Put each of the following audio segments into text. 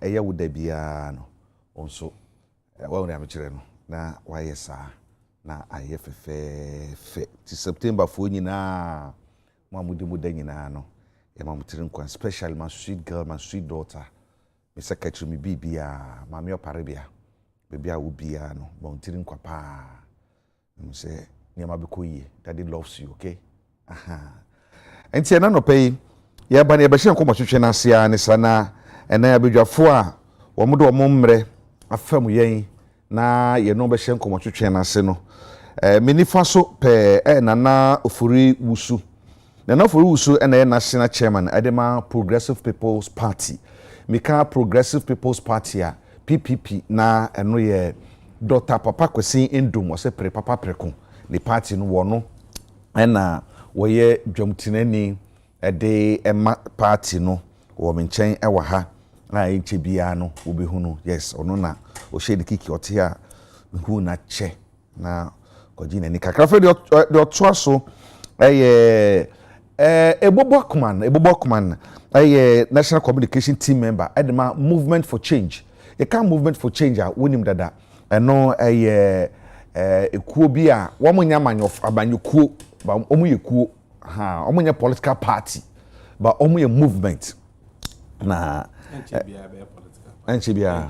eya wo da bia no onso wa wona amekire no na wa yesa na aye fe ti September fo nyina mo amudi mu da nyina no e ma mutire nkwan especially my sweet girl my sweet daughter me secretary me bibia ma me opare bia bibia wo bia no mo mutire nkwa pa me say niam abekoyie daddy loves you okay aha enti na no pay ya ba ne be hye nkoma twetwe na ase ne sana ena ya bedwafo a wo mo do mo mre afam yen na ye no be hye nkoma twetwe na ase no menifa so pe nana ofuri wusu nana ofuri wusu ena national chairman adema Progressive People's Party mika Progressive People's Party a PPP na eno ye Dr. Papa Kwesi Indum wose pre papa preko ni party no wono ena wo ye dwamtinani ede ema party no wo menchen ewa ha na enche bia no wo behunu yes ono na o shedi kiki ote a hu na che na kojina ni kakra fe de oto aso ebobokman National Communication Team member edema Movement for Change e ka Movement for Change a wonim dada eno ekuo bi a wo munya manyof abanyekuo ba omuyekuo ha omunye political party ba omunye movement na Enchebia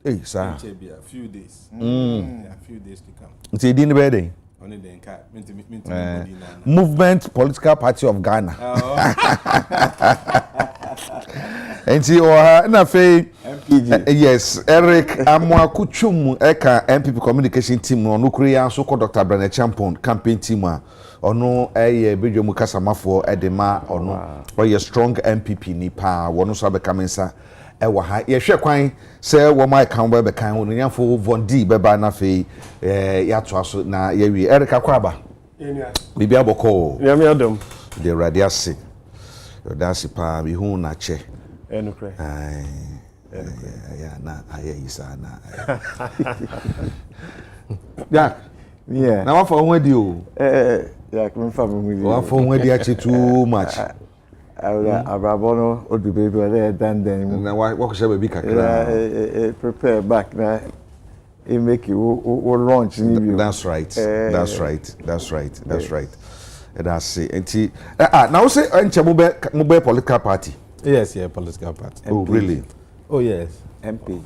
eh sir few days yeah few days to come it's din birthday only the nka Movement Political Party of Ghana enti na fe MPG yes Eric Amwakuchum eka MPP communication team no nukuri ya so ko Dr. Brene Champon campaign team a ono bedwemu kasamafo edema ono oye strong MPP ni pa wono so abekamensa ewa ha ye hwe kwan se wo mai kan be kan ho nyafo vondi beba na fe ya to aso na ye wi Eric Kwaba bibi aboko ya mi adom de radiasi radiasi pa bi hu na che enukre ya na aye isa na ya yeah na wafo ho adi o ya kumfa mu wafo ho adi achi too much abrabono odu baby ole dan na wa ko shebe bi kakra prepare back na it make you launch ni that's right that's right that's it enti now say enche mo be political party yes yeah political party oh really oh yes MP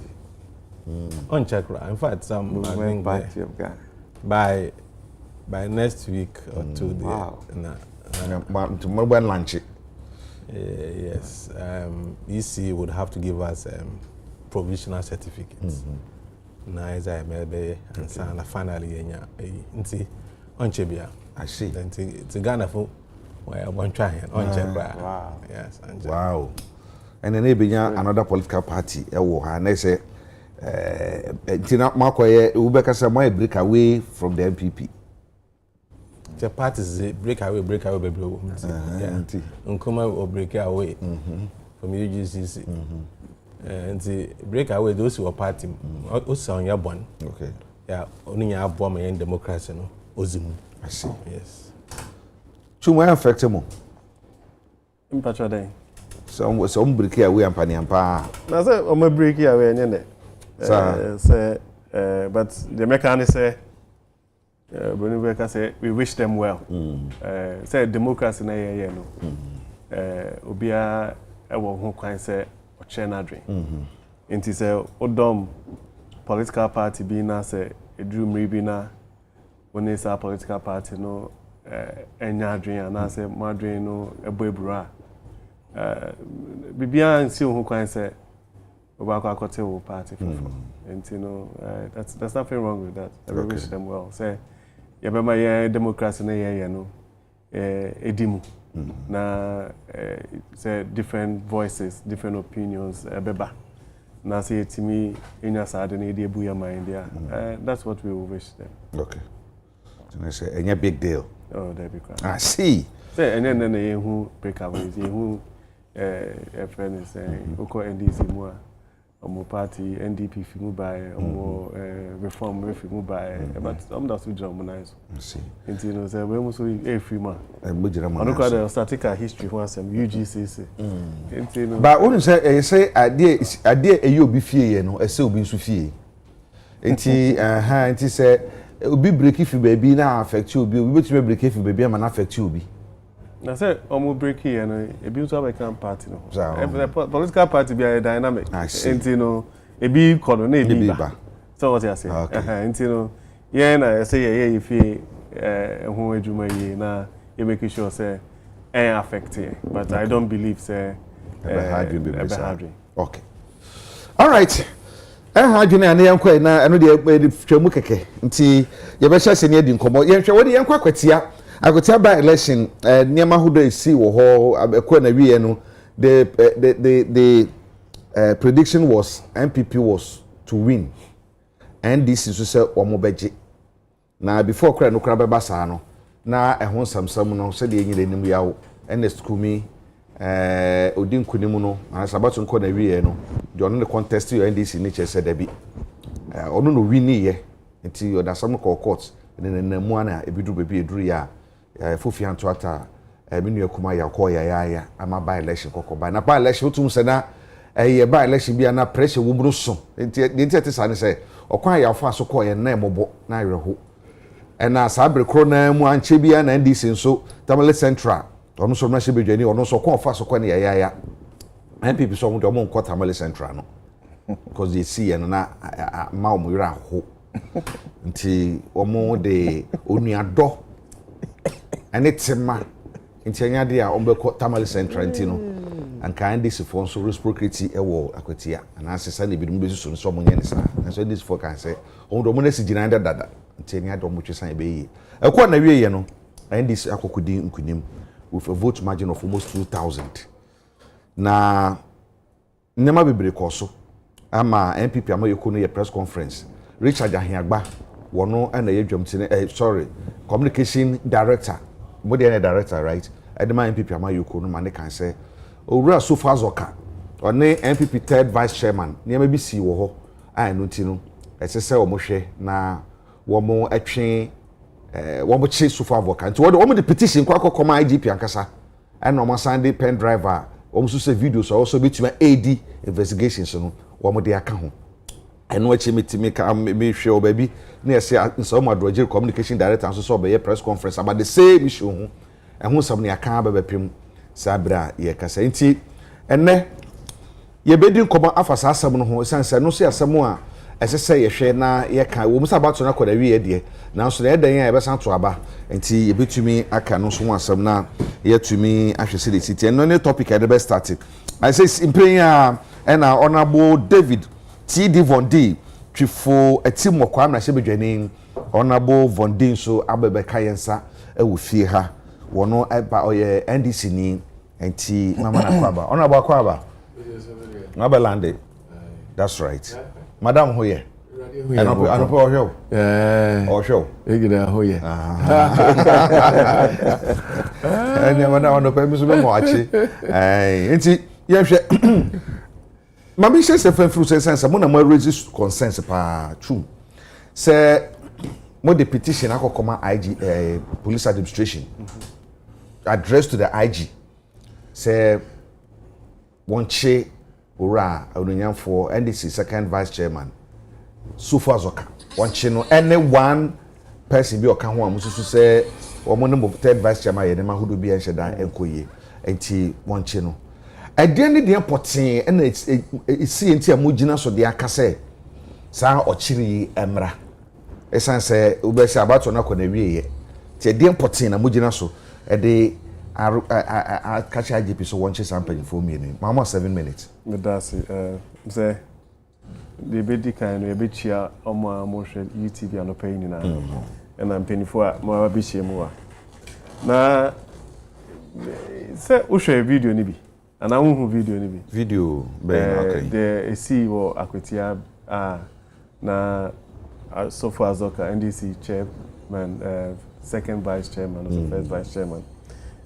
on check in fact some I think party of Ghana by next week or two wow tomorrow lunch yes EC would have to give us provisional certificates na eza maybe and finally enya nti onche bia I see nti Ghana for why one try onche bra wow yes wow and then ebenya another political party ewo ha na say ntina makoye ubeka say my break away from the MPP the parties break away baby yeah nkoma or break away from UGCC and break away those who are party also on your born okay yeah only you have bomb in democracy no ozimu I see yes chuma affect mo mpatwa den so break away ampa na say o ma break away nye ne say but the mechanic say Bonibeka say we wish them well say democracy na ye no obia ewo ho kwan say o che na dwen enti say odom political party bi na say edru mri bi na woni say political party no enya dwen na say madwen no eboebura bibia nsi ho kwan say obakwa akote wo party enti no that's nothing wrong with that we wish them well say yabema ye democracy na ye no edimu na say different voices different opinions beba na say etimi enya sade na edi ebu ya mind there that's what we will wish them okay so say enya big deal oh there be quite I see say enya na ye hu break away ye hu friend say oko NDC mu omo party NDP fi mu by omo reform fi mu by but am da so jam nice see nti no say we mu so e free ma mo jira ma ono kwa the statistical history ho asem UGCC nti no ba wonu say ade eyi obi fie ye no ese obi nso fie nti nti say obi break if baby na affect obi betumi break if baby ma na affect obi na say omo break here no ebi nso abekan party no every political party be a dynamic nti no ebi kono na ebi ba so what you say nti no yeah na say yeah if ho adwuma yi na you make sure say affect it but I don't believe say okay all right hadwene ane yankwa na eno de twamu keke nti ye be hye ne adi nkomo ye hwe wo de yankwa kwatia akotia by election niema hodo esi wo ho ekwa na wiye no the prediction was MPP was to win and this is so omo beje na before kra no kra beba saa no na ehon samsam no se de enyire nim yawo Ernest Kumi odi nkunimu no asabato nko na wiye no de ono the contest yo NDC ni chese da bi ono no wini ye nti odasam ko court ne mu ana ebidu bebi eduru ya fofi anto ata minu akuma ya ko ya ama by election kokko by na by election utum se na ye by election bia na pressure wo buru so nti etisa ne se okwan ya fo aso ko ye na emobo na awerho na sabre kro na mu anche bia na NDC nso Tamale Central ono so na she bedwani ono so kon fa so ko ne ya MPP so mo de mo nko Tamale Central no because they see na ma mo yira ho nti omo de onuado ane tema nti anya de a ombeko Tamale Central nti no anka NDC for so reciprocity ewo akwatia ana asesa na bidum besu so mo nye ne sa na so NDC for kan say omo na si gina dada nti anya de omo twisan ebe yi ekwa na wie ye no NDC akokudi nkunim with a vote margin of almost 2,000 na nema bebre koso ama MPP ama yokono ye press conference Richard Ahiagba wono na ye dwamtine communication director modern director right edema MPP ama yokono ma ne kan say owura sofa zoka one MPP third vice chairman nema bi si wo ho no ntino esese wo mo hwe na wo mo atwe wo mo chi sofa voka nti wo mo the petition kwa kokoma IGP ankasa no mo Sunday pen driver wo mo so videos so also betuma AD investigations no wo mo de aka ho eno achi metimi ka me hwe obabi na yesi nso mo adroje communication director so be press conference about the same issue ho ehun sam ne aka babapem sabra ye kasa nti enne ye bedi nkoma afasa asam no ho sanse no so asam a esese ye hwe na ye ka wo musa bato na koda wie de na so na edan ya ye besan to aba nti ye betumi aka no so asam na ye tumi ahwese de city no ne topic e de be start I say in prayer and honorable David T.D. Vondi twifo atimo kwa na hye bedwane honorable Vondi so abebe kayensa ewo fie ha wono eba oye NDC ni enti mama na kwaba honorable akwaba Mabalande that's right madam hoye anopo ohwo ohwo egida hoye ene madam anopo mi so be mo achi enti yehwe mami se fan through sense mo na mo raise concerns pa true say mo the petition akokoma IG police administration address to the IG say wonche ora onyanfo NDC second vice chairman Sufa Zoka wonche no any one person bi oka ho amususu say omo no third vice chairman ye ne mahodo bi enheda enkoye enti wonche no ade ne de poten na esi enti amugina so de aka say sa ochiri emra esan say ubesi abato na kọ na wieye ti de poten na mugina so de catch IGP so wonche sample for me ni mama 7 minutes me that's say the bedi kan no be chia omo hwe UTV anopa yi na na mpenifo a mo ba hie mu wa na say wo hwe video ni bi ana wo video ni bi video be okay the see wo akwetia na so far Zoka NDC chairman second vice chairman or first vice chairman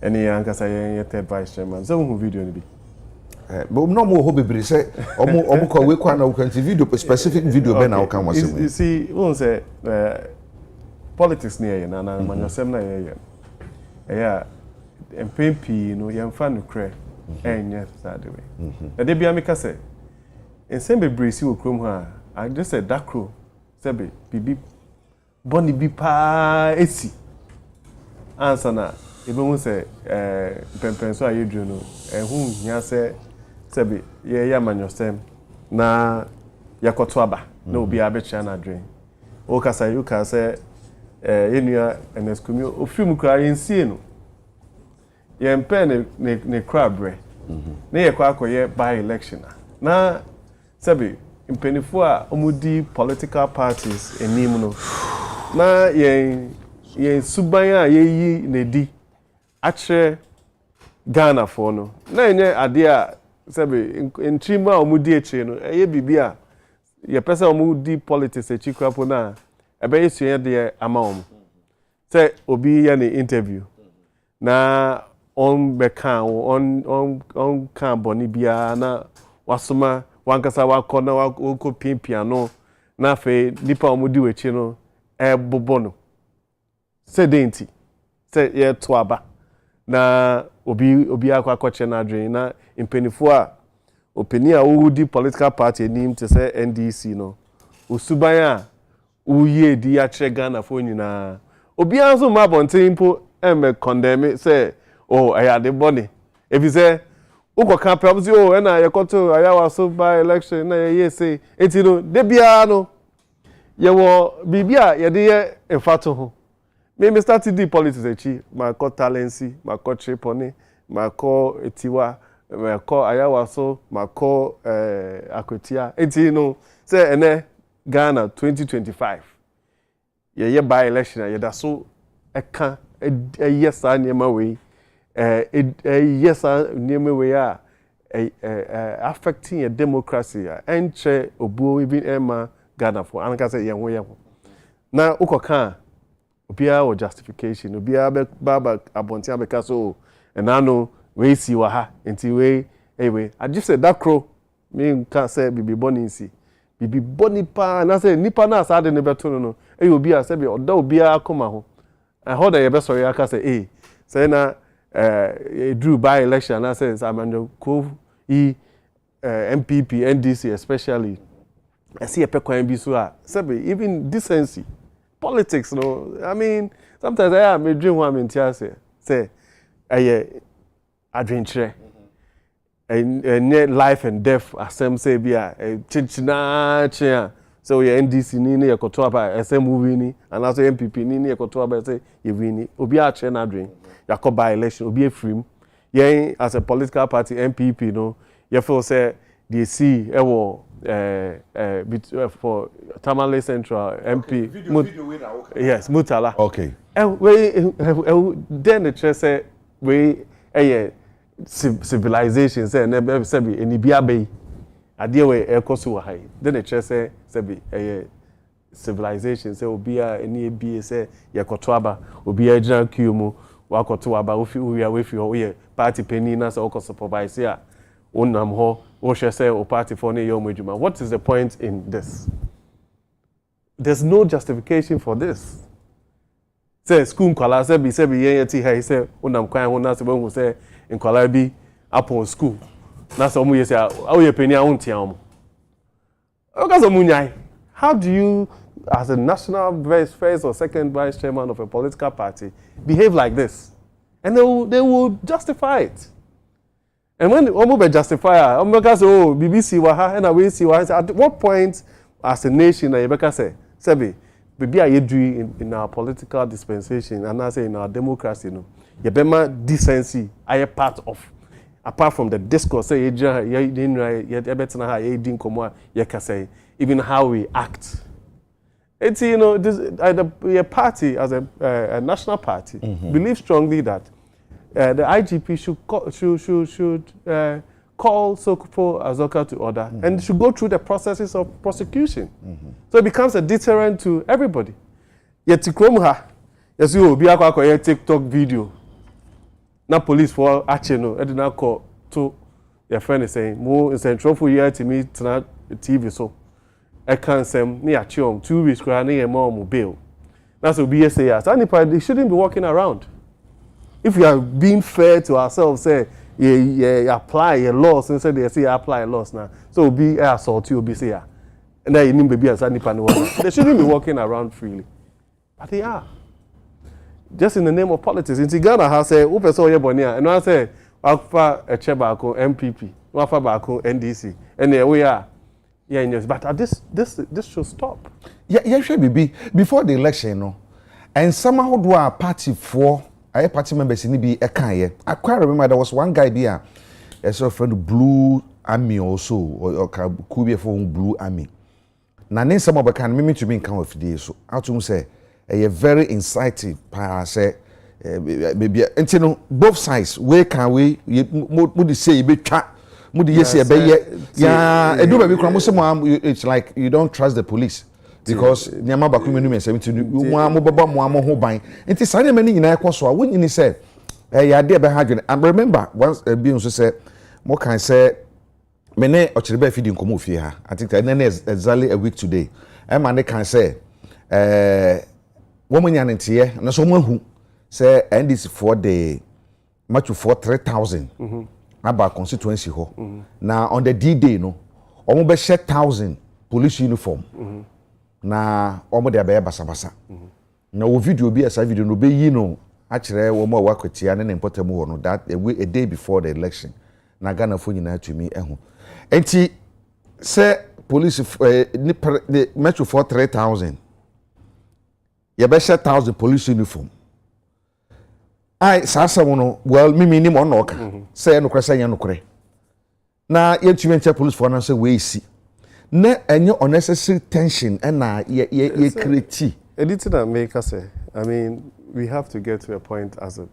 any ankasa ye third vice chairman so wo video ni bi but no more hobby be say omo ko we kwa na we video specific video be na we kan wasem. You see, won say politics near na manyosem na ye. Yeah, MP no yemfa no kre enye that way. Na dey bia me ka say in same be brisi wo krom ha I just said that crow say be bibi boni bi pa esi answer na ebe mu say pempen so ayedru no hu hia say be ye manyosem na yakoto aba na obi abechia na adwen o kasa you can say enua eneskumi ofim kra yensie no ye mpe ne crabre na ye kwa akoye by election na sabi impenifo a omudi political parties enim no na ye suban a ye yi nedi akre Ghana for no na enye ade a sabi ntrima omudi eche no eye bibia ye pese omudi politics echi kwapo na ebe yesu ye de ama om say obi ya ni interview na on beka on kan boni bia na wasoma wankasa wakọ na wako piano na fe nipa omudi wechi no bobo no say denti say ye to aba na obi akwakoche na adwen na impenifo a opini a wudi political party nim te say NDC no osuban a uye di akre Ghana fo nyina obi anso ma bonten mpo condemn say oh aya de body if you say uko kan perhaps oh na yekoto aya waso by election na ye say enti no de bia no ye wo bibia ye de ye enfato ho me start the politics echi ma ko talency ma ko triponi ma ko etiwa ma ko aya waso ma ko akotia enti no say ene Ghana 2025 ye by election ye da so eka yes anema we yes anema we a affecting a democracy enche obuo even ema Ghana for anka say ye ho na ukoka obia o justification obia baba abonti abeka so enano we si wa ha enti we anyway I just said that crow me can say bibi boninsi bibi boni pa na say nipa na asa de ne beto no obi a say bi oda obi akoma ho how da ye be sorry aka say say na drew by election na say Samanjo ko MPP NDC especially I see a pekwan bi so a say even decency politics no I mean sometimes I me dream one me tia say adventure and life and death asem say bia chinchina chia so ye NDC ni ne yekoto aba asem movie ni and also MPP ni ne yekoto aba say ye win obi a che na adwen yakoba election obi afrim ye as a political party MPP no ye feel say they see for Tamale Central MP yes Mutala okay we then the say we civilization say na say be eni bia be ade we ekoso wa hai then the say be civilization say obi a eni ebie say yekoto aba obi a gina queue mu wakoto aba ofi we fi o party penny na say o supervise ya onam ho o hwe say o party for ne yo modwuma. What is the point in this? There's no justification for this. Say school kwala say be yen ti hai say onam kwan ho na say wen say nkwala bi upon school na say omo ye say o ye penny a wontia omo o ka so munyai. How do you as a national first or second vice chairman of a political party behave like this? And they will justify it. And when omo be justify omo ka say oh BBC wa ha na we see wa at what point as a nation na you say be bibi a you do in our political dispensation and I say in our democracy no you bema decency are part of apart from the discourse say you better ha you din komo you can say even how we act. It's this a party as a national party believes strongly that the IGP should call Sokpo Azoka to order and should go through the processes of prosecution. So it becomes a deterrent to everybody. Yet Tikromha, yes, you will be a TikTok video. Now police for action, no, I did not call to your friend is saying more in central for year to me tonight TV so I can't say near chum 2 weeks crying a more bail. That's what we say as they shouldn't be walking around. If we are being fair to ourselves, say apply a laws and say they say apply laws now. So be assault you be say and then you need to be as any pan. They shouldn't be walking around freely. But they are. Just in the name of politics. In Ghana has a open so bonia and I say Alpha a Chebako MPP, Alpha Bako NDC, and there we are. Yeah, yes, but this should stop. Yeah, should be before the election, no. And somehow do our party for our party members in be a kind. I quite remember there was one guy there, a sort of friend Blue Army also, or could be for Blue Army. Now, then some of the can mimic to me come with this. So, how to say a very inciting para say. Maybe and you know both sides where can we would say be chat would you say yeah I do baby it's like you don't trust the police because nyama ba kuma nu 70 mo amobaba mo ho ban enti sane mani nyina ekoso a wonyini say ya de be hadwene I remember once being so say mo kan say me ne ochireba fidi nkomo fie ha I think exactly a week today e man can say wo mo nya ntie na so mo hu say NDC for the match for 3,000 about constituency ho now on the D-Day no omo be share 1,000 police uniform na omo de be basa na wo video bi asa video no be yi no a kire wo mo wakotia ne important ho no that a day before the election na Ghana fo nyina to me ehu enti say police the match for 3,000 ye be share 1,000 police uniform I sasa wono well mimi ni mo no ka say no kwese nya no kure na yetumi nche police for na say we si na enye unnecessary tension na ye create editing that make us say I mean we have to get to a point as a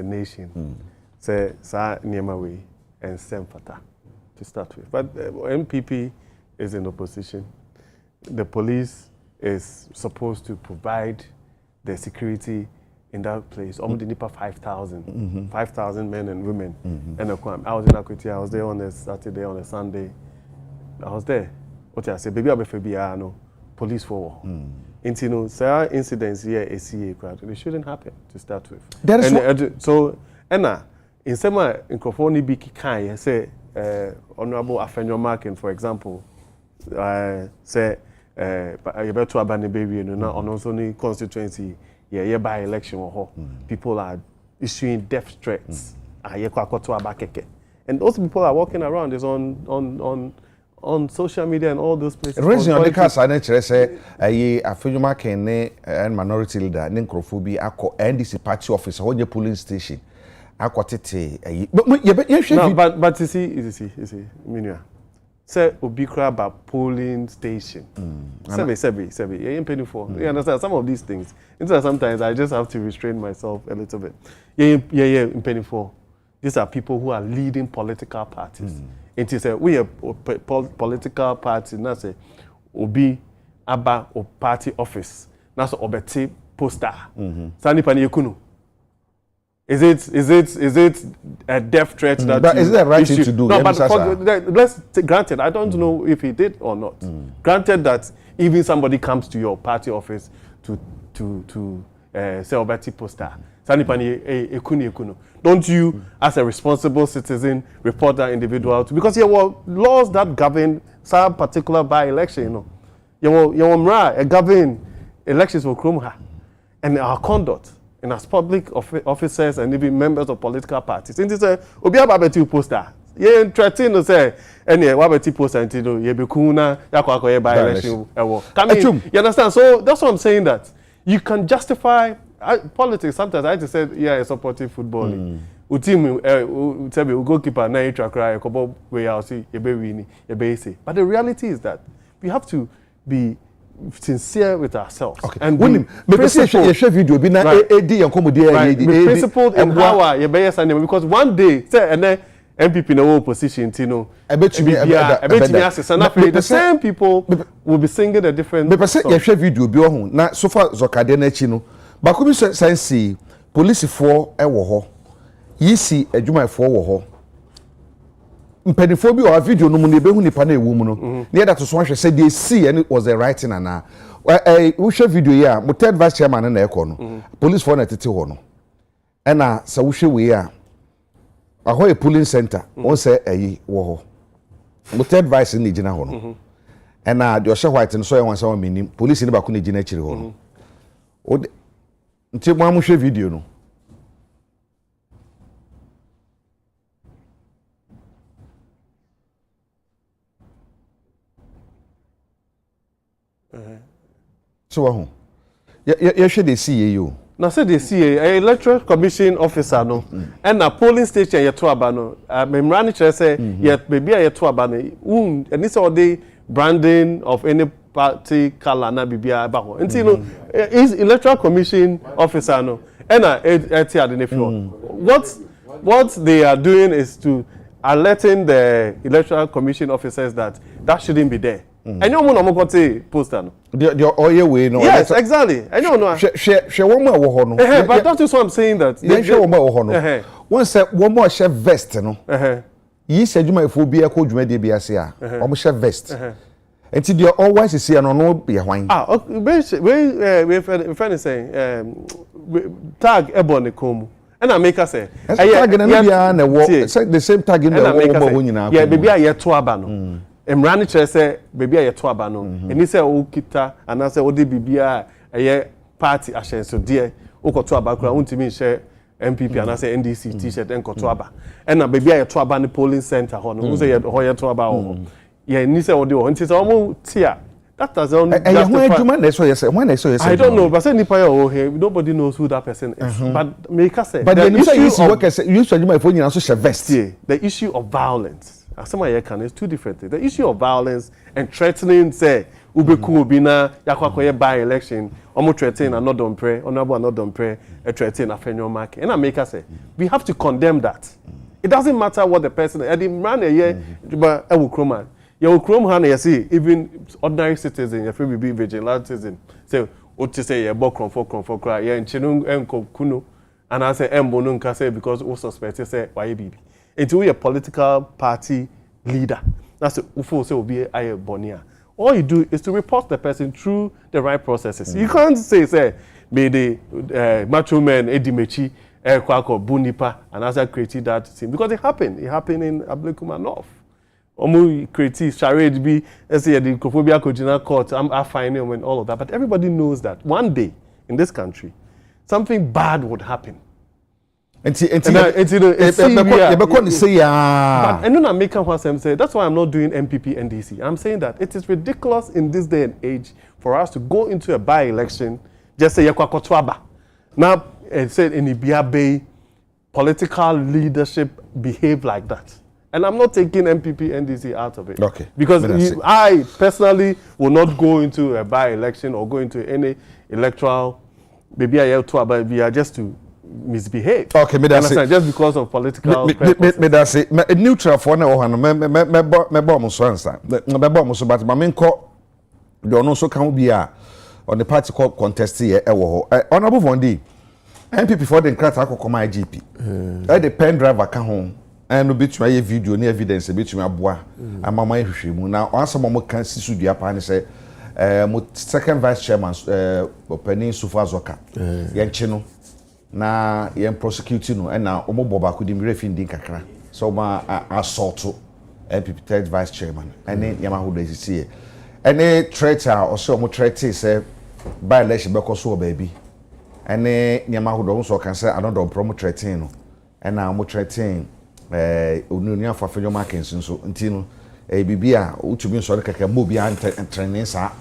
nation say sa niema we and semfata to start with but MPP is in opposition the police is supposed to provide the security in that place, almost the 5,000 men and women. And I was in Akwiti, I was there on a Saturday, on a Sunday. I was there. What I say, baby, I'll be no police for war. And you know, there incidents here, ACA crowd, it shouldn't happen to start with. So, Anna, in some in Krofoni Biki Kai, say, Honorable Afenyo Markin, for example, say, you better abandon baby, you know, on also the constituency. Yeah, by election people are issuing death threats. And those people are walking around is on social media and all those places. Reason on the case I say Afenyo Kenne and minority leader Ninkrofobia ako NDC party office or your polling station. Akwatete but you see, Minua. Say Obikra about polling station. Sebi. You ain't paying for. You understand some of these things. Sometimes I just have to restrain myself a little bit. Yeah, in penny for. These are people who are leading political parties. It is we are political party. Now say Obi Aba or party office. Now so Obeti poster. Sani pani yekunu. Is it a death threat that? But is that right thing to do? No, but let's granted. I don't know if he did or not. Granted that even somebody comes to your party office to say Obeti poster. Don't you, as a responsible citizen, report that individual to? Because there were laws that govern some particular by-election. You know, there were govern elections for Krumha and our conduct. And as public officers and even members of political parties. And they say, Obi Ababeti poster. You threaten to say, any Wabeti poster until you be kuna, you by election. You understand? So that's what I'm saying, that you can justify politics. Sometimes I just said, yeah, supporting football. Team goalkeeper, na you track right, couple way out, see, you be winning, you be say. But the reality is that we have to be sincere with ourselves. Okay. And be principled. Right. Be principled in power. Because one day, say, and then MPP in a whole position, you know, the same people will be singing a different song. Video na so far Zokade na chi no. Ba ko bi sense police for e wo ho. Yi si adwuma for wo ho. mpanifo bi o video no mu ne behu nipa na ewu mu no ne that so hwe say dey see and it was the right thing ana we share video here mo third vice chairman na ekọ no police for na tete ho no na sa we hwe we a aho a polling center won say ayi wo ho mo third vice ni gina ho no na the oshe white no so ye wan say menim police ni ba ko ni gina chiri ho no o nti mo hwe video no so who you should see you na say they see a electoral commission officer no and a polling station ye to aba no memra ni kire say ye baby ye to aba no any say the branding of any party color na bibia aba ho nti no is electoral commission officer no and what they are doing is to alerting the electoral commission officers that shouldn't be there. And you know mo poster no. The oil way no. Yes, exactly. I know. She one more wo ho no. But that is what I'm saying that. They share one more wo ho no. One say one more share vest no. Yi se dwuma efo bi ekọ dwuma de bi ase a. Omo share vest. Enti the always see no be hwan. We friend is saying tag ebon kom. And I make us say tag na bia na wo the same tag in the wo ho nyina. Yeah, baby aye to aba no. Emrani chere say baby aye to aba no. Eni say o kita and say o de bibia aye party ashenso de o ko to aba kura untimi share MPP and say NDC t-shirt en ko to aba. And na baby aye to aba ni polling center ho no. Say ho ye to aba ho. Yeah, ni say o de ho. Nti say omo tia. That does only when I saw yes. I don't know, but say nipa oh here nobody knows who that person is. But make us say but the issue of you said my phone also share vest. The issue of violence. Asema can is two different things. The issue of violence and threatening say ubeku obina yakwakoye by election omo threatening and not don pray honorable and not don pray a threatening afenyo mark. And I make us say we have to condemn that. It doesn't matter what the person and the man here but e wo kroma you chrome hand you see even ordinary citizen you feel be vigilant citizen say what you say you bo kronfo cry you nchinu enko kuno and I say embo no nka say because we suspect say why bibi until we a political party leader that's ufo say obi aye bonia all you do is to report the person through the right processes. You can't say may the macho man edimechi kwako bunipa and as I created that thing because it happened in Ablekuma North. Omo creative charade be say the Kophobia Kojina court I'm finding and all of that, but everybody knows that one day in this country something bad would happen. And say that's why I'm not doing MPP NDC. I'm saying that it is ridiculous in this day and age for us to go into a by-election just say yakwakotwaba. Now it said in Ibiabe political leadership behave like that. And I'm not taking MPP NDC out of it. Okay. Because I personally will not go into a by-election or go into any electoral maybe I have to but we are just to misbehave. Okay, me that's it. Just because of political purposes. Me that's it. Me neutral for na ohano me bomb so answer. Me bomb so but me nko the ono so kan bi a on the party contest here e wo ho. Honorable Vondi MPP for the Nkrat akokoma IGP. The pen driver kan ho. And no bit my video, no evidence, a bit my bois, and my hwehwemu. Now, answer Momo can see Sudia Pan say, second vice chairman, Penny Sufazoka, Yanchino, na yen prosecuting, and now Omo Boba could be refinding Kakra. So my assault to third vice chairman, and then Yamahu they see. And a traitor or so more traitor say, by election, because so baby. And then Yamahu also can say, I don't promote traitor, and now more traitor. Onunia for Fenyo Markins so ntino bibia utumi so keke mo bia training sa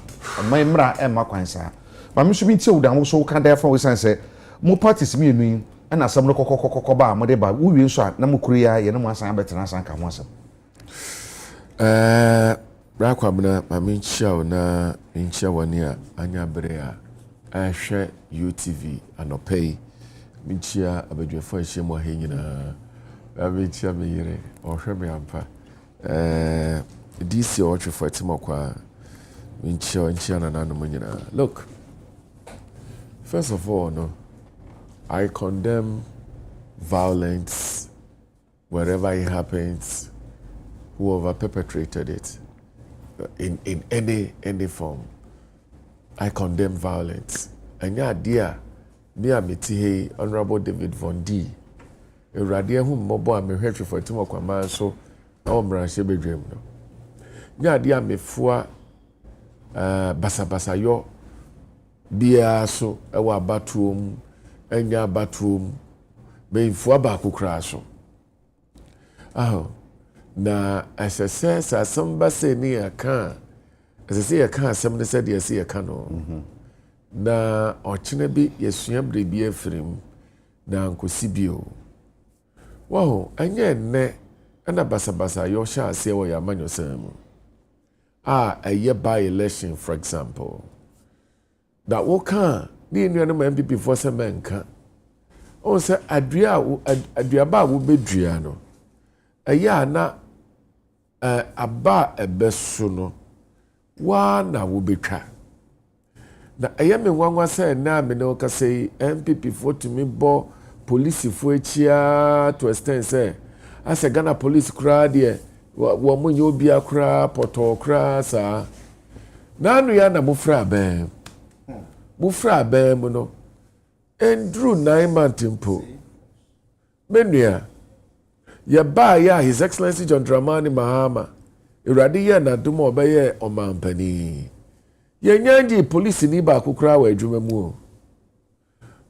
my mra e makwan sa ma me so bi ntie udan so ka da for we san say mo parties mi enu na asam no kokokokoko ba mo de ba wo wi so na mo kuru ya ye no mo asan betena san ka ho asam Agya Kwabena ma me nchia na nchia woni a anya bere a ahwe UTV anopei me nchia abadwefo ahye mo ha nyina Abitia me yire or hweme ampa DC or for timokwa nchia na nanu nyina. Look, first of all, no, I condemn violence wherever it happens whoever perpetrated it in any form. I condemn violence. And yeah, dear, me a meti Honorable David Von D. Eradia whom mobo am hwetwe for timo kwama so na o mranhye bedwem no. Nya dia mefua basa yo bia so ewa abatuom enya abatuom be mfua ba kokra so. Na asese sa samba se ni aka asese ya ka asem ne se de ase ya ka no. Na ochine bi yesuam de bi afrim na nkosi bio. Wow, anya ne ana basa yo sha ase wo ya manyo sam. A year by election, for example. That wo kan ni nnuane ma MPP for se menka. O se aduaba wo bedua no. Aya na aba ebeso no. Wa na wo betwa. Na aya me nwanwa se na me no ka say MPP for to me bo police for echia to extend say as a Ghana police crowd there wo mo nyo bia kra poto kra sa na anu ya na mufra ben mu no endru 9 months mpo menua ya ba ya His Excellency John Dramani Mahama irade ya na dum obeye omampani ye nyanji police ni ba kokra wa adwuma mu o.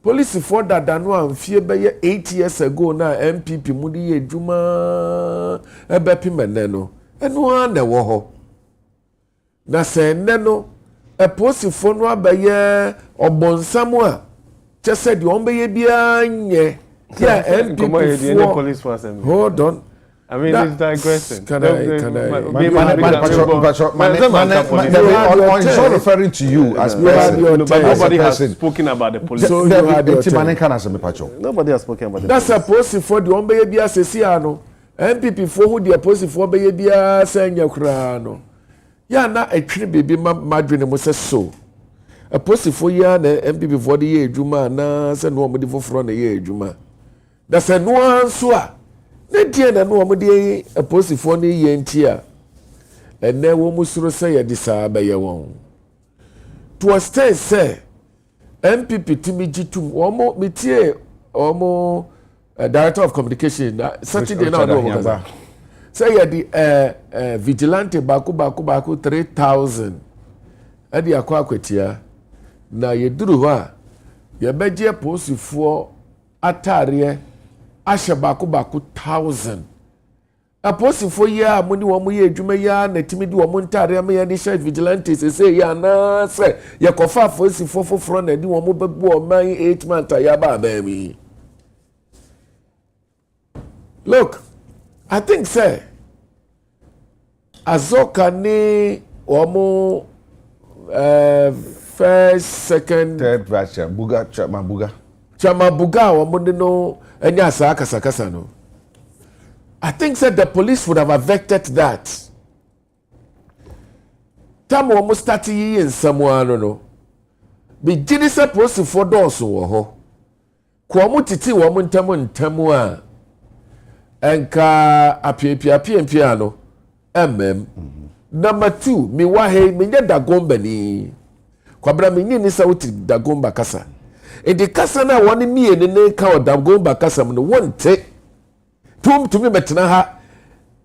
Police for that no amfie be 8 years ago na MPP mu di edwuma ebepi mene no eno ande wo ho na se ne no police for no abaye obonsam a chese de on be bia nye ya MPP police force. Hold on. I mean, it's that question. Can I? I'm not referring to you as person. Nobody has spoken about the police. So you had your turn. Nobody has spoken about the police. That's a policy for the Ombe Bia Sesiano. MPP for who the policy for Bay Bia Sanya Crano. Ya na a trip baby Madrid was so. A policy for ya MPP for the year Juma na send one for front the year Juma. That's a no answer. Ne die na no omde aposifo ne yentia ene wo musuro se ye disa ba ye won to stay say MPP timi gitum omo metie omo director of communication Saturday na no say ye di vigilante baku 3000 ade akwatia na ye duru ho a ye beje aposifo atare ashe baku 1000 aposifo ya muni wo mu ye adwuma ya na timi di wo mu ntare am ya di church vigilantes say ya na say ye kofa aposifo foforo na di wo mu bebu o man 8 months ya ba mi. Look, I think say azoka ni wo mu first second third batch chama buga wo mu no enya sa kasa no. I think that the police would have affected that. Time almost 30 years someone no. Be jinisa post for doors wo ho. Kwa mu titi wo mu ntamu a enka apia no. Number 2, mi wa he mi nya dagomba ni. Kwa bra mi ni sa wuti dagomba kasa. E de kasa na woni mie ne ka dagomba kasa mu no wonte. Tumi betena ha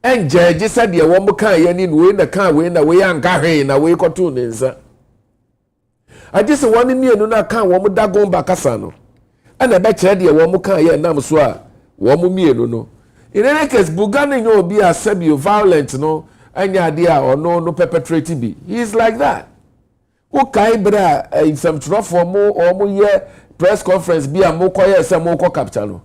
enjeje sade wo mo kan ye ni we na kan we na we anka hwe na we koto ne nsa agese woni mienu na kan wo mo dagon bakasa no ana be kire de wo mo kan ye nam so a wo mo mienu no in any case bugane nyo obi asabio violent no anya de a ono no perpetrating bi he is like that wo kai bra in some trofo mo o mo ye press conference bi a mo koye se mo ko capture no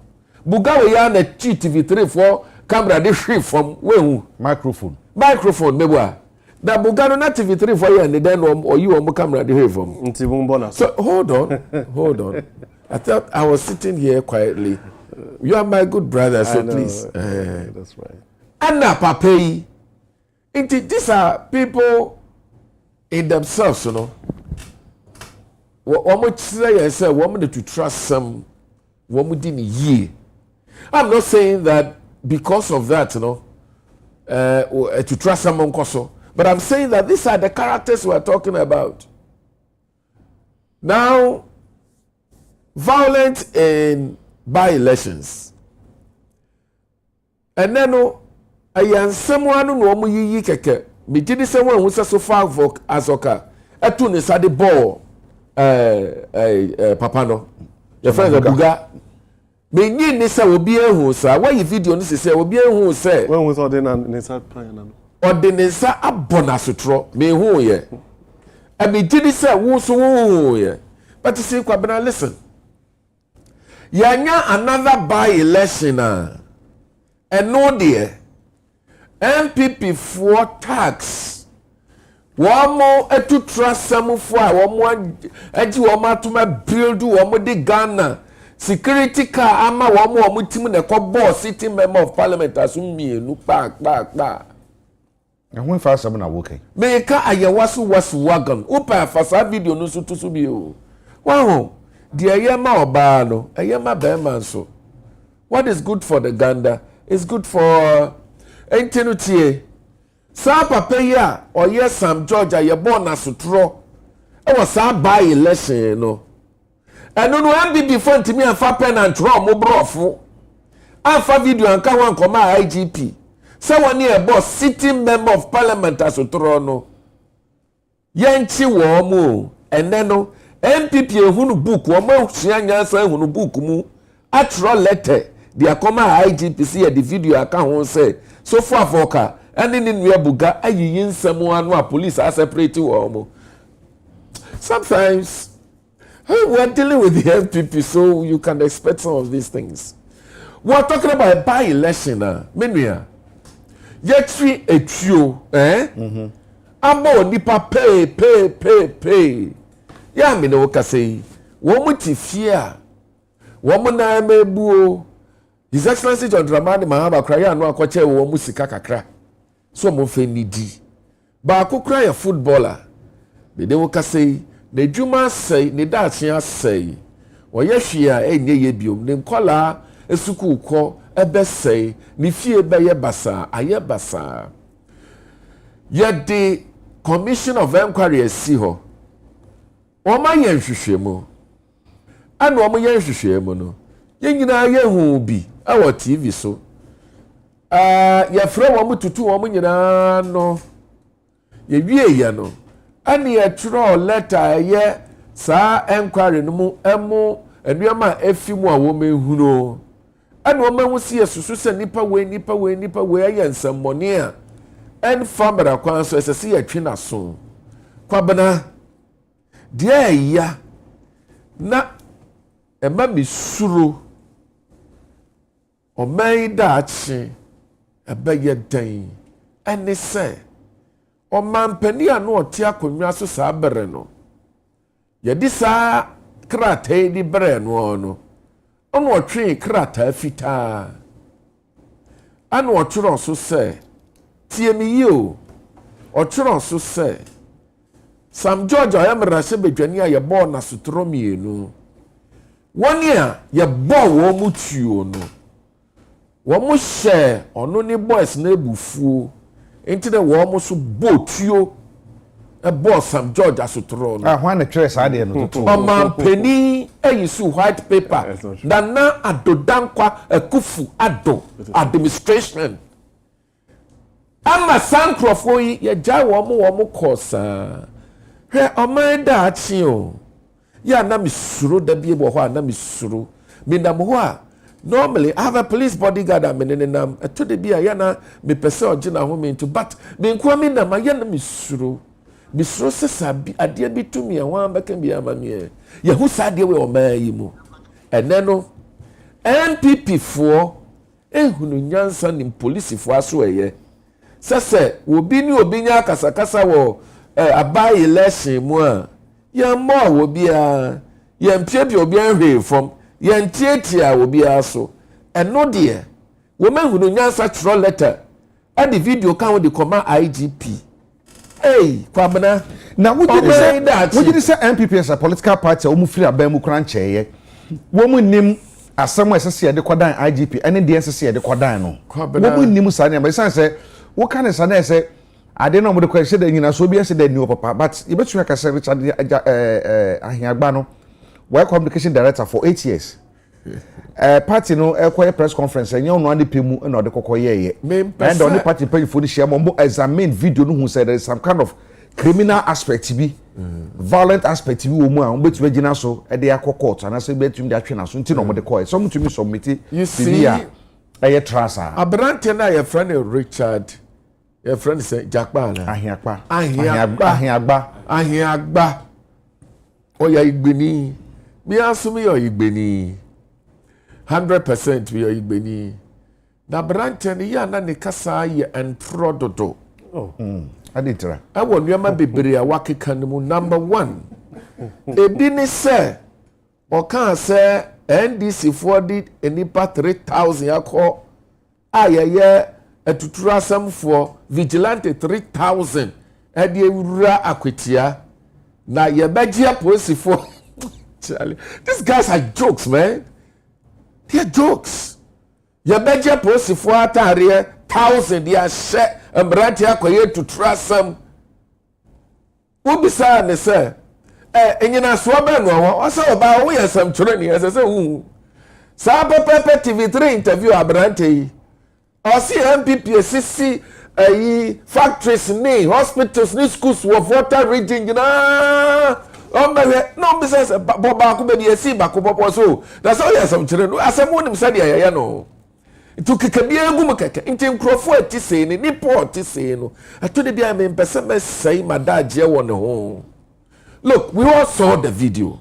bugawe ya na TV3 for camera de free from wehu microphone mebwa da bugano na TV3 for ya ne den or you on camera de free from nti bonbona. So hold on I thought I was sitting here quietly. You are my good brother, so please that's right. Anna papai these are people in themselves, you know. What say to trust some woman didn't ye. I'm not saying that because of that, you know, to trust someone koso. But I'm saying that these are the characters we are talking about. Now, violence in by-elections. And then, I am someone who no yi keke. Me did someone who says so far for Azoka. Etun is at the ball. Papa no. Your friend Buga. Me ni nisa obi ehun sa. Why you video ni say obi ehun say. When was ordinance nisa plan na. Ordinance abona sotro. Me hu ye. E me did say wo so hu ye. But you see Kwabena, listen. Yanya another by-election and no dear. MPP for tax. One more to trust some for one more edgy woman to my build one more de Ghana. Security car ama one more team the boss sitting member of parliament as me look back. And when fast I'm not working. Make a ayawasu was wagon. Upa fasa video no so to subio. Wow. The ayama obano, ayama beman so. What is good for the Ganda is good for Entenutie. Sa papa ya or yes Sam George are born as sutro. I was sa by election, no. And no one before to me and fa pen and draw mo brofu. Alpha video and can one come IGP. Someone near boss sitting member of parliament as sutro no. Yanchi womu and then no MPP ehunu book wo ma hia say ehunu book mu atro letter dia koma IGP see the video aka ho say so far voka any ni nua buga ayiyi nsemu anu a police are separate wo mo. Sometimes we are dealing with the MPP, so you can expect some of these things. We are talking about a by-election menua yetri etuo abo nipa pay ya me no kase wo muti fia wo mu na mebuo His Excellency John Dramani Mahama kraya anu akwache wo mu sika kakra so mo fe nidi ba akokra ya footballer me de wo kase na djuma sei ne da achia sei wo ye hwia enye ye biom ne nkola esuku ukọ ebe sei ne fie be ye basa aye basa ye the Commission of Inquiry esi ho Oma yen hwehwemu ana omo yen hwehwemu no yen nyina ye hu bi awo TV so ye frɛ wo tutu wo nyina no ye wie ye no ani ye tro letter ye sa enquiry no mu emu anuama afimu a wo mehunu ana wo mahu si yesusu se nipa we aye nsemmone a en famara kwan so se ye twe na so Kwabena dia ya na ema misuro o man da achi ebeye dan ene se o man pani anu oti akonwa so sa bere no ye di sa krata di bere no no ono otwe krata fita anu otworo so se tie mi yi o otworo so se Sam George ayamra se bedwani a ye ball na sutro mienu woni a ye ball wo mu tuo no wo mu hye ono ni boys na ebufuo enti de wo mu so botuo e ball Sam George asutro no hwan na twere sa de no to man peni eyisu white paper na adodankwa akufu ado administration ama sankrofo yi ye ja wo mu kosa he oman da achi o ya na misuro da bie bo ho na misuro me nam ho a normally I have a police bodyguard am nenenam eto de bia ya na me pese ogina ho me into but me nko me na ma ya na misuro sesa bi ade bi tumi a wan beka bia ama me ye hu sa de we oman yi mu ene no MPP fo ehunu nyansa ni police fo aso eye sese obi ni obi nya kasakasa wo abai election mu a ya mo wo bia ya mpie bi obi anhwe from ya ntietia wo bia so eno de wo mahunu nyansa tro letter adi video kan wo de koma IGP Kwabena na wo gidi say MPP as a political party o mu free aban mu kran cheye wo mu nim asem esese ye de kwadan IGP ene de esese ye de kwadan no wo mu nim sa ne ba say what kind of sana say I don't know what the question that you know so be say that new papa but you bet you can say Richard Ahiagba no work communication director for 8 years. Party no a press conference and you know the pimu and the kokoye and on the party pay for the share mo examine video no who said there is some kind of criminal aspect bi violent aspect bi wo mu a betumi gina so e dey court and say betumi dey atwe na so nti no mo dey call some to me submit you see a trasa abrante na your friend Richard your friend say Jakpa na Ahiagba oya igbeni bi asumi yo igbeni 100% we are igbeni na abrante ni ya na ne kasa ye entrododo aditra I want you ma bebre a wakeka mu number 1 ebi ni say o kan say NDC for did enipa 3000 yakọ ayeye atuturu asem for vigilante 3000 e de ewura akwetia na ye begia police for Charlie, these guys are jokes, man. They're jokes. Ye begia police for atare 1000 they are share embrate akoye to trust some ubisa ne say enyina so ba no wo say oba wo yesam churo ni ese say hu sa pepe TV3 interview abrante yi o si MPP sisi factories ni hospitals ni schools wo water region na o me no business ba ko be di esi ba ko popo so that's all yesam churo no asem wonim say de ayaya no to kekabia egum keke nti nkrofo atisei ni nipo atisei no ato de bia me mpese me sei madaje wo ne ho. Look, we all saw the video.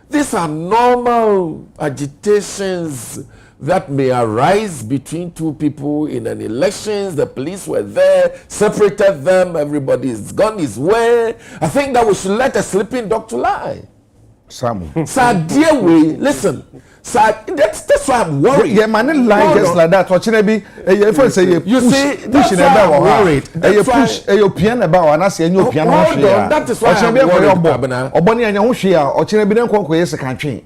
These are normal agitations that may arise between two people in an election. The police were there, separated them, everybody's gone his way. I think that we should let a sleeping dog to lie. Samu. Sir, dear way, listen. Sir, that's why I'm worried. Yeah, man, like just like that. Watching be, you say you see, pushing that's why I'm worried. You push, you piano about, and I say you piano. Hold on, that is why I'm worried. Oboni and your share, or China be done conquest country.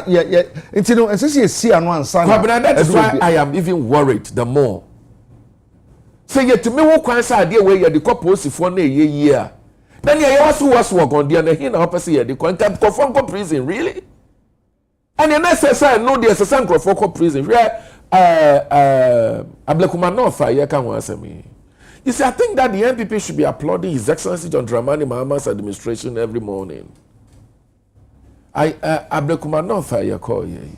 Yeah, it's you know, and since you see and one son. That is why I am even worried the more. Say yet to me, what kind of idea where you're the couple for a year. Then you also was work on the other hand, opposite the confirm prison, really? And the necessary no the necessary for prison where Ablekuma no fire can answer me. You see, I think that the NPP should be applauding His Excellency John Dramani Mahama's administration every morning. Ablekuma no fire call ye.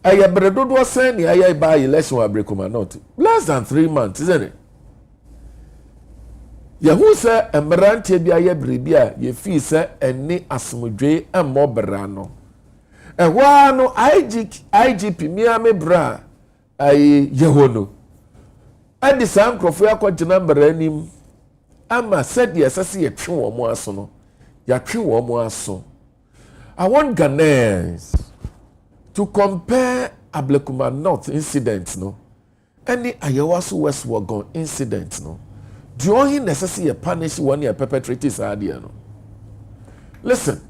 Bredo was saying I buy election Ablekuma not less than 3 months, isn't it? Yahu say emerante bia ye bribia ye fi say eni asomdwe emmo brano. Ewa no IGP miame bra ay yehono. Adi sam krofo akogina branim ama said yesase ye twe wo mo aso no. Ya twe wo mo aso. I want Ghanaians to compare Ablekuma North incident no. Any Ayawaso West Wagon incident no. Do you necessarily punish when you perpetrate this idea? No? Listen,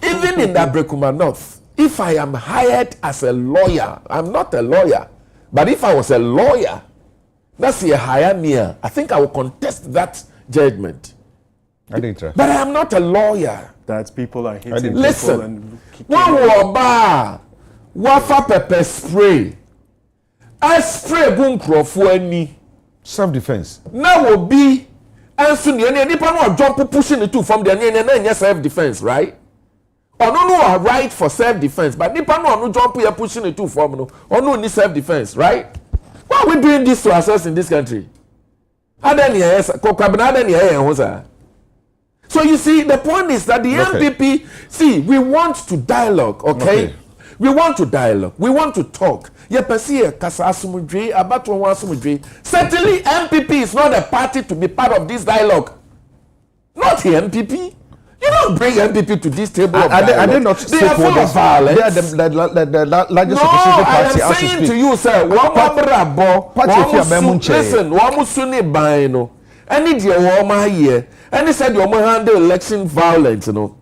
even in the Ablekuma North, if I am hired as a lawyer, I'm not a lawyer, but if I was a lawyer, that's a hire me. I think I will contest that judgment. But I am not a lawyer. That people are hitting listen, people and one wafa pepper spray. I spray gun crofo self-defense. Now will be answer any people jump pushing it to from the and self-defense, right? Or no right for self-defense, but nipa no jump here pushing it to from no or no need self-defense, right? Why are we doing this to ourselves in this country? So you see, the point is that the MPP, see, we want to dialogue, okay? We want to dialogue. We want to talk. Certainly, MPP is not a party to be part of this dialogue. Not the MPP. You don't bring MPP to this table of dialogue. Are they not stakeholders? They are the largest opposition party. I am saying to you, sir, listen, any dear woman here, and he said you handle election violence, you know.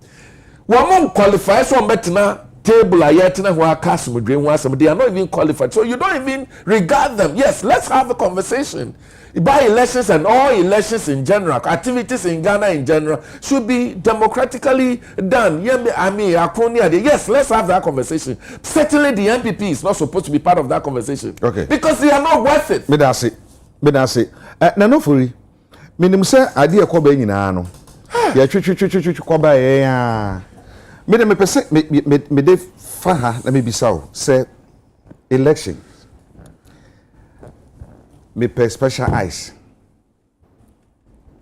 One qualifies from better table a yɛtena ho aka asomdwe ho asɛm, they are not even qualified, so you don't even regard them. Yes, let's have a conversation. By elections and all elections in general, activities in Ghana in general should be democratically done. Yes, let's have that conversation. Certainly the MPP is not supposed to be part of that conversation. Okay. Because they are not worth it. Me da se. Na no fori. Minim se Agya Kwabena nyina no. Ya twetwetwetwe kwaba ya. Me de me pese me de fa ha na me bisa o say election. Me pay special ice.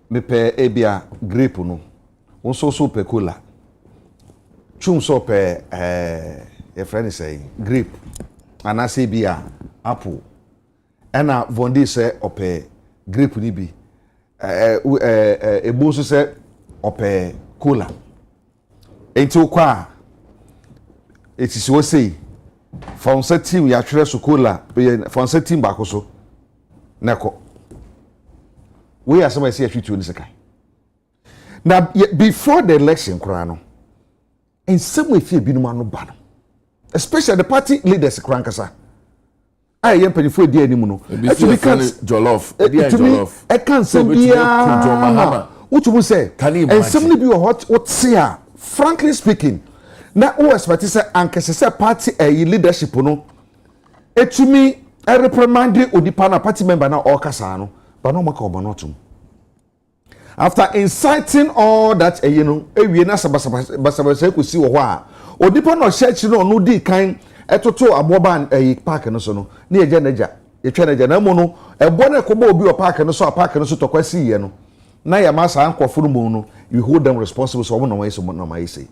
Me pay ebia grape no. Won so pe cola. Chum so pe your friend say grape. Anase bia apple. Ena vondi say ope grape ni bi. Ebo so say ope cola. Enti okwa etisi wo say from set team ya twere so cola, from set team ba ko so. Neko. We are somebody say a treat you in the now before the election, Krano, in some way, fear binumano ban, especially the party leaders, Krankasa. I am pretty for dear Nimuno. Because Jollof, to me, I can't say, what you say, can you and somebody be what say, frankly speaking, now, who is what is a party a leadership, no, it to me. I reprimand the Odipana party member now or Casano, but no Macobonotum. After inciting all that, we na sabasa could see why. Odipano church no di kind etoto aboban a park and so no near Janeja. A Chanaja Namono, a bonnet cobo be a park and so a park and so to quasi no. Naya massa uncle Furumono, you hold them responsible so one way so no say.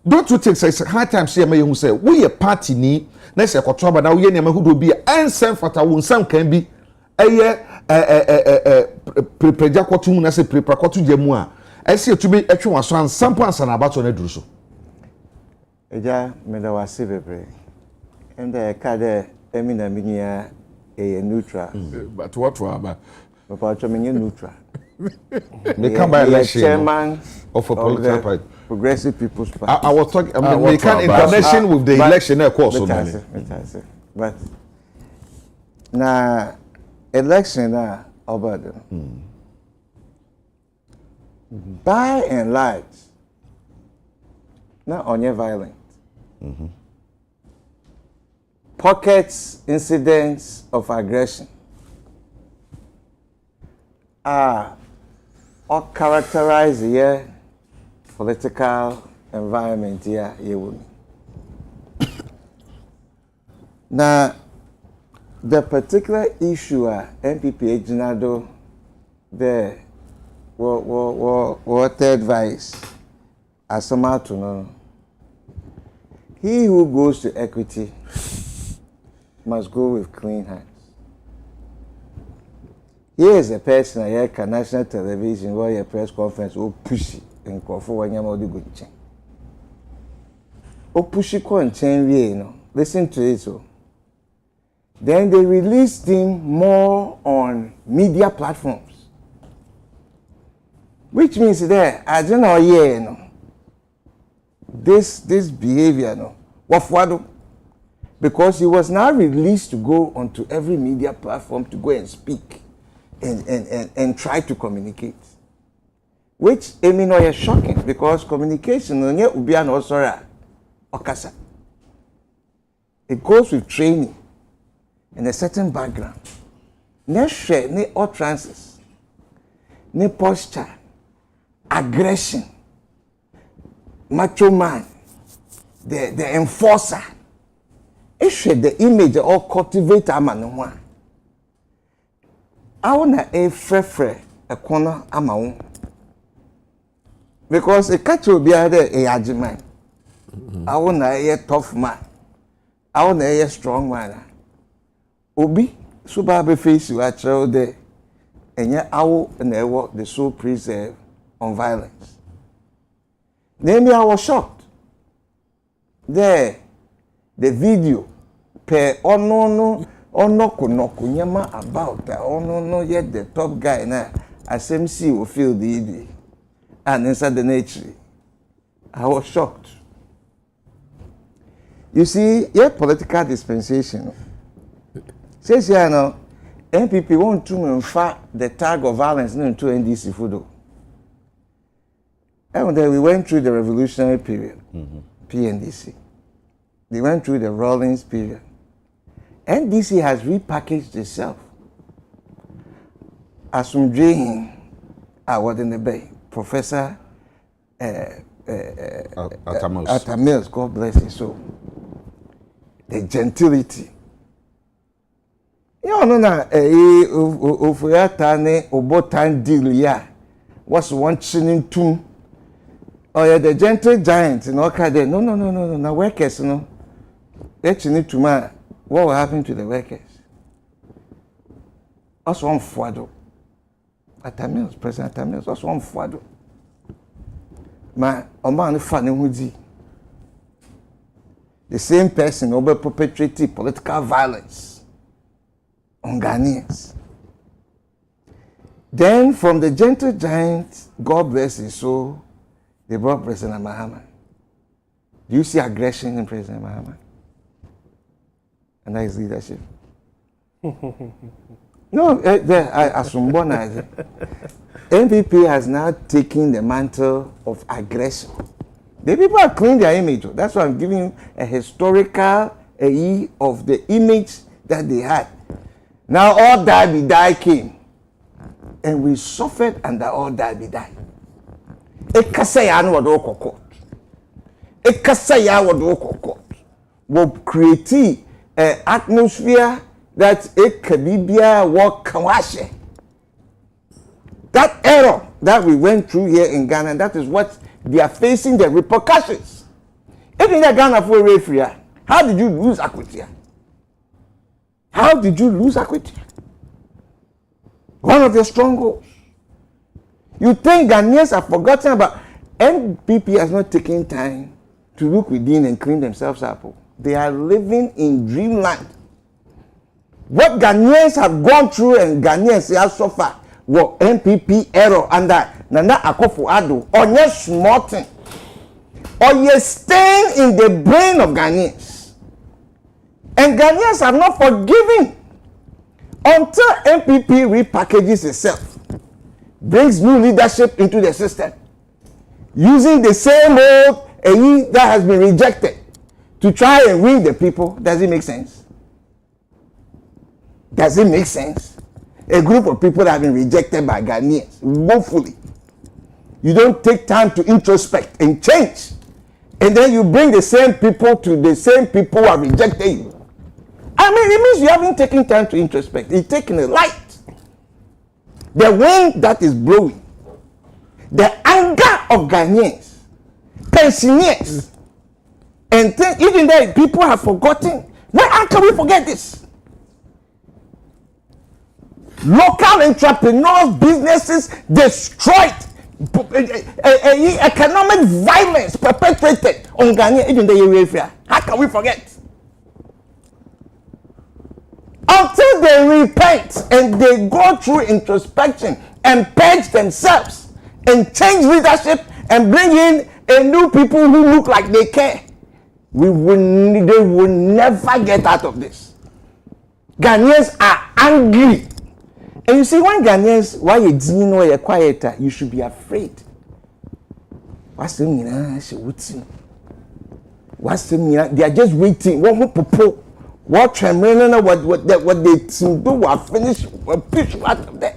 Don't you take say hard time see me who say we a party ni na say kotoba na we nyama who be ansem fata won sam kan bi eye prepreja kotu na say prepra kotu jemu a ese etubi etwe waso ansam ansa na abato na duru so eja me da wase bebre enda e ka de emi na minia e neutral but what about papa to me neutral me come by election chairman of a political party Progressive People's Party. I was talking we can in connection with the election of course but na election na obada by and large na onye violent pockets incidents of aggression are or characterize the political environment here you now the particular issue MPP Ejinado there what advice as somehow to know he who goes to equity must go with clean hands. Here is a person I hear national television where a press conference will push it and call for one yam the good chain. Oh, push it on chain, you know. Listen to it. So then they released him more on media platforms, which means that I don't know, you know, this behavior, no, what because he was now released to go onto every media platform to go and speak. And try to communicate, which I mean is shocking because communication it goes with training and a certain background. Ne share, ne utterances, ne posture, aggression, macho man, the enforcer. It share the image or cultivate a man. I want a frefre a corner amount because a catch will be either a argument. I want a tough man. I want a strong man. Obi, Subabe face you at there, and yet I will never the soul preserve on violence. Then I was shocked. There, the video, per oh no. Onoko nyama about that. Oh no, yet the top guy now. SMC will feel the ED. And inside the nature, I was shocked. You see, your political dispensation says here now, NPP want to infer the tag of violence into NDC food. And then we went through the revolutionary period, PNDC. They went through the Rawlings period. NDC has repackaged itself. Asumdrehin, I was in the bay, Professor Atamils, God bless his soul. The gentility. You know, Ufuyatane, Obotan deal, yeah, was one chinning tomb. Oh, yeah, the gentle giant in Okade. No. Now, workers, no. Let's need to man. What will happen to the workers? That's one fwado. Atamils, President Atamils, that's one fwado. Man, a man funny who's the same person who perpetrated political violence on Ghanaians. Then, from the gentle giant, God bless his soul, they brought President Mahama. Do you see aggression in President Mahama? And that is leadership. No, Asumbona, NPP has now taken the mantle of aggression. The people have cleaned their image. That's why I'm giving you a historical of the image that they had. Now all die came. And we suffered under all die. Will create an atmosphere that it can be work. That error that we went through here in Ghana, that is what they are facing the repercussions. If in Ghana for referee, how did you lose Akwitia? How did you lose Akwitia? One of your strongholds. You think Ghanaians have forgotten about NPP has not taken time to look within and clean themselves up. They are living in dreamland. What Ghanaians have gone through and Ghanaians have suffered were NPP error under Nana Akufo-Addo or yes small thing. Or yes staying in the brain of Ghanaians. And Ghanaians have not forgiven until NPP repackages itself, brings new leadership into the system, using the same old that has been rejected to try and win the people. Does it make sense? Does it make sense? A group of people that have been rejected by Ghanaians, woefully. You don't take time to introspect and change. And then you bring the same people to the same people who have rejected you. I mean, it means you haven't taken time to introspect. It's taking a light. The wind that is blowing. The anger of Ghanaians. Pensioners. And even though people have forgotten. How can we forget this? Local entrepreneurs, businesses destroyed. Economic violence perpetrated on Ghana, even the area. How can we forget? Until they repent and they go through introspection and purge themselves and change leadership and bring in a new people who look like they care, they will never get out of this. Ghanaians are angry. And you see, when Ghanaians, why you didn't know you're quieter, you should be afraid. What's the meaning? What's the meaning? They are just waiting. What tremendous, what they do will finish, will push out of there.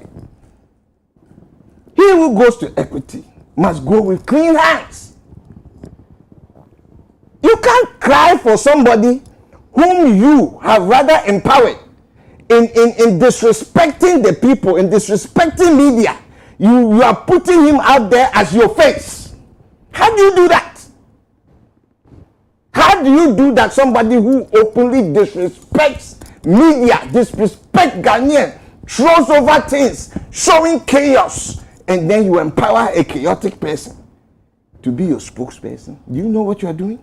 He who goes to equity must go with clean hands. You can't cry for somebody whom you have rather empowered in disrespecting the people, in disrespecting media. You are putting him out there as your face. How do you do that? How do you do that? Somebody who openly disrespects media, disrespects Ghanaian, throws over things, showing chaos, and then you empower a chaotic person to be your spokesperson. Do you know what you are doing?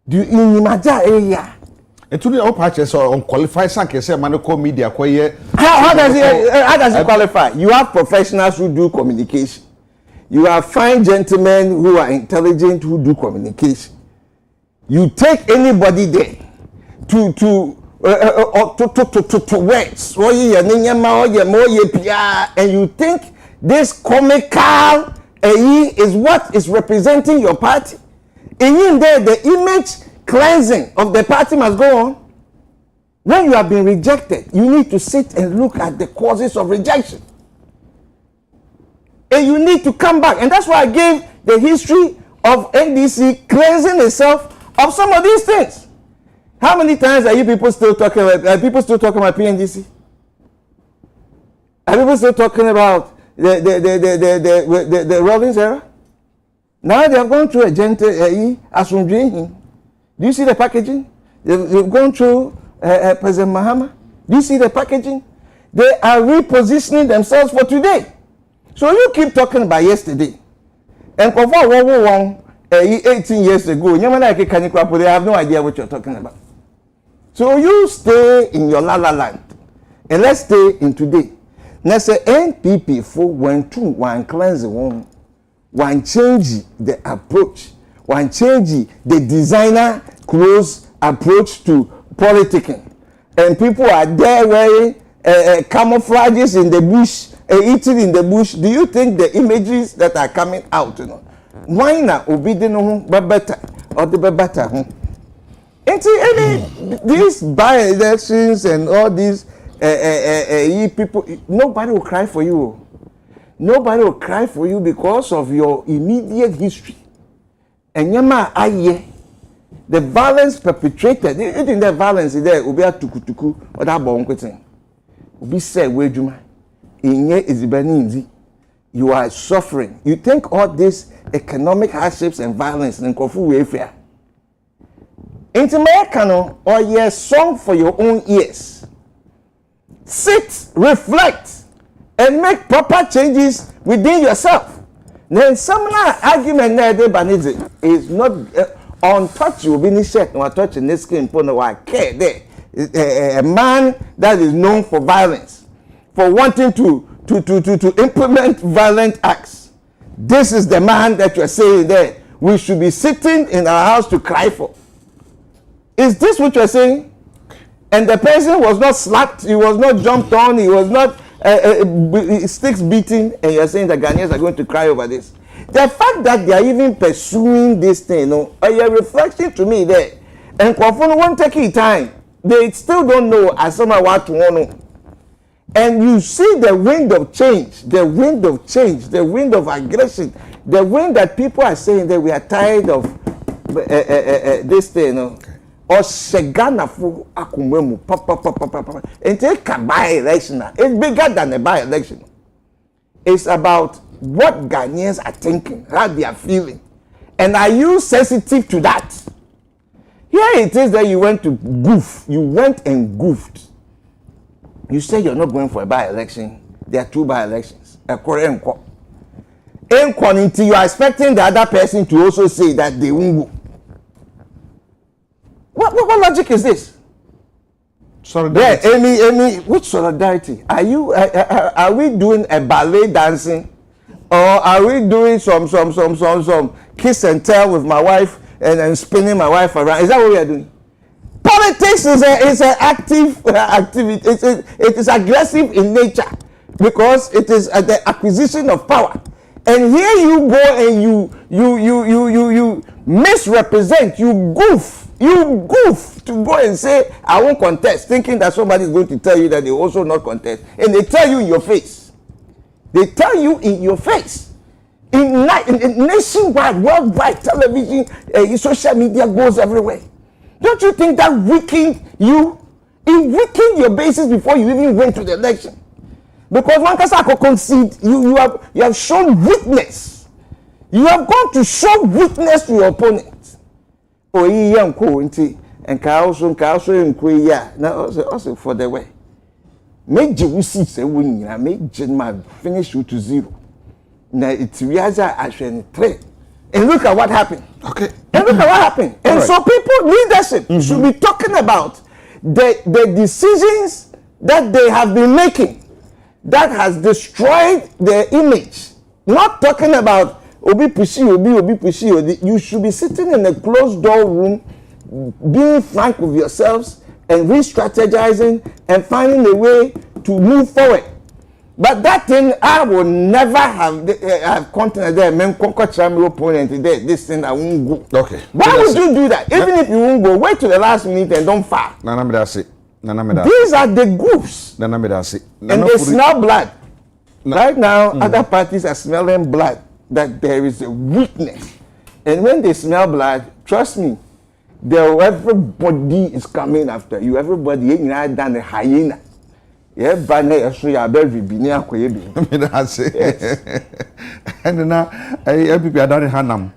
Do you imagine area? And today, all patches are unqualified. Some can say, "Manoko media." How does it qualify? You have professionals who do communication. You have fine gentlemen who are intelligent who do communication. You take anybody there to words, and you think this comical is what is representing your party. And in there, the image cleansing of the party must go on. When you have been rejected, you need to sit and look at the causes of rejection. And you need to come back. And that's why I gave the history of NDC cleansing itself of some of these things. How many times are you people still talking about, PNDC? Are people still talking about the Rawlings era? Now they have gone through a gentle Asundri. Do you see the packaging? They've gone through President Mahama. Do you see the packaging? They are repositioning themselves for today. So you keep talking about yesterday. And for 18 years ago, they have no idea what you're talking about. So you stay in your la la land. And let's stay in today. Let's say NPP for one cleanse one change the approach, one change the designer close approach to politicking. And people are there wearing camouflages in the bush, eating in the bush. Do you think the images that are coming out, why not obedient better or the better? These by-elections and all these people, nobody will cry for you. Nobody will cry for you because of your immediate history. And the violence perpetrated, you think that violence is there, ubi a tukutuku or that bon question. Ubi say wejuma. Inye is beninzi. You are suffering. You think all these economic hardships and violence and kofu welfare. Into Americano or your song for your own ears. Sit, reflect, and make proper changes within yourself. Then some argument there is not untouchable. Be shirt no touching this skin for no care there. A man that is known for violence, for wanting to implement violent acts. This is the man that you are saying there we should be sitting in our house to cry for. Is this what you are saying? And the person was not slapped, he was not jumped on, he was not sticks beaten, and you are saying the Ghanaians are going to cry over this. The fact that they are even pursuing this thing, a reflection to me there, and Kwafun won't take it time. They still don't know as someone what to know. And you see the wind of change, the wind of change, the wind of aggression, the wind that people are saying that we are tired of this thing, or Shegana for Akumwemu, and take a by-election. It's bigger than a by-election. It's about what Ghanaians are thinking, how they are feeling. And are you sensitive to that? Here it is that you went to goof. You went and goofed. You say you're not going for a by-election. There are two by-elections. A Korean court. Until you are expecting the other person to also say that they won't go. What logic is this? Solidarity. Yeah, Amy, which solidarity? Are we doing a ballet dancing, or are we doing some kiss and tell with my wife and spinning my wife around? Is that what we are doing? Politics is an active activity. It is aggressive in nature because it is the acquisition of power. And here you go and you misrepresent, you goof to go and say I won't contest, thinking that somebody is going to tell you that they also not contest, and they tell you in your face. They tell you in your face. In nationwide, worldwide television, social media goes everywhere. Don't you think that weakened you? It weakened your basis before you even went to the election. Because one can concede, you have shown weakness. You have gone to show weakness to your opponent. Oh, and also for the way. Make you see say win, make Jenma finish you to 0. Now it's Riaza actually 3. And look at what happened. Okay. And look at what happened. And right. So people, leadership should be talking about the decisions that they have been making that has destroyed their image. Not talking about Obi Pushi, Obi Pushi. You should be sitting in a closed door room being frank with yourselves and re-strategizing and finding a way to move forward. But that thing, I will never have content there, man, conquer my opponent there, this thing I won't go. Okay. Why would you do that? Even if you won't go, wait till the last minute and don't fire. These are the groups. And they smell blood. Right now, other parties are smelling blood, that there is a weakness. And when they smell blood, trust me, everybody is coming after you. Everybody, you know, done a hyena. Yeah, but now so you better be near Koyebi. And now, people are done in Hanam.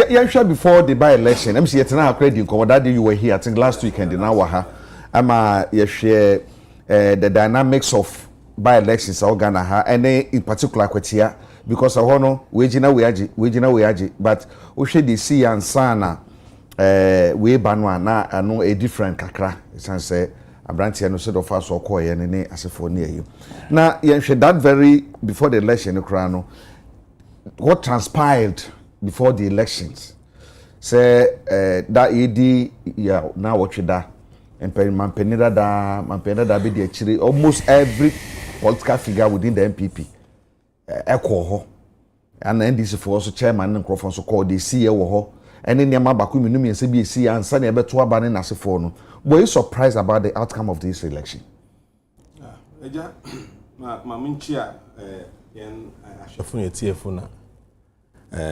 Yeah, sure. Before the by-election, I'm saying now credit. That day you were here. I think last weekend in our you share the dynamics of by-elections Ghana and in particular Kwatia because I know we aji, but we should see and sana we banwa na ano a different kakra. It's say Abranti and so of us or Koy and as a for near you. Now, that very before the election, what transpired before the elections? Say that ED, yeah, now what you da, and Mampenida da, Mampenida be the actually almost every political figure within the MPP. Echo and then this for also chairman and Crawford so called the CEO. And then Yama Bakumi Numi and CBC and Sunny about 2 abanin as a phone. Were you surprised about the outcome of this election? Eja, ma minchia yen ashafun yetiefo na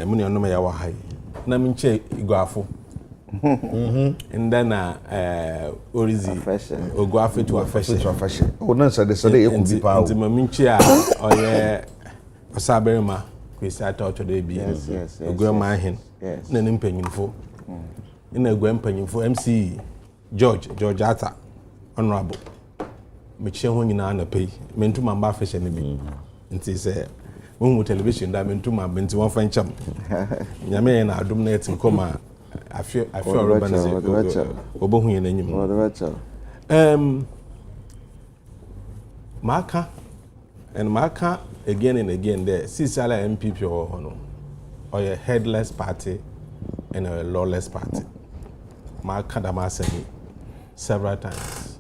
muni onoma ya wa hai. Na minchia igwafo. And then orizi ogwafo to afeshe. Oh no sir, they could be power. Nti ma minchia oye osaberima kwesi atoto de bi. Yes. Ogwema hin. Yes. Na nimpanyinfo. Ina gwempanyinfo MC George Atta honorable meche ho nyina na pay mentuma mba fashion ne bi nti se won television da mentuma benti won fa ncham nyame na adom na etin koma afi roba na se obohu yen anyim maka again and again there CCL MPP or a headless party and a lawless party maka da masani several times,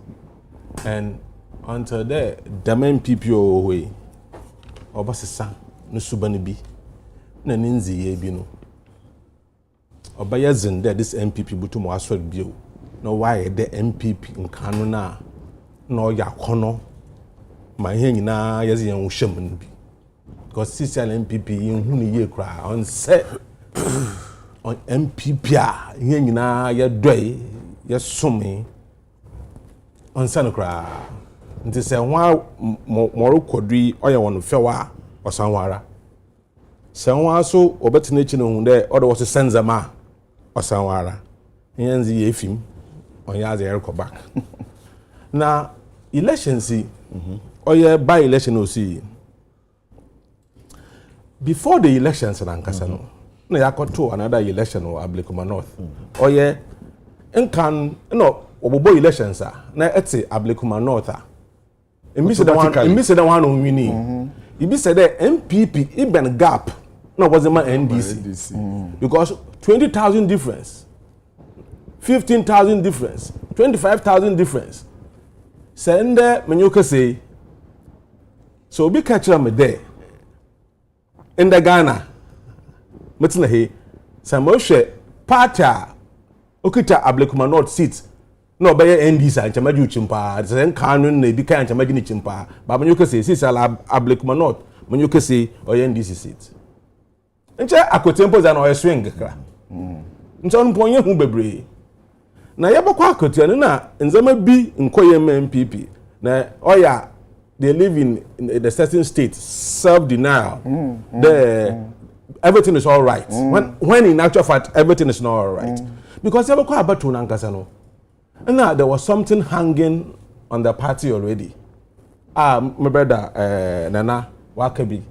and until there, the main people way, Obasisa, no subanibi, no ninzi ye bino. Obayazin there, this MPP butu mo aswad bill. No why the MPP in Kanuna, no yakono, my hen na yazi and ushaman bi. Because CCL MPP in huni ye cry on set on MPP, yen na ya dwe, ya sumi. On Sanokra, nti se nwa moro kodri oye wonu fewa osanwara se nwa so obetine chi no hu de odo wo senzama osanwara nyenzi ye fim onya ze record back na elections oye by election osi before the elections na nkasa no na yakoto another election o Ablekuma North oye nkan no obobo elections na eti Ablekuma North emi se da one on wini ibi said the MPP even gap no was the NDC because 20,000 difference 15,000 difference 25,000 difference send menyoka say so be catch me there in the Ghana metina he samoshe party okita Ablekuma North seat no be NDC anchama ju chimpa sen kanun na bi kan anchama gini chimpa ba menyoka say sala Ablekuma North menyoka say o NDC seat nche akotempo za na o swing kra nche on ponye hu bebre na yebakwa akotu na nzama bi nkoye MPP na oya they live in the certain state self denial everything is all right when in actual fact everything is not all right because yebakwa abatu na nkasa no na there was something hanging on the party already my brother Nana Wakabi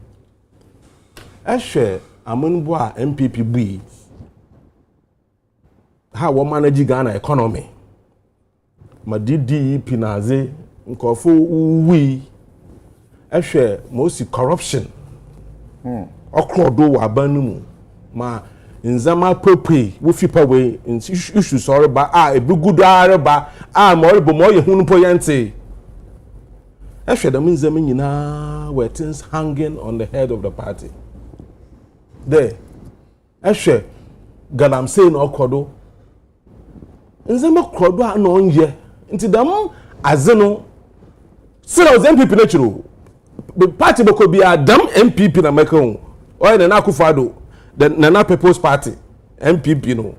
ehwe amunbu a MPP bi how we manage Ghana economy madidi pinaze nkofo wi ehwe most corruption okrodo wa banum ma nzama pepe wo fipa we issue sorry ba ebugudu areba mo rebo mo ye hunu po yente ehwe da nzama nyina were things hanging on the head of the party there ehwe galamsey no okrodo nzama krodo a no onye nti dam azeno sira o MPP natural the party beko be adam MPP na mekon o na akufado the Nana People's Party MPP no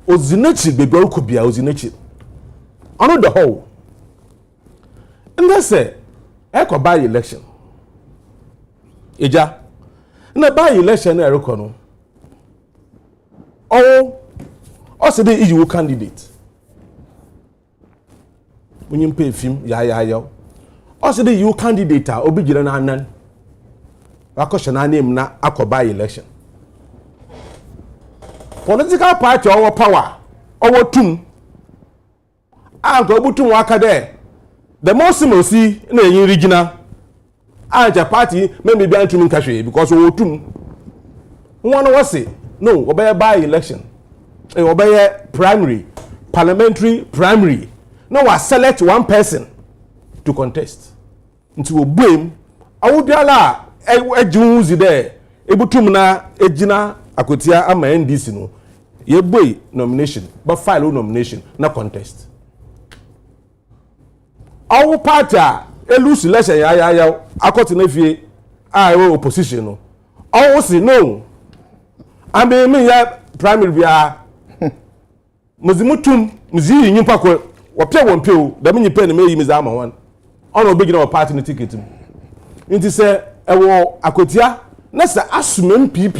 ozinachi bebe okubia ozinachi on the whole and that's it eko by election eja na by election na ereko no o se dey iju candidate unyim pay film ya o se dey you candidate a obi gira na anan akosha na name na akoba election political party or power or tum and go butum waka there the most mosi na yin regional and the party maybe be antum nkahwe because o tum one was say no obey by election obey primary parliamentary primary no we select one person to contest into obem awubiala ejunzi there ebutum na ejina akotia ama NDC no ye boy nomination but file nomination na contest our party lose election ya akoti na fie opposition no all say no and me ya primary bia muzimutum muzi nyimpa ko wopia wompio da me nyimpa na me yi miza ama wan ono obegina o party no ticket nti se ewo akotia na se asum MPP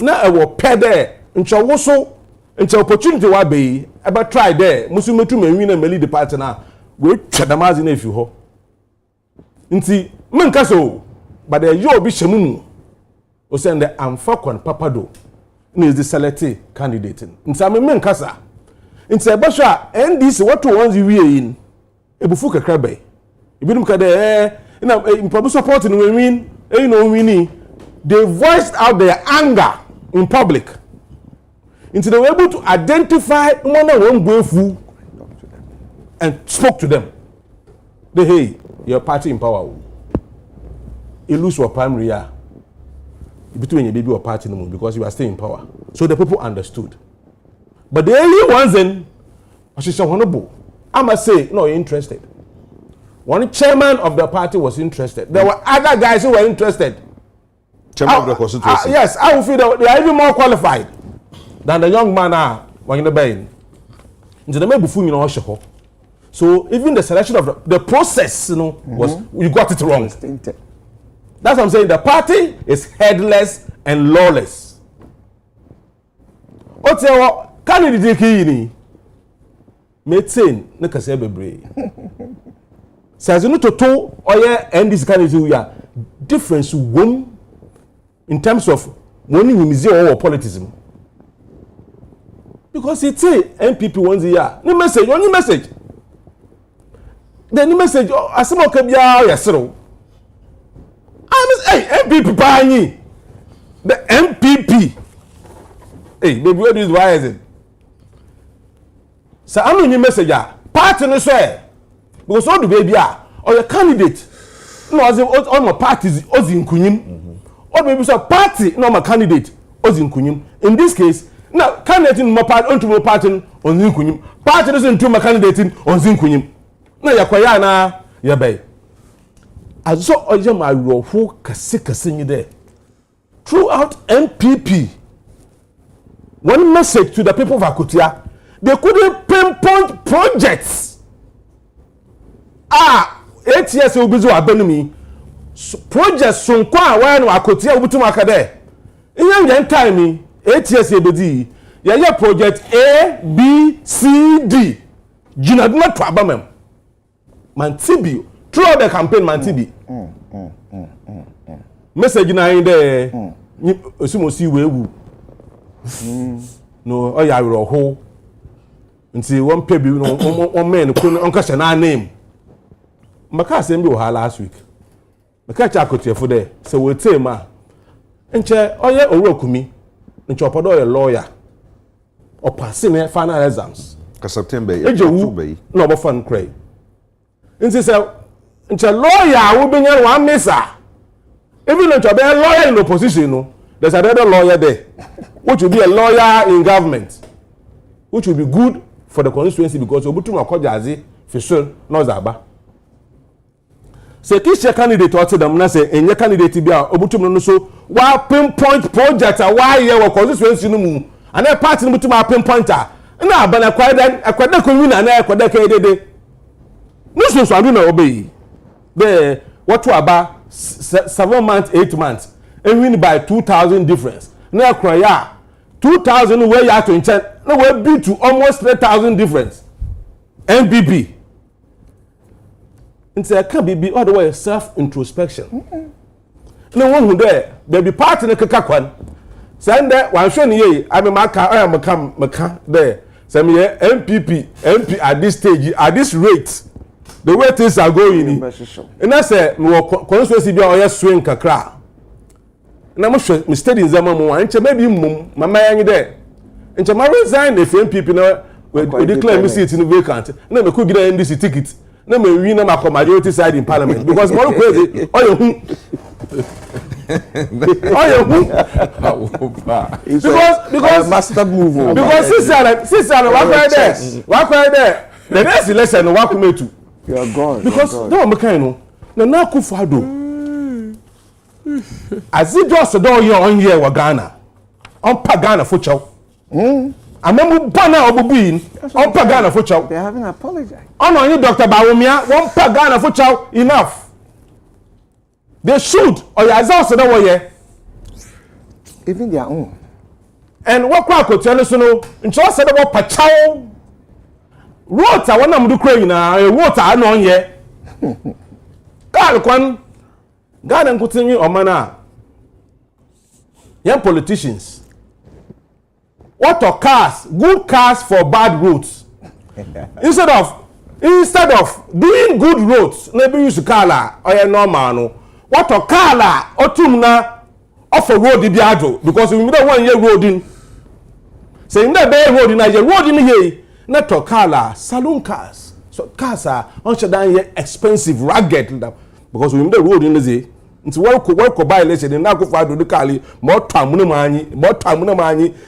na ewo pede ncho so ncho opportunity wa be eba try there musumetu manwi na meli the party na we twedamazi na efi ho nti menka so but the yo bi hyemumu o send the amfakon papado na is the selected candidate nti am menka sa nti eba so a NDC what ones we yin ebufu kakra be ibinum ka de na improper support no win winning they voiced out their anger in public until they were able to identify one gwefu and spoke to them. They hey, your party in power. You lose your primary year between your baby or party no more because you are still in power. So the people understood. But the early ones then, I must say, no, you're interested. One chairman of the party was interested. There were other guys who were interested. Chairman of the constituency. Yes, I will feel that they are even more qualified than the young man when in the bay. So even the selection of the process, was you got it wrong. That's what I'm saying. The party is headless and lawless. What's your candidate key? Metin ne kase bebre. Says no to or and this candidate we are difference wom in terms of winning or politism. Because it's a MPP once a year. No message, only message. The new message, as some can be yes, sir. Hey, MPP Pani. The MPP. Hey, baby, what is why is it? So I'm new message. Party no say. Because all the baby or your candidate. No, as all my parties ozin kunyim. All baby so party no my candidate ozin kunyim. In this case, now candidate in my party onto my party on zin kunyim. Party doesn't to my candidate on zin kunyim. Na yakwaya na yabai azo oje ma roho kase nyi there throughout MPP one message to the people of Akotia they couldn't pinpoint projects 8 years obizo abanumi projects so kwa wa no Akotia obutum aka there in time 8 years ebedi ya project A B C D jinaduna to abamem Mantibi throughout the campaign Mantibi message na in there osumosi wewu no oya roho nti one pay bi no one man ko onka se na name maka asem bi o ha last week maka cha Akotiefo there so we tell ma Nche oye Orokumi, nche opodo oye lawyer. Or passing final exams. Ka September Ejewu no bo fan cray. Nti say nche lawyer wo benya one mesa. Even if you be a lawyer in opposition, no, there's another lawyer there, which will be a lawyer in government, which will be good for the constituency because Obutu Makojazi, Fisher, no Zaba. So, Kisha candidate or them, na say, and your candidate to be Obutu no so, why pinpoint project, why your constituency no move, and a party to my pinpointer. No, but I quite a community and I quite a day. No, so I do not obey. There, what to about 7 months, 8 months, and win by 2,000 difference. Now, cry 2,000 where you have to intend, no, we'll be to almost 3,000 difference. MPP. It's a can be otherwise self introspection. No one who there be part in the Kakakwan. Send that one showing ye, I'm a Maka, I am a Maka there. Some year MP at this stage, at this rate. The way things are going, and I say, no constituency be our swing kakra. And I'm sure me study in Zamamu, and maybe my man there. And to resign if people now we declare me seat in the vacant. No, me could get an NDC ticket. No, me win my majority side in parliament because more crazy. Because master move. Because sister, walk right there. The next election, walk me too. You are gone. Because no one can no. Na Akufo-Addo. As it just do your on here wa Ghana. On pa Ghana for chow. Amamu bana obubuin. On pa Ghana for chow. They haven't apologized. On you Dr. Bawumia, one pa Ghana for chow enough. They should or ya so do here. Even their own. And what kwa ko tell us no. Ncho say do pa chow. Water when I'm doing water I know here. God can God and continue on mana. Young politicians. What are cars? Good cars for bad roads. Instead of doing good roads, maybe use car or normal no. What are car or tumna off a road biado because we don't 1 year road in. Saying that bay road in Nigeria road in here. Not to car, saloon cars. So cars are expensive, rugged because we the road in the sea. It's work by election and now go for the Kali, more time money,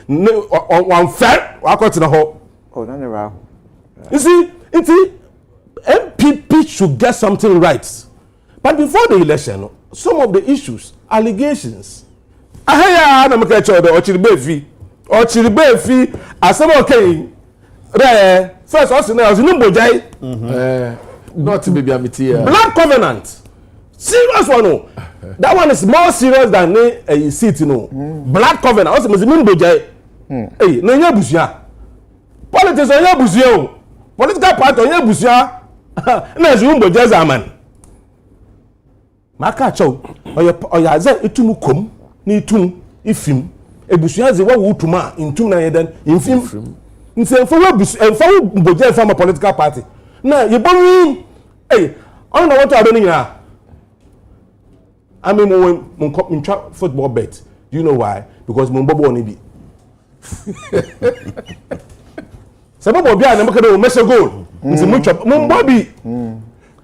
one fair, I got to the hole. Oh, not around. You see, MPP should get something right. But before the election, some of the issues, allegations. I'm a catcher or Chiribe fee, as some okay. First, also now, not to be a Blood covenant. Serious one, no. That one is more serious than a seat, no. Blood covenant. Also, Mr. Hey, no, you busia. Politics on your busio. Political party on your busia. No, you busia, zaman. Maka chow. Or ya za itumu kom. Ni tum. Ifim. E busia ze wa wutuma. Intum na yeden. Infim. Nse for busia from a political party. Na you borrow. Hey, I don't know what I don't know. I mean, when football bet, do you know why? Because Mumbobo only be. Sababu bia na makado mese goal. Nti Mumbobi.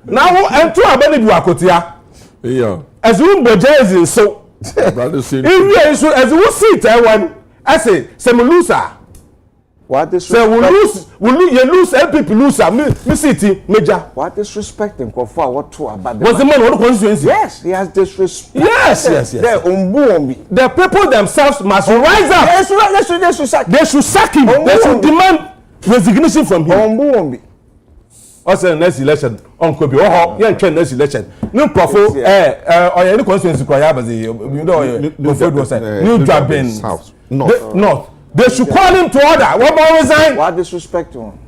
Now and two abani bi akotia. Yeah. As we boje is so. Brother say. If you as we see Taiwan, I say some loser. What is so we lose MPP loser me city major. What disrespecting for what to about was the man who constituency? Yes, he has disrespect. Yes. The people themselves must rise up. They should sack him. They should demand resignation from him. Also next election on Kobe. Next election. New profo or any constituency you know New Dublin South North. They should call him to order. What more resign? What disrespect to him?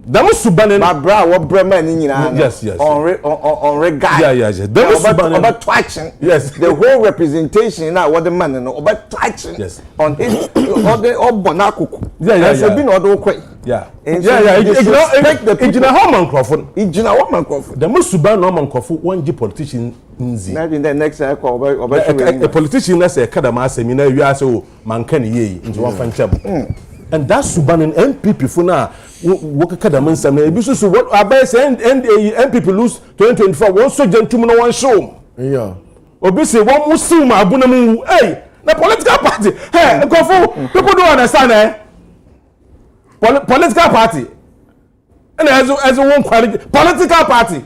That was Subanen. My bra, what Bremen in Yes. On regard. Yeah. That was Subanen. About twitching. Yes. The whole representation now, what the man know about twitching. Yes. On his or Bonaku. Yeah. So been all quick. Yeah. Respect the people. It's in a home microphone. It's in a home microphone. The most Subanen microphone, one G politician nzi imagine the next time a politician na say kada ma asemi na wi ase o man kan ye nti wa fa nchem and that subanin MPP for na wo kada man sam na ebi so what abay say MPP lose 2024 one so gentum no one show yeah obi say one muslim abuna mu hey na political party hey nkofo people don't understand political party and as one quality political party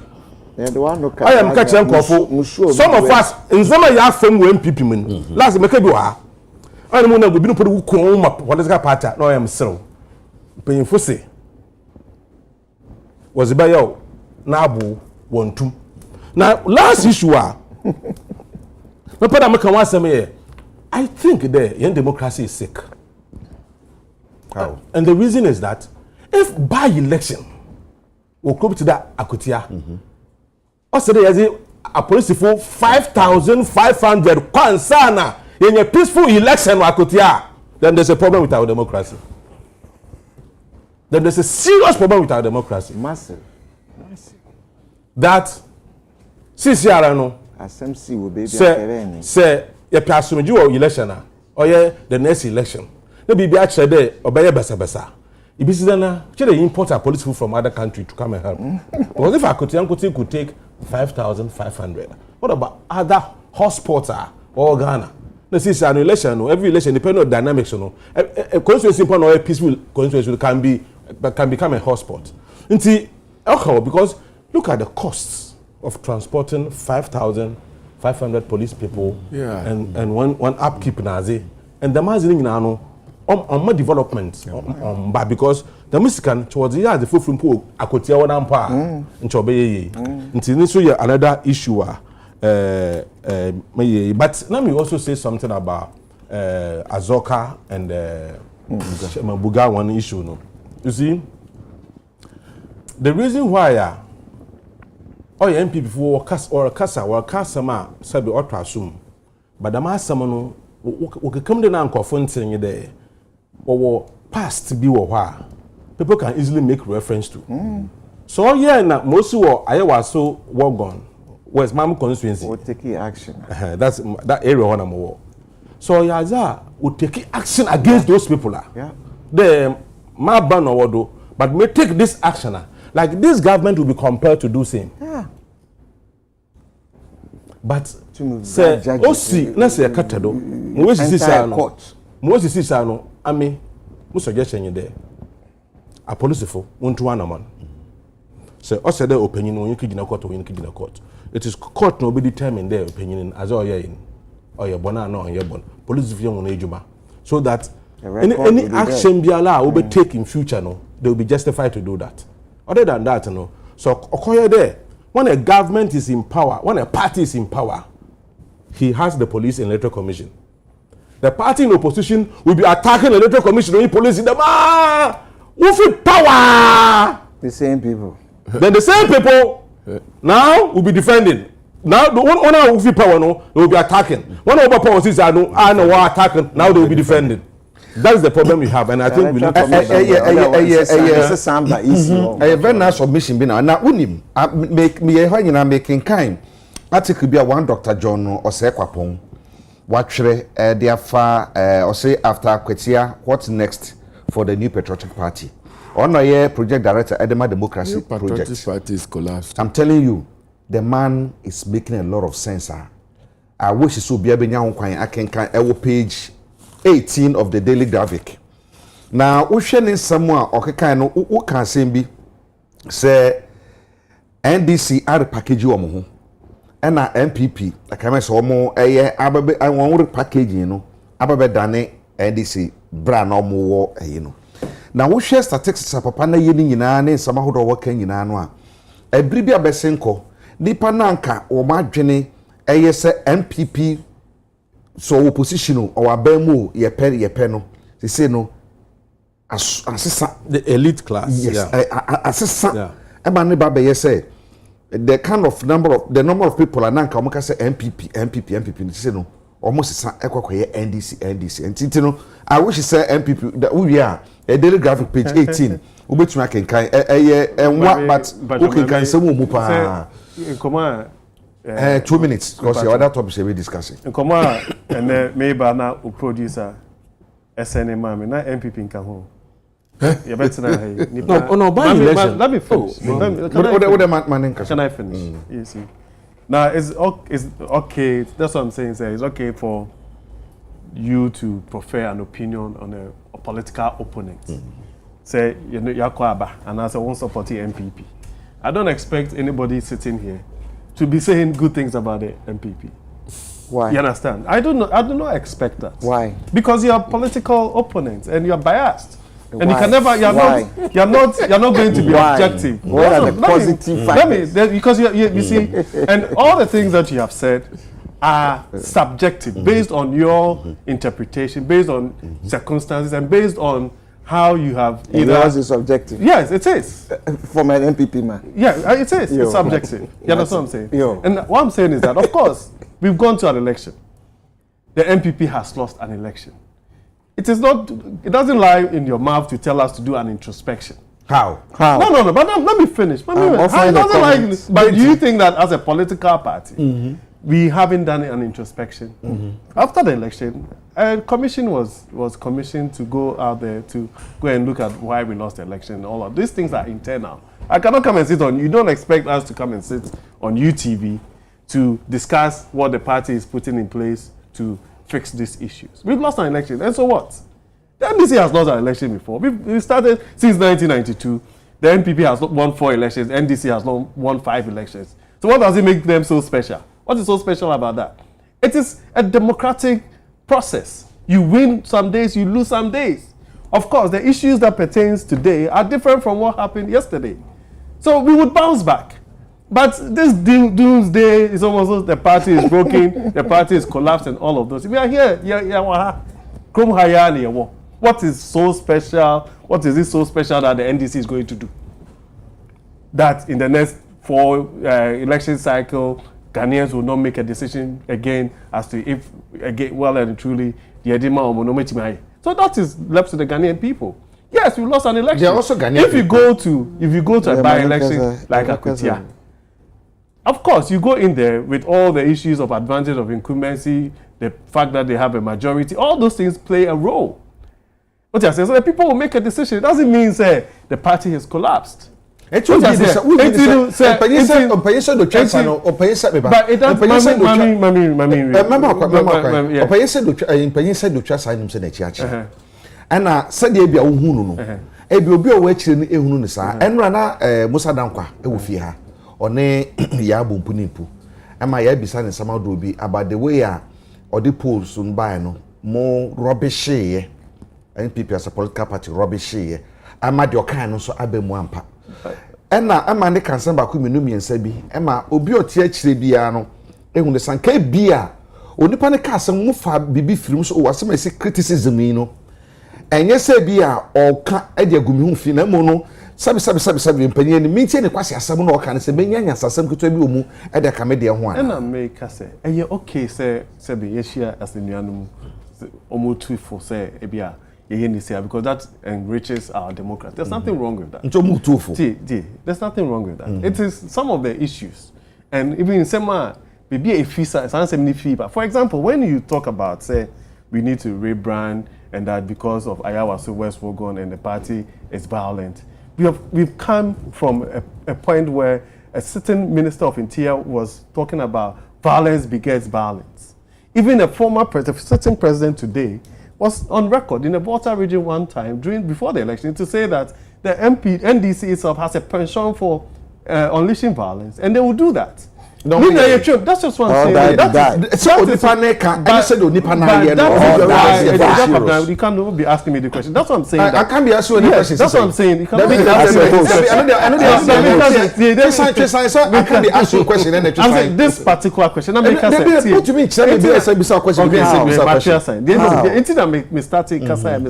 I am catching nkofo some of us in some ya fam we MPP men last make bi wa I no na go bi no podi ko ma political party no I am sew payinfo say was ba yo na abu wontum na last issue me pada make one asem here I think the young democracy is sick. How? And the reason is that if by election we come to that Akutia, also there is a police for 5,500 kwansana in a peaceful election Akutia, then there's a problem with our democracy. Then there's a serious problem with our democracy. Massive. That CCR no. SMC will be say ye passenger or election or ye the next election. No be actually there or by basa. If this is na they import a police from other country to come and help. Because if I could take 5,500. What about other hotspots or Ghana? No, see, an election, every election depending on dynamics. A constituency or a peaceful constituency can become a hotspot. Because look at the costs of transporting 5,500 police people and one upkeep nazi and the mazing nano on more development but because the Mexican towards the year the full from pool akotia one ampa in chobe until so another issue but let me also say something about Azoka and Mabuga one issue no you see the reason why MPP for casa ma sabi otto asum but the master no we come the nan kofo ntenye there or past be wo people can easily make reference to so na most wo ayewa so war gone where's mam constituency we take action that's that area one am wo so yaza we take action against those people the ma ban owodo but we take this action like this government will be compelled to do same but say osi na say katado mo si sa no ami mo suggestion you there a police for won't one man say o say the opinion no you kigina court it is court no be determine their opinion as all yin or your bona no on your bon police if you no ejuma so that any action be allow will be take in future no they will be justified to do that other than that no so okoye there when a government is in power, when a party is in power, he has the police and electoral commission. The party in opposition will be attacking the electoral commission or police in the with power. The same people. Then the same people now will be defending. Now the one with power no, they will be attacking. One over power is attacking. Now they will be defending. That is the problem we have, and I think we need to very nice submission be now. Now unim make me a making kind. Article be one Dr. John or Agya Kwabena. Watchere their far or say after Kwetia, what's next for the new patriotic party? On a year project director Edema Democracy Project. Party is collapsed. I'm telling you, the man is making a lot of sense. I wish it would be I can page 18 of the Daily Graphic. Now, we share someone okay kind of who can say say NDC are package you omo and na MPP like I say omo ababe I want package you know ababe dane NDC bra na omo wo you know. Now we share statistics papa na ye ni nyina na nsama hodo wo kan nyina no a ebri bia besenko nipa nanka o ma dwene se MPP so opposition or abemu ye pe no say no asisa the elite class yes asisa eba ne ba be say the kind of number of people are nanka omo ka say MPP ni say no almost sisa ekwakoye NDC enti no I wish say MPP that we are a Daily Graphic page 18 ubetuma kenkan enwa but okay kan say mu pa nkoma 2 minutes because your other topics we discussing. Come on, and maybe now a producer, SNA Mami, not MPP in Kaho. You better no, by election. Let me finish. Can I finish? You see. Now it's okay. That's what I'm saying. It's okay for you to prefer an opinion on a political opponent. Say Agya Kwabena and I say won't support the MPP. I don't expect anybody sitting here to be saying good things about the MPP. Why? You understand? I do not expect that. Why? Because you are political opponents and you are biased. And Why? you can never, you're not going to be objective. What are the positive factors? Because you see, and all the things that you have said are subjective, based on your interpretation, based on circumstances, and based on how you have either. Yours is subjective. Yes, it is. From an MPP man. Yeah, it is. It's subjective. You understand what I'm saying? And what I'm saying is that, of course, we've gone to an election. The MPP has lost an election. It doesn't lie in your mouth to tell us to do an introspection. How? No, but let me finish. How it doesn't lie, but do you think that as a political party, we haven't done an introspection? After the election, a commission was commissioned to go out there to go and look at why we lost the election and all of these things are internal. I cannot come and sit on, you don't expect us to come and sit on UTV to discuss what the party is putting in place to fix these issues. We've lost an election, and so what? The NDC has lost an election before. We started since 1992. The NPP has won 4 elections. NDC has won 5 elections. So what does it make them so special? What is so special about that? It is a democratic process. You win some days, you lose some days. Of course, the issues that pertains today are different from what happened yesterday. So we would bounce back. But this doomsday is almost the party is broken, the party is collapsed, and all of those. We are here. What is so special? What is it so special that the NDC is going to do? That in the next 4 election cycle, Ghanaians will not make a decision again as to if, again, well and truly, the Edema or Monometimai. So that is left to the Ghanaian people. Yes, we lost an election. They are also Ghanaian if you go to a by-election like Akutia, of course, you go in there with all the issues of advantage of incumbency, the fact that they have a majority, all those things play a role. What you say? So the people will make a decision. It doesn't mean say the party has collapsed. But it doesn't. One ya bompu nipu ama ya bisa ne sama do bi about the way or the polls on buy no more rubbish here NPP as a political party rubbish here ama de okan no so abemu ampa ena ama ne kansan ba ku menu miensa bi ema obi otie akire bia no ehun de sanka bia onipa ne ka asem mu fa bibi firim so wasem ese criticism yi no enye se bia oka ade agumi hu fi na mo no sabi mpanyin ni mintie ne kwase asem na oka ne se benyanya asem keto bi omu e de kamede ho ana na me ka se eye okay se be yeshia as the nuanum omu tu for say e bia ye ni say because that enriches our democracy. There's nothing wrong with that. Ntomu tu for there's nothing wrong with that. It is some of the issues, and even in sema maybe a fisa some feedback. For example, when you talk about say we need to rebrand and that because of Ayawaso West Wogon and the party is violent. We've come from a point where a certain minister of interior was talking about violence begets violence. Even a former certain president today was on record in the Volta region one time before the election to say that the NDC itself has a penchant for unleashing violence, and they will do that. That's just one thing. You can't be asking me the question. That's what I'm saying. I can't be asking any questions. That's what I'm saying. I can't be asking a question. Answer this particular question. I'm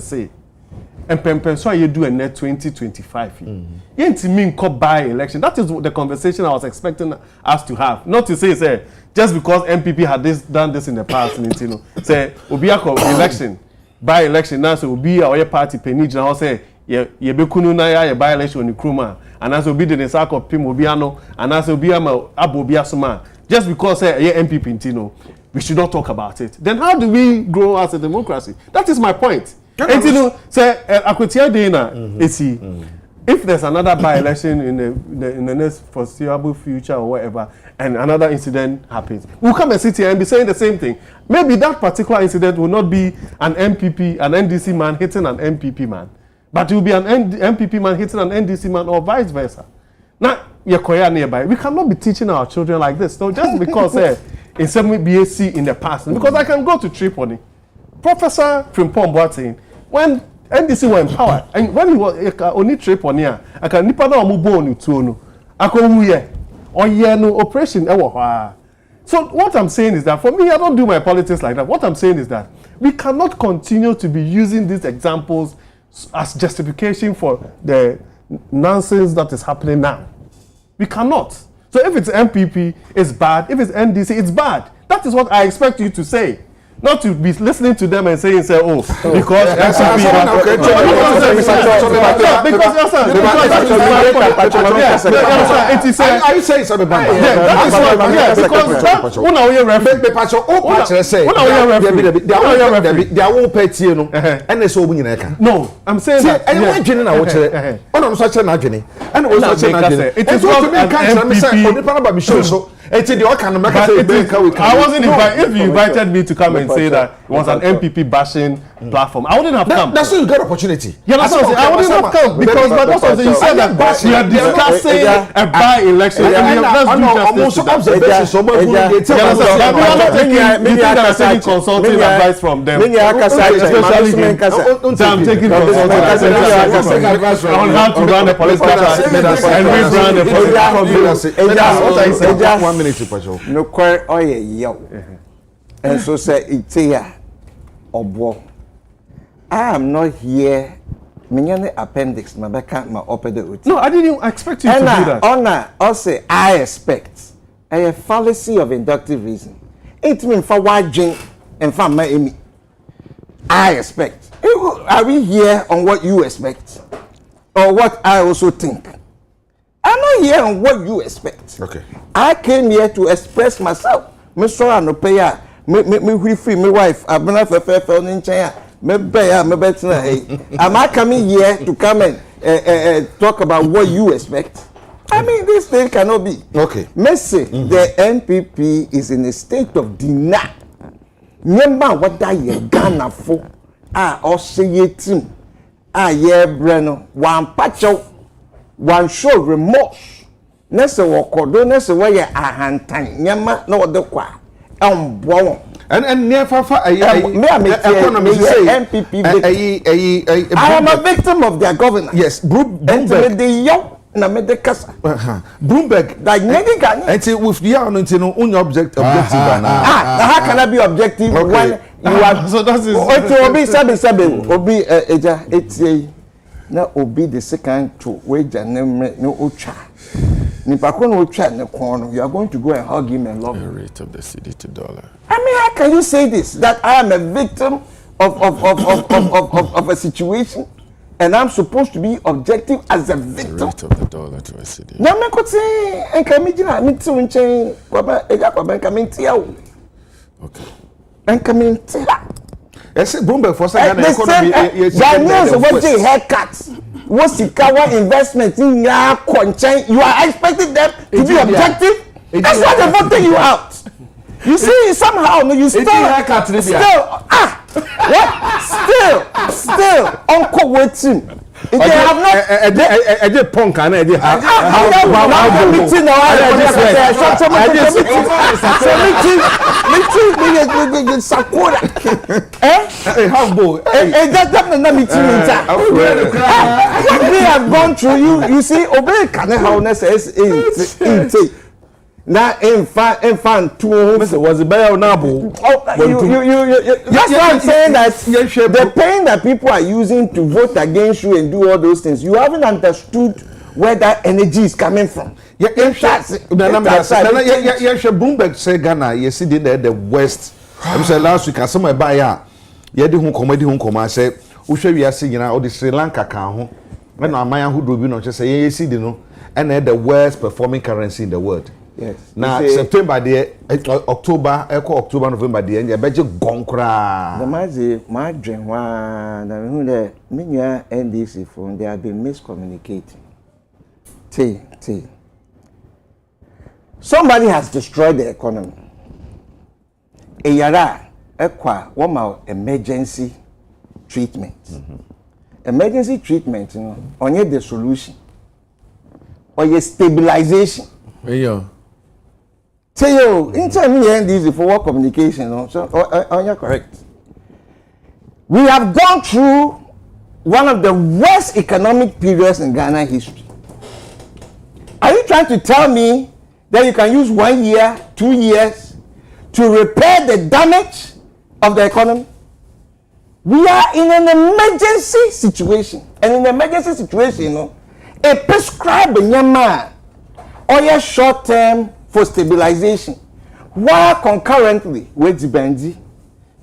saying. And so you do a net 2025. By election. That is the conversation I was expecting us to have. Not to say just because MPP had done this in the past, say election, by election now, so be our party penny now say ye bekunu na ya by election in Kruma, and as be the circle of Pimobiano, and as be ama Abobiasuma. just because MPP Intino, we should not talk about it. Then how do we grow as a democracy? That is my point. Intino say Akwetia Dana if there's another by-election in the next foreseeable future or whatever, and another incident happens, we'll come and sit here and be saying the same thing. Maybe that particular incident will not be an MPP, an NDC man hitting an MPP man, but it will be an MPP man hitting an NDC man, or vice versa. Now, nearby, we cannot be teaching our children like this. So just because in some BAC in the past, because I can go to Tripoli, Professor Frimpong Boateng, when NDC were in power, and when he was only Tripoli, I can nipa na omubo onu tuonu. Akomuye, oye no operation ewo. So what I'm saying is that for me, I don't do my politics like that. What I'm saying is that we cannot continue to be using these examples as justification for the nonsense that is happening now. We cannot. So if it's MPP, it's bad. If it's NDC, it's bad. That is what I expect you to say. Not to be listening to them and saying, oh, because MPP. Are you saying something about that? Is what, because no, I'm saying that. It is what MPP. I wasn't invited. If you invited me to come and say that it was an MPP bashing platform, I wouldn't have come. That's why you got opportunity. Yeah, that's what I wouldn't have come because that's what you said that we are discussing a by-election. Let's do that. You think that I'm taking consulting advice from them? I'm taking consulting advice on how to run a political campaign and rebrand a political campaign. That's what I said. 1 minute, Pacho. No query, oh yeah, and so say it's here, or I am not here. Minyane appendix, my back my opposite. No, I didn't expect you to do that. Honor, I'll say I expect a fallacy of inductive reason. It means for watching and for my I expect. Are we here on what you expect, or what I also think? I'm not here on what you expect. Okay. I came here to express myself. Me sorry no pay ya. Me free my wife. I've been for in China. Me pay me better. Am I coming here to come and talk about what you expect? I mean, this thing cannot be. Okay. Messi, the NPP is in a state of denial. Remember what that ye Ghana for? Also team. Ye Breno. One patch out. One show remorse. Nese wakodo nese weye ahantan nyama na wode kwa embo and near fafa economy say MPP I am a victim of their governance. Yes, Bloomberg the young na me de kasa Bloomberg like nigga Ghanaian and with the objective how can I be objective when you are so that is obi sabe obi eja etie na obi the second to wage and no ocha nipako no ocha ne kon you are going to go and hug him and love him. The rate of the cedi to dollar. I mean, how can you say this, that I am a victim of a situation and I'm supposed to be objective as a victim? The rate of the dollar to a cedi. Na me ko say enka mi gina mi ti unchen Agya Kwabena enka mi ntia o. Okay. Enka mi ntia. Yes, Bloomberg for Ghana economy. Ghanaians what they haircuts. What sikawa investment in ya konchen. You are expecting them to be objective? That's why they're voting you out. You see, somehow you still uncle waiting. If they have not a punk and a what we have gone through, you see, obey can now infant was a better nabo. That's why I'm saying that the pain that people are using to vote against you and do all those things, you haven't understood where that energy is coming from. Bloomberg say Ghana, you see the West. I said last week, as somewhere by ya, you had the home I say, Usha, we are seeing all the Sri Lanka can when our Maya who do not just say, yes, you know, and the worst performing currency in the world. Yes. Na September de October, October November de ye beje gonkra. The mazi my dream wa na me hu de me nua NDC for they have been miscommunicating. T. Somebody has destroyed the economy. Eyara ekwa woma emergency treatment. Emergency treatment, you know, only the solution. Or your stabilization. Yeah. Say yo, in time me and this for work communication, you know, so on you're correct. We have gone through one of the worst economic periods in Ghana history. Are you trying to tell me that you can use 1 year, 2 years to repair the damage of the economy? We are in an emergency situation. And in an emergency situation, you know, a prescribed nyama or a short term for stabilization, while concurrently with the Benji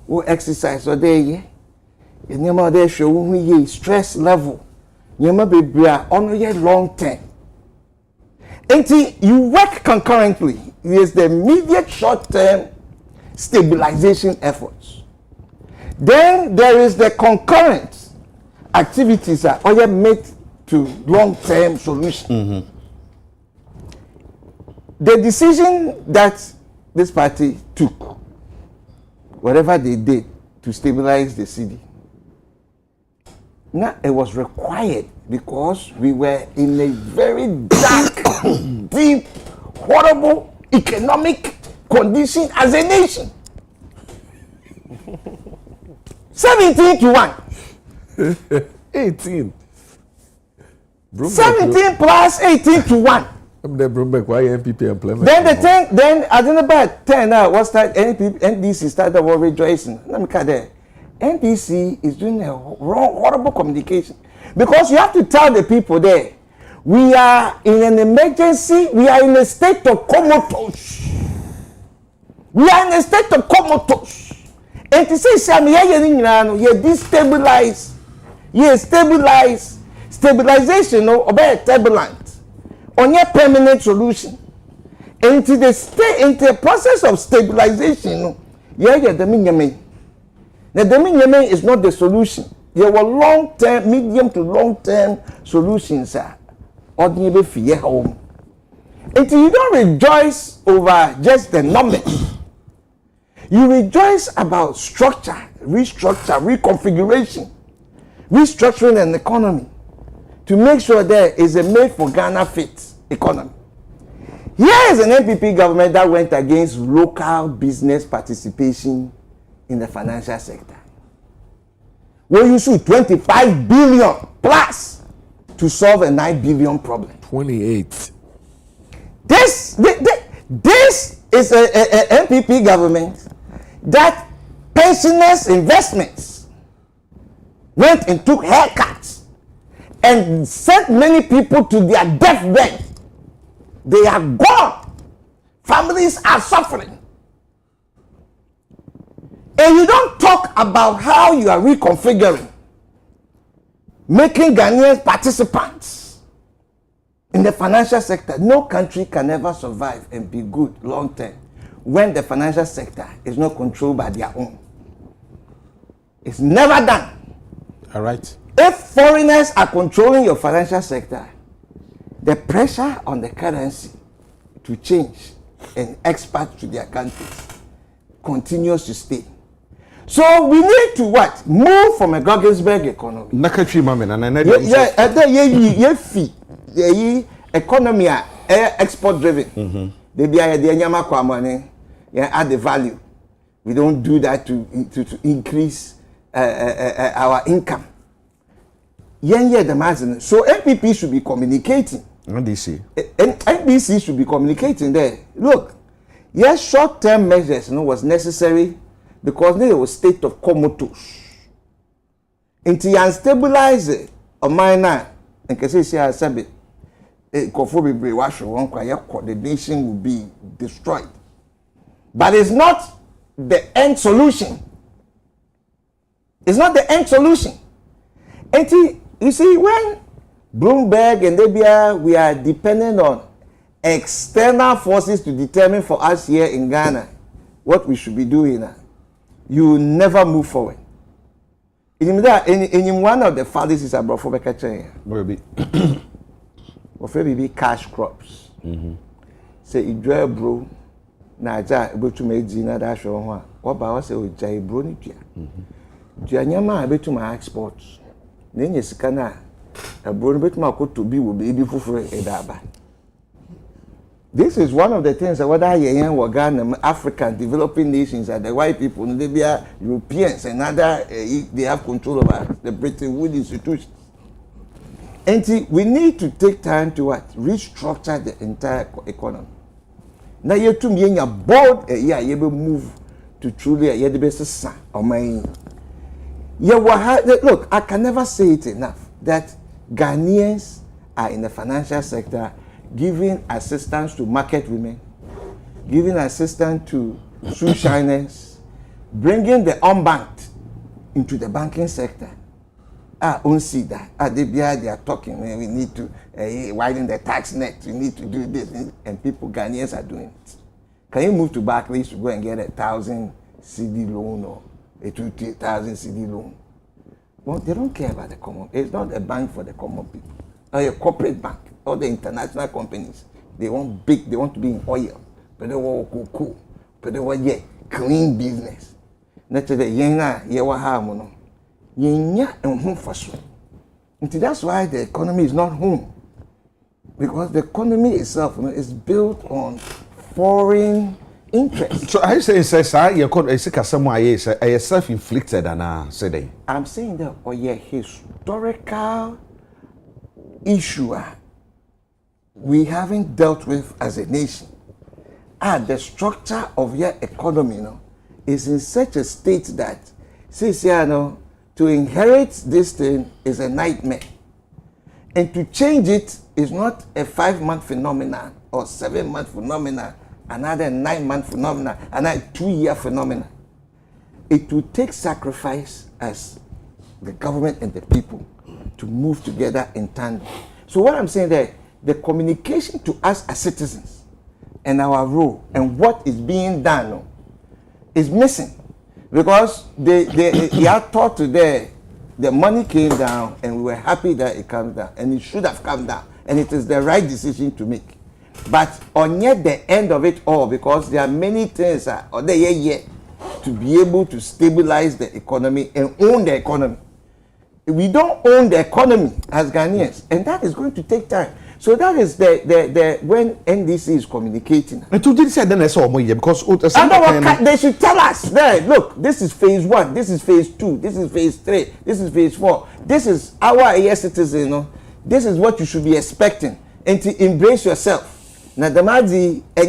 will exercise or day, nyama there show ye stress level, nyama be on your long term. Until you work concurrently, there's the immediate short term stabilization efforts. Then there is the concurrent activities that are made to long-term solution. The decision that this party took, whatever they did to stabilize the city, now it was required because we were in a very dark, deep, horrible economic condition as a nation. 17 to 1. 18. 17 plus 18 to 1. The Broombeck, why MPP employment? Then the thing, then I don't know about 10 now. What's that? NDC started over rejoicing. Let me cut there. NDC is doing a wrong, horrible communication because you have to tell the people there we are in an emergency. We are in a state of comatose. We are in a state of comatose. And to say, Sam, you destabilize, stabilize, stabilization, no, or turbulent, on your permanent solution. And to the stay into the process of stabilization, no, the minimum. The minimum is not the solution. There were long-term, medium to long-term solutions, ordinary fear home. And you don't rejoice over just the numbers. You rejoice about structure, restructure, reconfiguration, restructuring an economy to make sure there is a made for Ghana fit economy. Here is an NPP government that went against local business participation in the financial sector. Where you shoot 25 billion plus to solve a 9 billion problem. 28. This is a NPP government that pensioners' investments went and took haircuts and sent many people to their deathbed. They are gone. Families are suffering. And you don't talk about how you are reconfiguring, making Ghanaians participants in the financial sector. No country can ever survive and be good long term when the financial sector is not controlled by their own. It's never done. All right. If foreigners are controlling your financial sector, the pressure on the currency to change and export to their countries continues to stay. So we need to what? Move from a Gogglesberg economy. Nakatri mame na na economy export driven. They be the nyama kwa money. Add the value. We don't do that to increase our income. So NPP should be communicating. NBC should be communicating there. Look, yes, short-term measures was necessary because there was state of comatose. Until you stabilize a minor, and can say I said it, the nation will be destroyed. But it's not the end solution. It's not the end solution. Until you see when Bloomberg and Libya, we are dependent on external forces to determine for us here in Ghana what we should be doing, you will never move forward. In one of the fallacies I brought for Maybe. Be cash crops. Say you draw bro, na ja go to me na da show ho. What ba say o jai bro ni tua. Tua nyama be to my exports. Na nye sika na e bro ni be to makoto bi wo be fufure e da ba. This is one of the things that whether you Ghana, African developing nations, and the white people, they are Europeans, and other they have control over the Bretton Woods institutions. And we need to take time to what? Restructure the entire economy. Now you to me in your board, you will move to truly the best of my. Look, I can never say it enough that Ghanaians are in the financial sector giving assistance to market women, giving assistance to shoe shiners, bringing the unbanked into the banking sector. See that. They are talking. We need to widen the tax net. We need to do this, and people, Ghanaians, are doing it. Can you move to Barclays to go and get 1,000 CD loan or a 2,000 CD loan? Well, they don't care about the common. It's not a bank for the common people. Or a corporate bank. All the international companies, they want big, they want to be in oil, but they want cocoa, but they want clean business. Naturally, that's why the economy is not home. Because the economy itself is built on foreign interest. So I say self-inflicted and say I'm saying that historical issue we haven't dealt with as a nation. The structure of your economy is in such a state that to inherit this thing is a nightmare. And to change it is not a 5-month phenomenon or 7-month phenomenon, another 9-month phenomenon, another 2-year phenomenon. It will take sacrifice as the government and the people to move together in tandem. So what I'm saying there, the communication to us as citizens and our role and what is being done is missing, because they are taught today the money came down and we were happy that it came down, and it should have come down, and it is the right decision to make. But on yet the end of it all, because there are many things to be able to stabilize the economy and own the economy. We don't own the economy as Ghanaians, and that is going to take time. So that is the when NDC is communicating. And to this then I saw more because they should tell us there. Look, this is phase 1, this is phase 2, this is phase 3, this is phase 4. This is our citizen. This is what you should be expecting, and to embrace yourself. Now the Madi it's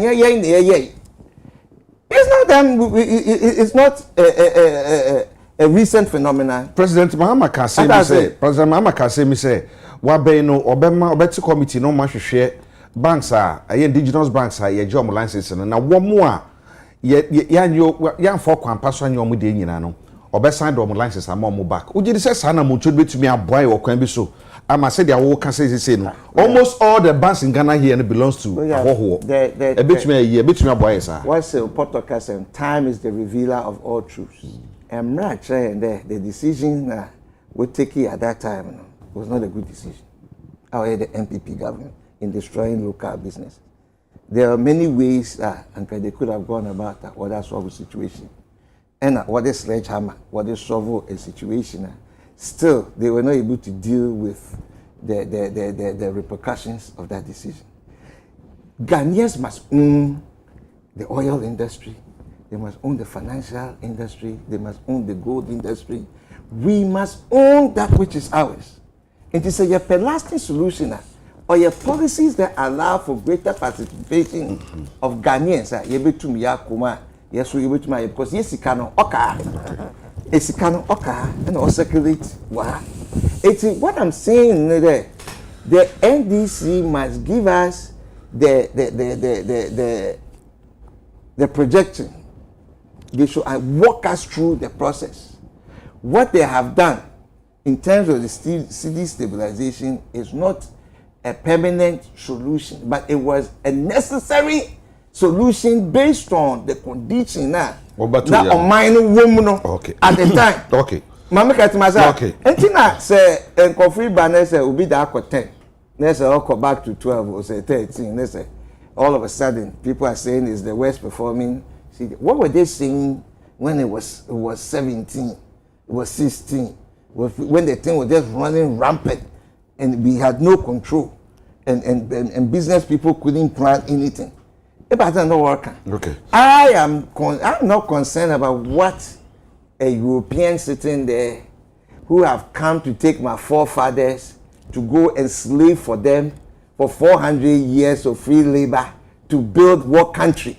not them. It's not a recent phenomenon. President Mahama Kassem say, Wabe no Obama Obeti committee no mahwehwe banks indigenous banks ye jom license na wo mo a yan for kwampa so anyo mo de nyina no obesan do mo license am mo back ugidi say sa na mo chod betumi aboy wo kwan bi so ama say dia wo ka say no almost all the banks in Ghana here belongs to ahoho betumi aboy sa what's the Portuguese time is the revealer of all truths. I'm not saying that the decision we take at that time was not a good decision. Our the MPP government in destroying local business. There are many ways and they could have gone about that what solve a situation. And what is sledgehammer, what is solve a situation. Still, they were not able to deal with the repercussions of that decision. Ghanaians must own the oil industry. They must own the financial industry. They must own the gold industry. We must own that which is ours. It is a lasting solution or your policies that allow for greater participation of Ghanaians. Because yes, you can oka and all circulate. It's what I'm saying there. The NDC must give us the projection. They should walk us through the process. What they have done in terms of the city stabilization is not a permanent solution, but it was a necessary solution based on the condition now on mining woman at the time. Okay. Mama Katimasa. Okay. And now say and coffee banner say will be that 10. Let's say I'll back to 12 or say 13. Let's say all of a sudden people are saying it's the worst performing. See, what were they saying when it was 17, it was 16, when the thing was just running rampant and we had no control and business people couldn't plan anything. It doesn't work. Okay. I'm not concerned about what a European sitting there who have come to take my forefathers to go and slave for them for 400 years of free labor to build what country,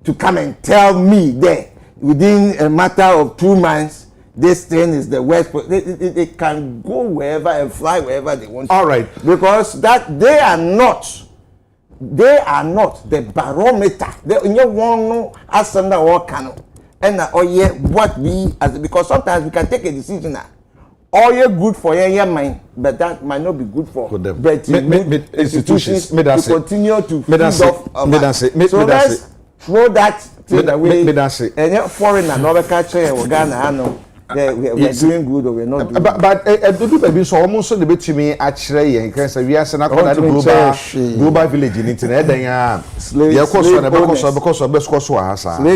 to come and tell me that within a matter of 2 months this thing is the worst. They can go wherever and fly wherever they want. All right, because that they are not the barometer. They want no as under what can and what we as, because sometimes we can take a decision now. All you good for your mind, but that might not be good for them. But institutions to continue to feed off. So let's throw that thing away. And foreign and other country and Ghana, we're doing good or we're not doing good. But do baby so almost so the bit to me actually and can say we are saying global village in internet then slave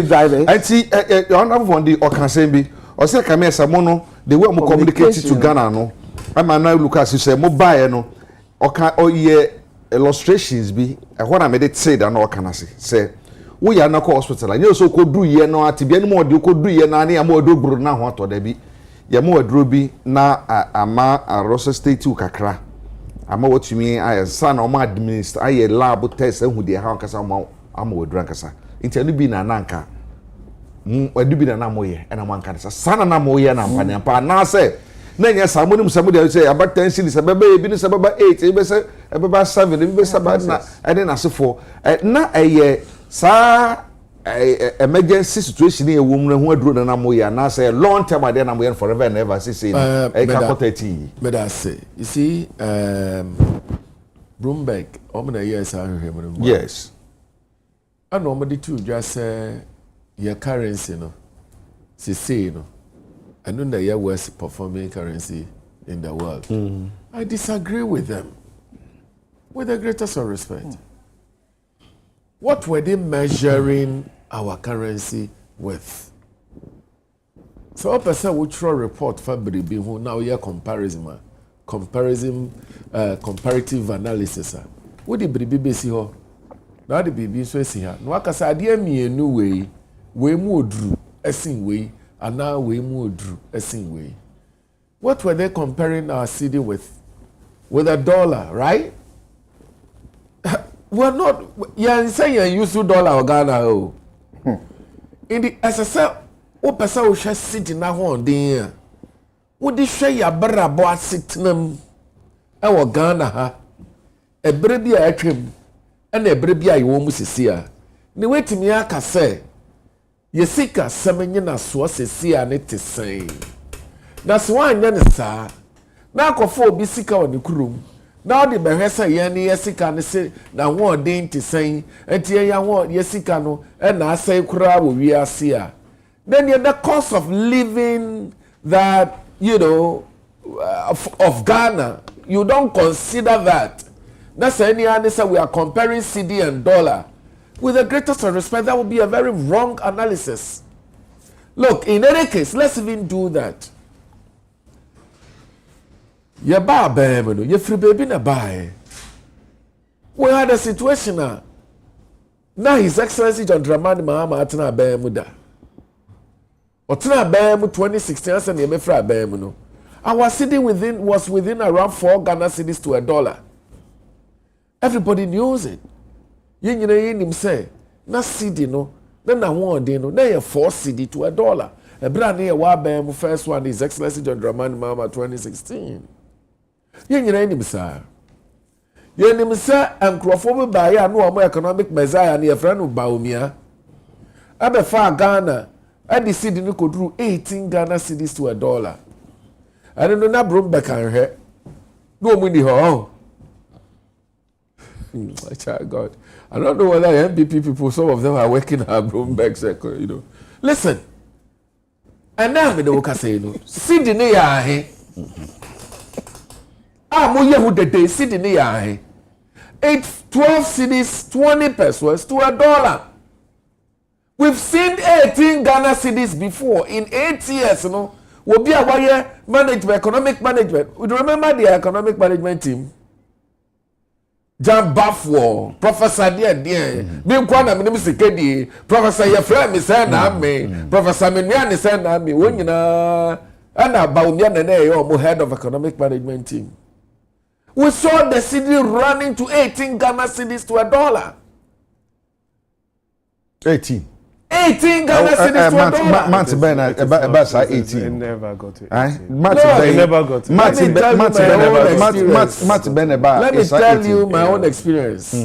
driver. I see on one the or can say be or say come here some the way we communicate to Ghana no I'm now look as you say mobile no or can or illustrations be what I made it say that no can say we are na ko hospital and you so ko do ye no atibia no mo de ko do ye na na mo do buru na ho to da bi ye mo aduro bi na ama Rosa State kakra ama wotumi ayensa na o ma administer aye lab test ehu de ha nkasa ama wadura nkasa intelu bi na nanka adu bi na mo ye na mo nkasa sana na mo ye na mpane pa na say na nya samunim samude say about 10 cities ababa ebi ni sababa 8 ebi say ababa 7 ebi say na ene na sefo na eye sa emergency situation e wo mu na ho aduro na mo ya na say long term ade na mo ya forever and ever say e ka ko 30 me da say you see Bloomberg omna yes ahwehwem no yes ana omde tu dwa say your currency no say no anu na your worst performing currency in the world. I disagree with them with the greatest of respect. What were they measuring our currency with? So a person will throw a report for Bribi who now hear comparative analysis. What the Bribi see ho? Now the Bribi so see her. No aka say ade amienu we mu odru esin we and now we mu odru esin we. What were they comparing our cedi with? With a dollar, right? We're not. You say you use $2 or Ghana. Oh, in the SSL, what person will share city na one day? Would they share your brother boy sitting our Ghana? Ha, a baby I came, and a baby I almost see her. The way to me, I can say, Yesika, Semenina, Swas, see, and it is saying. That's why I'm going to say, now, for Bissika on the crew. Now the behesa yani yesika ne se na won den ti san entie ya won yesika no e na asai kura wo wi ase a then the cost of living that of Ghana you don't consider that. That's any other say we are comparing cedi and dollar. With the greatest of respect, that would be a very wrong analysis. Look, in any case, let's even do that. Ye ba bam no ye free baby na buy. We had a situation now His Excellency John Dramani Mahama atena bam da. Otena bam 2016 as na me fra bam no. Our city was within around 4 Ghana cedis to $1. Everybody knows it. Ye nyina ye nim say na cedi no na won dey no na ye 4 cedi to $1. E bra na ye wa bam first one His Excellency John Dramani Mahama 2016. Ye nyina nim sa ye nim sa ankrofo be ba ya no omo economic messiah na ye fra no baomia abe fa Ghana adi cedi no koduru 18 Ghana cedis to $1. I don't know na Bloomberg kan hwe no mu ni ho feel. My child, God. I don't know whether MPP people, some of them are working at Bloomberg Circle, you know. Listen. And now me don't say no. Sidi ne ya he. Mo yehu the day Sidi ne ya he. 12 cities, 20 pesos to $1. We've seen 18 Ghana cities before in 8 years, you know. We'll be a management, economic management. We remember the economic management team. John Buffalo, Professor Dear, being Kwana Minisikedi, Professor Yafra, Miss Anami, Professor Minian is Anami, when you know, Anna Baumian and A, head of economic management team. We saw the city running to 18 Ghana cities to $1. 18 Ghana cities to $1. Matt Ben, about 18. They never got to 18. Matt They never got to 18. Matt Ben, let me tell you my own experience.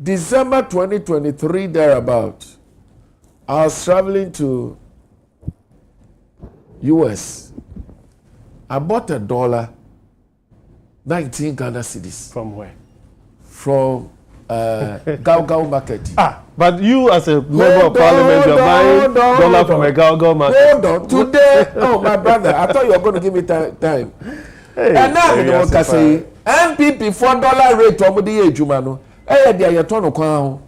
December 2023, thereabout, I was traveling to US. I bought $1, 19 Ghana cities. From where? From Gao market. But you as a member of parliament, you're buying dollar from a Gao market. Hold on. Today, oh my brother, I thought you were going to give me time. Hey, and now we don't say MPP $4 rate omudi ejuma dia ye to no kwan.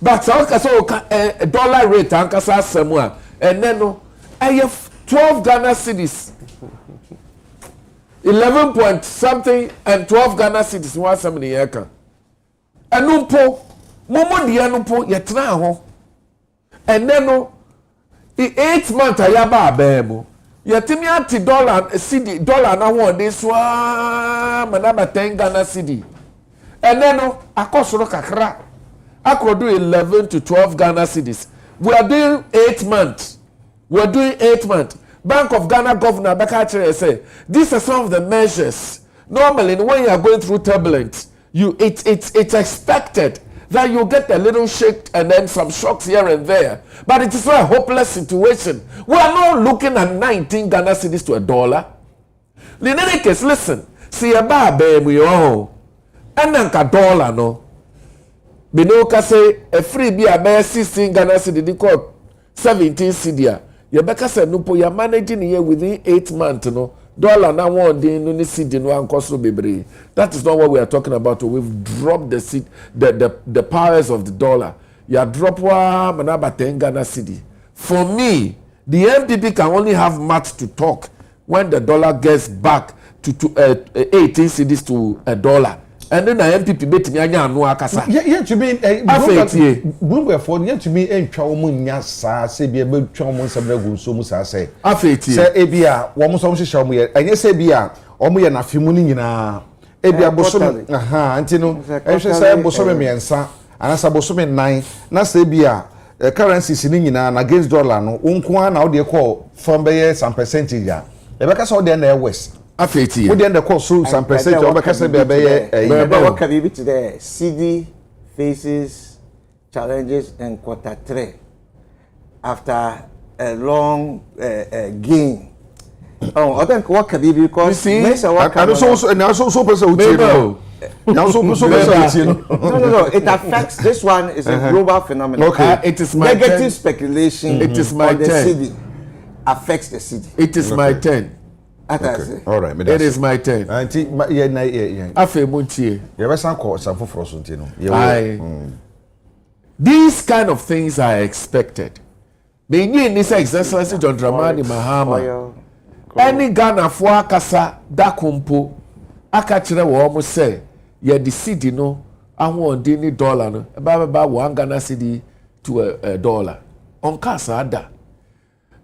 But so $1 rate ankasa asemu a ene no 12 Ghana cedis. 11 point something and 12 Ghana cedis one some the year. Enumpo momo dia no po yetena ho. Ene no 8 months ayaba abemu. Yetimi anti dollar na one dey swa manaba 10 Ghana cedi. Ene no akosoro kakra. Akodo 11 to 12 Ghana cedis. We are doing 8 months. We are doing 8 months. Bank of Ghana Governor Bakachire say these are some of the measures. Normally, when you are going through turbulence, it's expected that you get a little shake and then some shocks here and there. But it is not a hopeless situation. We are not looking at 19 Ghana cedis to $1. In any case, listen. See a bar baby oh, and then $1 no. Binoka say a free beer 16 Ghana cedi they call 17 cedi. You better say no po you managing here within 8 months no. Dollar now one day no cedi no ankoso bebre. That is not what we are talking about. We've dropped the powers of the dollar. You drop one manaba 10 Ghana cedi. For me, the MPP can only have math to talk when the dollar gets back to 18 cedis to $1. And then the MPP bet me anya anu akasa. Yeah, to me, Bloomberg for yet to me and Chawmunya sa say be able to Chawmun Sabrego so musa say. Afeti. Say Ebia, one so show me, and yes, Ebia, Omuya na Fimuni na Ebia Bosom, Antino, and she say Bosom and Sa, and as a Bosom 9, na say Bia, currency sitting against dollar no, Unkwan out they call from Bayer some percentage. The Becas all there West. Afeti. We then the call through some percentage of Becas what can be today? CD faces challenges in Q3 after a long gain. Oh, I think what can be because you see, so person no. It affects this one is a global phenomenon. Okay, it is my negative turn. Speculation. It is my turn. CD affects the CD. It is my turn. Okay. All right, it is my turn. Afe muntie. These kind of things are expected. Being this Excellency John Dramani Mahama. Any Ghana for akasa da kumpo akachire wo mo say ye the cedi no ahun de ni dollar no ba $1 Ghana cedi to $1 on kasa ada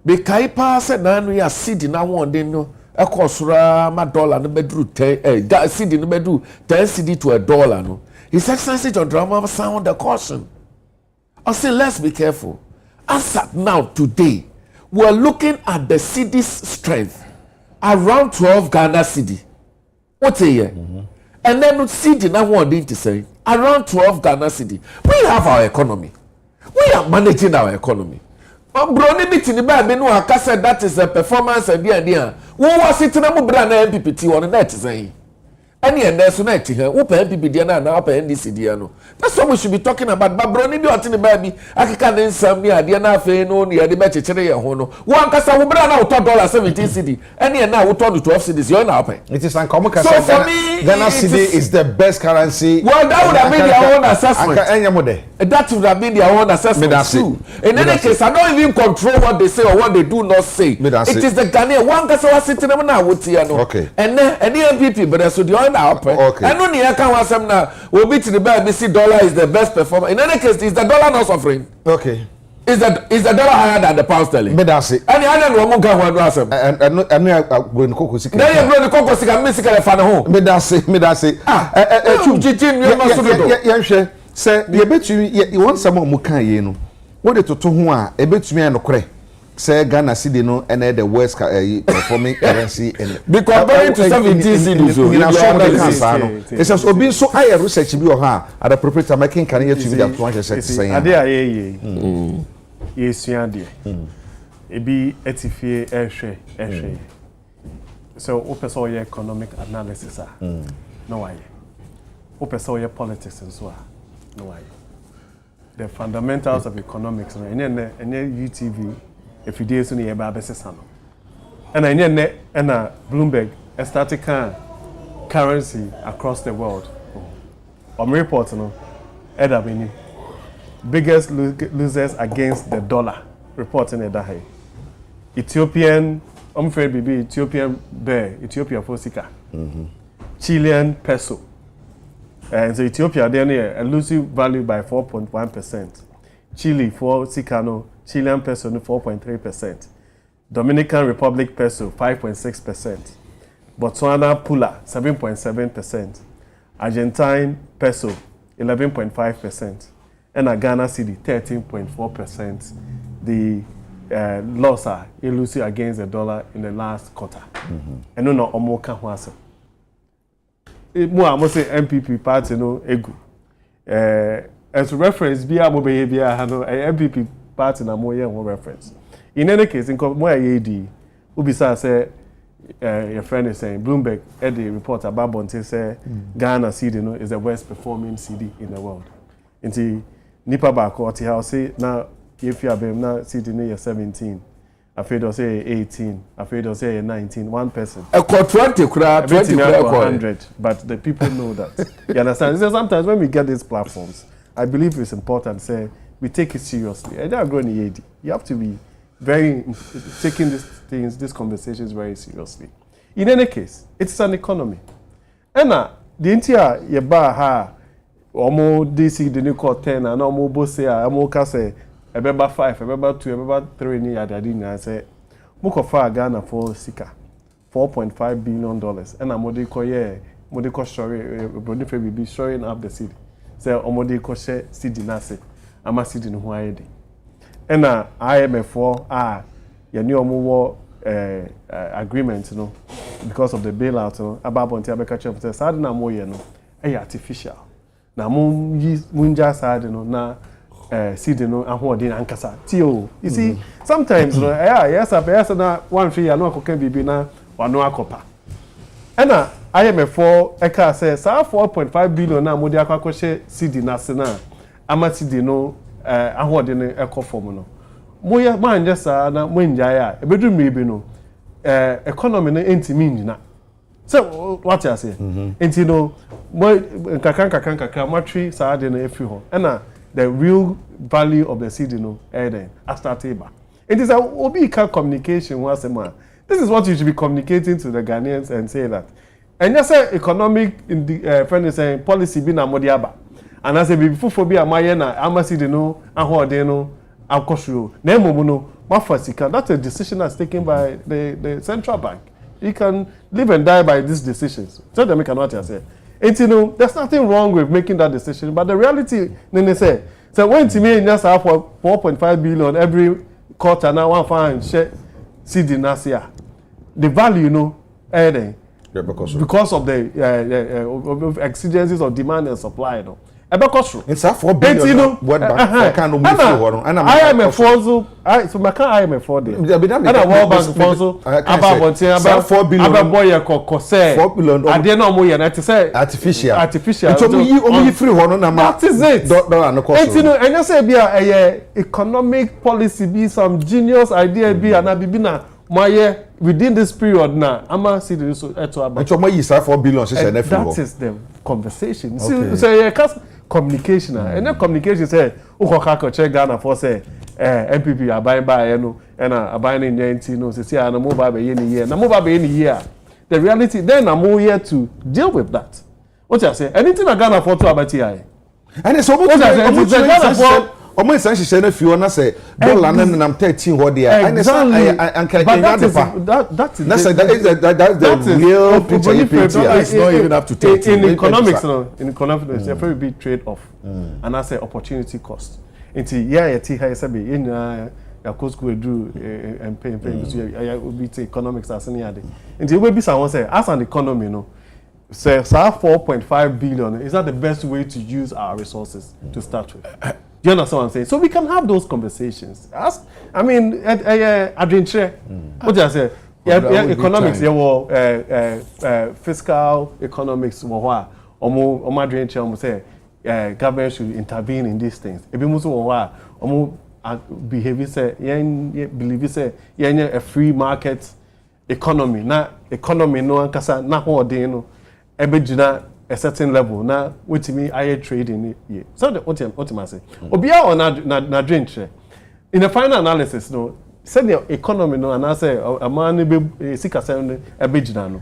be kai pa se na no ya cedi na ahun de no ekosura ma dollar no bedru 10 cedi no bedru 10 cedi to $1 no. His Excellency John Dramani sound the caution. I say let's be careful. As at now today we're looking at the city's strength around 12 Ghana cedi. What's a year? And then cedi now one thing to say around 12 Ghana cedi. We have our economy. We are managing our economy. Brony meeting the bad no akasa that is a performance and there. Who was sitting na MPPT on the net saying. any and there's no acting who pay NPP dia na pay NDC dia no. That's what we should be talking about. But broni bi otini baby akika ne nsam ni ade na afi no ne ade be chechire ye ho no. Wo ankasa wo bra na wo $17 cedi. Any and now wo to 12 cedis you na pay. It is uncommon. So for me Ghana cedi is the best currency. Well, that would have been their own assessment. That would have been their own assessment too. In any case, I don't even control what they say or what they do not say. It is the Ghanaian one person sitting there now with you. Okay. And then any MPP, but that's what the oil up. Okay. And only I can want some now. We'll be to the bad. BC dollar is the best performer. In any case, is the dollar not suffering? Okay. Is the dollar higher than the pound sterling? Me that's it. Any other woman can want to ask them. And going to cocoa sika. Then you blow the cocoa sika. Me sika le fan home. Me that's it. Me that's it. Yeah. Say you bet you want some more mukan ye no. What the to ho a e betumi enokre. Say Ghana cedi no and the worst performing currency and be comparing to 17 cedis so you know so the cancer no. It says obi so higher research bi o ha at the proprietor making can you to be that 200 say. Ade aye ye sua de. Ebi etifie ehwe. So o person your economic analysis no why. O person your politics and so no why. The fundamentals of economics no enye UTV if you do so near Babesano. And I know Bloomberg a static currency across the world. Report no Edabini biggest losers against the dollar reporting Edahe. Ethiopian Ethiopian bear, Ethiopia for sika. Chilean peso. And so Ethiopia then losing value by 4.1%. Chile for Sicano, Chilean peso 4.3%. Dominican Republic peso 5.6%. Botswana pula 7.7%. Argentine peso 11.5%. And Ghana cedi 13.4%. The loss are losing against the dollar in the last quarter. And no omoka hwase. Mo amose MPP party no egu. As reference be amo behavior hano MPP party na mo ye one reference. In any case in mo AD ubisa say your friend is saying Bloomberg had a report about Bonte say Ghana cedi no is the worst performing cedi in the world. Inti nipa ba ko ti house na if you abem na cedi no 17. Afraid of say 18, afraid of say 19, one person. A 20 crowd, 20 100, but the people know that. You understand? So sometimes when we get these platforms, I believe it's important to say we take it seriously. And they are growing EAD. You have to be very taking these conversations very seriously. In any case, it's an economy. And the entire yeba ha omo DC the new court 10 and omo bose omo ka say ebeba 5, ebeba 2, ebeba 3 ni adadi na say mukofa Ghana for sika $4.5 billion and amode ko ye mode ko story bronife be showing up the city say omode ko share city na say ama city no ho ayede and IMF for ye ni omo wo agreement no because of the bailout no ababonti abeka chef say sad na mo ye no artificial na munja sad no na see the no ahodi ankasa tio you see sometimes no yes na one free ya no akokan bibi na wano akopa ena IMF for eka say 4.5 billion na modi akakoshe CD na sena ama CD no ahodi no ekofom no moya manje sa na monja ya ebedu mmebi no economy no entimi njina so what you say enti no nkaka matri sa de no efi ho ena the real value of the city no then astateba it is a obika communication once a month. This is what you should be communicating to the Ghanaians and say that and just say economic in the friend is saying policy be na modiaba and as a before phobia amaye na amasi no ahode no akosuro na emomu no mafasika. That's a decision that's taken by the central bank. You can live and die by these decisions. So they make an what you say. And you know, there's nothing wrong with making that decision, but the reality, then they say, so when to me just have 4.5 billion every quarter now one fine share CD Nasia, the value, you know, because of the exigencies of demand and supply, you know, ebe kosro it's 4 billion what back can no move for and IMF also so my can IMF for there and World Bank also about 4 billion aba boy koko say 4 billion ade na mo ye na te say artificial so omo yi free ho no na ma that is it dollar no cost and you know enya say bia economic policy be some genius idea be and bibi na my within this period now ama see the so eto aba and omo yi 4 billion say na free ho that is the conversation so communication and then communication say ukoka ko che Ghana for say MPP abai ba no na abai ni nyanti no say na mo ba be ye ni year na mo ba be ye ni year the reality then I'm here to deal with that what you say anything na Ghana for to abati ai and so omo say na fi na say dollar na nam 13 ho there and that's the real picture it's not even up to 30 in economics no in economics it's a very big trade off and I say opportunity cost into yeah ti ha say be in ya school edu and pay so ya be economics as any ade into we be someone say as an economy no say 4.5 billion is that the best way to use our resources to start with. Do you understand what I'm saying? So we can have those conversations. I mean, adventure. What do I say? Economics. Fiscal economics. Omo adventure. Omo say government should intervene in these things. Ebi muso omo behave say believe say a free market economy. Na economy no ankasa na ho odin no ebe gina a certain level na wetimi aye trading ye so the what I say obia on na drink in the final analysis no said the economy no and I say a man be sika say ebe gina no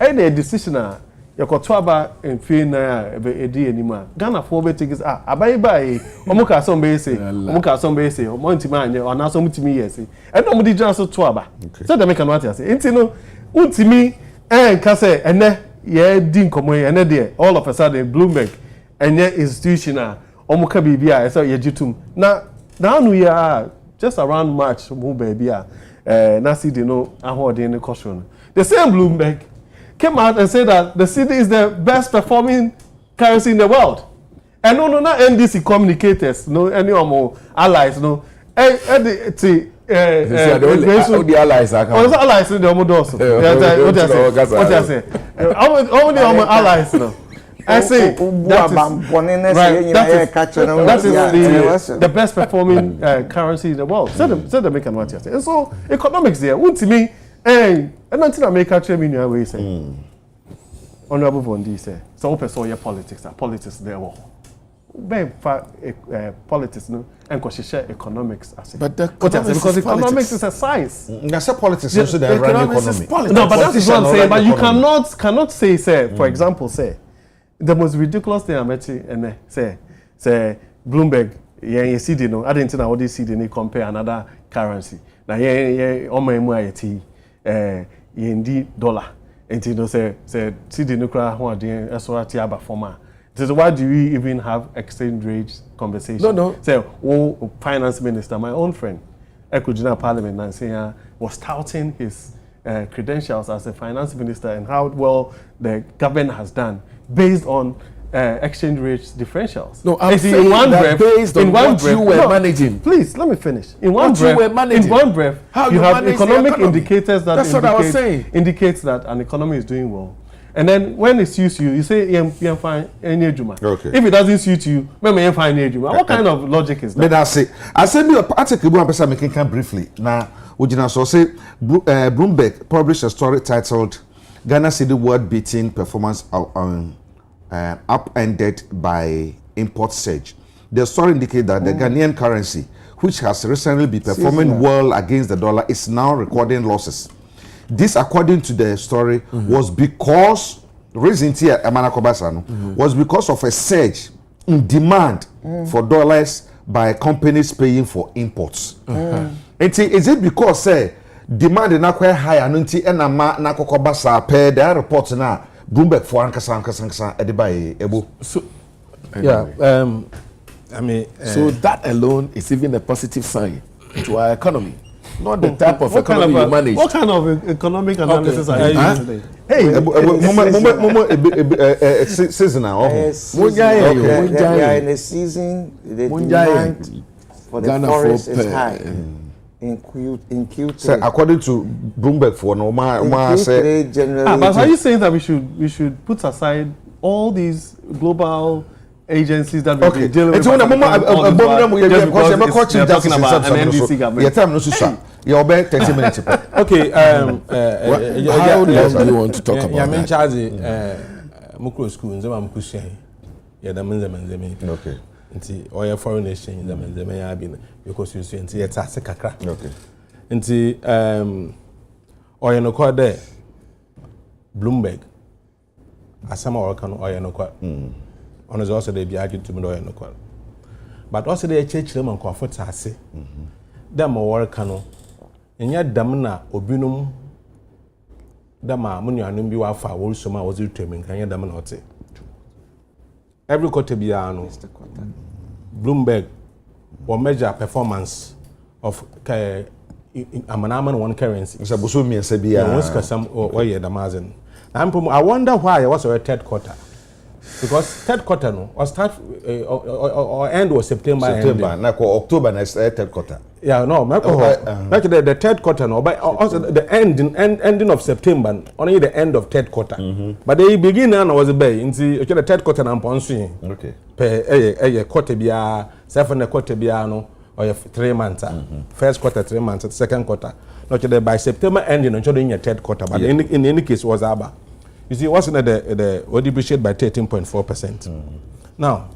e the decision a yakoto aba enfie na ebe edi anima Ghana for be take abai bai omo ka so be say omo ntimi anye ona so mutimi yes e no mo di gina so to aba so the make an what I say enti no untimi ka say ene yeah, din komo ene there all of a sudden Bloomberg enye institutional omuka bibia e say yejitum na no ya just around March mo baby na city no ahode ne caution the same Bloomberg came out and said that the city is the best performing currency in the world and no NDC communicators no any omo allies no the allies are coming. Allies in the Omodos. What I say? Only allies no. I say that is the best performing currency in the world. So the make what you say. And so economics there. To me, and until I make actually mean your way say. Honorable Bondi say. So open so your politics. Politics there. Politics no and share economics as it. But because economics is a science. That's a politics also the running economy. No, but that's what I'm saying. But you cannot say for example, say the most ridiculous thing I met and say Bloomberg you see no I didn't know how they see they compare another currency. Now dollar. And you know say see the nuclear one SORT former. So why do we even have exchange rate conversation? No. Say, finance minister, my own friend, Ekujina Parliament, and saying was touting his credentials as a finance minister and how well the government has done based on exchange rate differentials. No, I'm saying that based on what you were managing. Please, let me finish. In one breath, you have economic indicators that indicates that an economy is doing well. And then when it suits you, you say, "Yeah, fine, any juma." Okay. If it doesn't suit you, maybe fine, any juma. What kind of logic is that? But I say me article one person making can briefly. Now, would you so say Bloomberg published a story titled "Ghana City World Beating Performance Upended by Import Surge." The story indicates that the Ghanaian currency, which has recently been performing well against the dollar, is now recording losses. This, according to the story, was because reason here, was because of a surge in demand for dollars by companies paying for imports. Is it because demand is not quite high and na kokobasa pay the report na Bloomberg for ankasa edibai ebo. So I mean so that alone is even a positive sign to our economy. not the type of economy you manage. What kind of economic analysis are you doing today? Hey, seasonal. They are in a season. The demand for the forest is high. In Q3. So according to Bloomberg, for no say generally. But are you saying that we should put aside all these global agencies that we deal with? It's when a moment they're talking about an NDC government. Your time no so. Your bed 30 minutes. Okay. How long do you want to talk about that? I'm in charge. Mukro school. Nzema mkushe. Manzeme. Okay. Nti oya foreign exchange nzeme ya bi because you see nti yeta ase kakra. Okay. Nti oya no kwa de Bloomberg asama oraka no oya no kwa. Ono ze also dey bi argue to me oya no kwa. But also dey chechire man kwa fota ase. Dem oraka no enya dam na obinum dama munuanum bi wa fa wo so ma wo ze twemi kan enya dam na ote. Every quarter biano Bloomberg will measure performance of one currency. So busu mi sebia. I wonder why it was a third quarter. Because third quarter no or start or end was September. Na October next third quarter. Yeah, no, the third quarter no, but also the ending of September, only the end of third quarter. But the beginning was a bay into the third quarter and ponsi. Okay. A quarter bia, 7 quarter biano, or 3 months. First quarter 3 months, second quarter. Not by September ending and showing your third quarter, but in any case was ABA. You see, what's in the what depreciate by 13.4%. Now,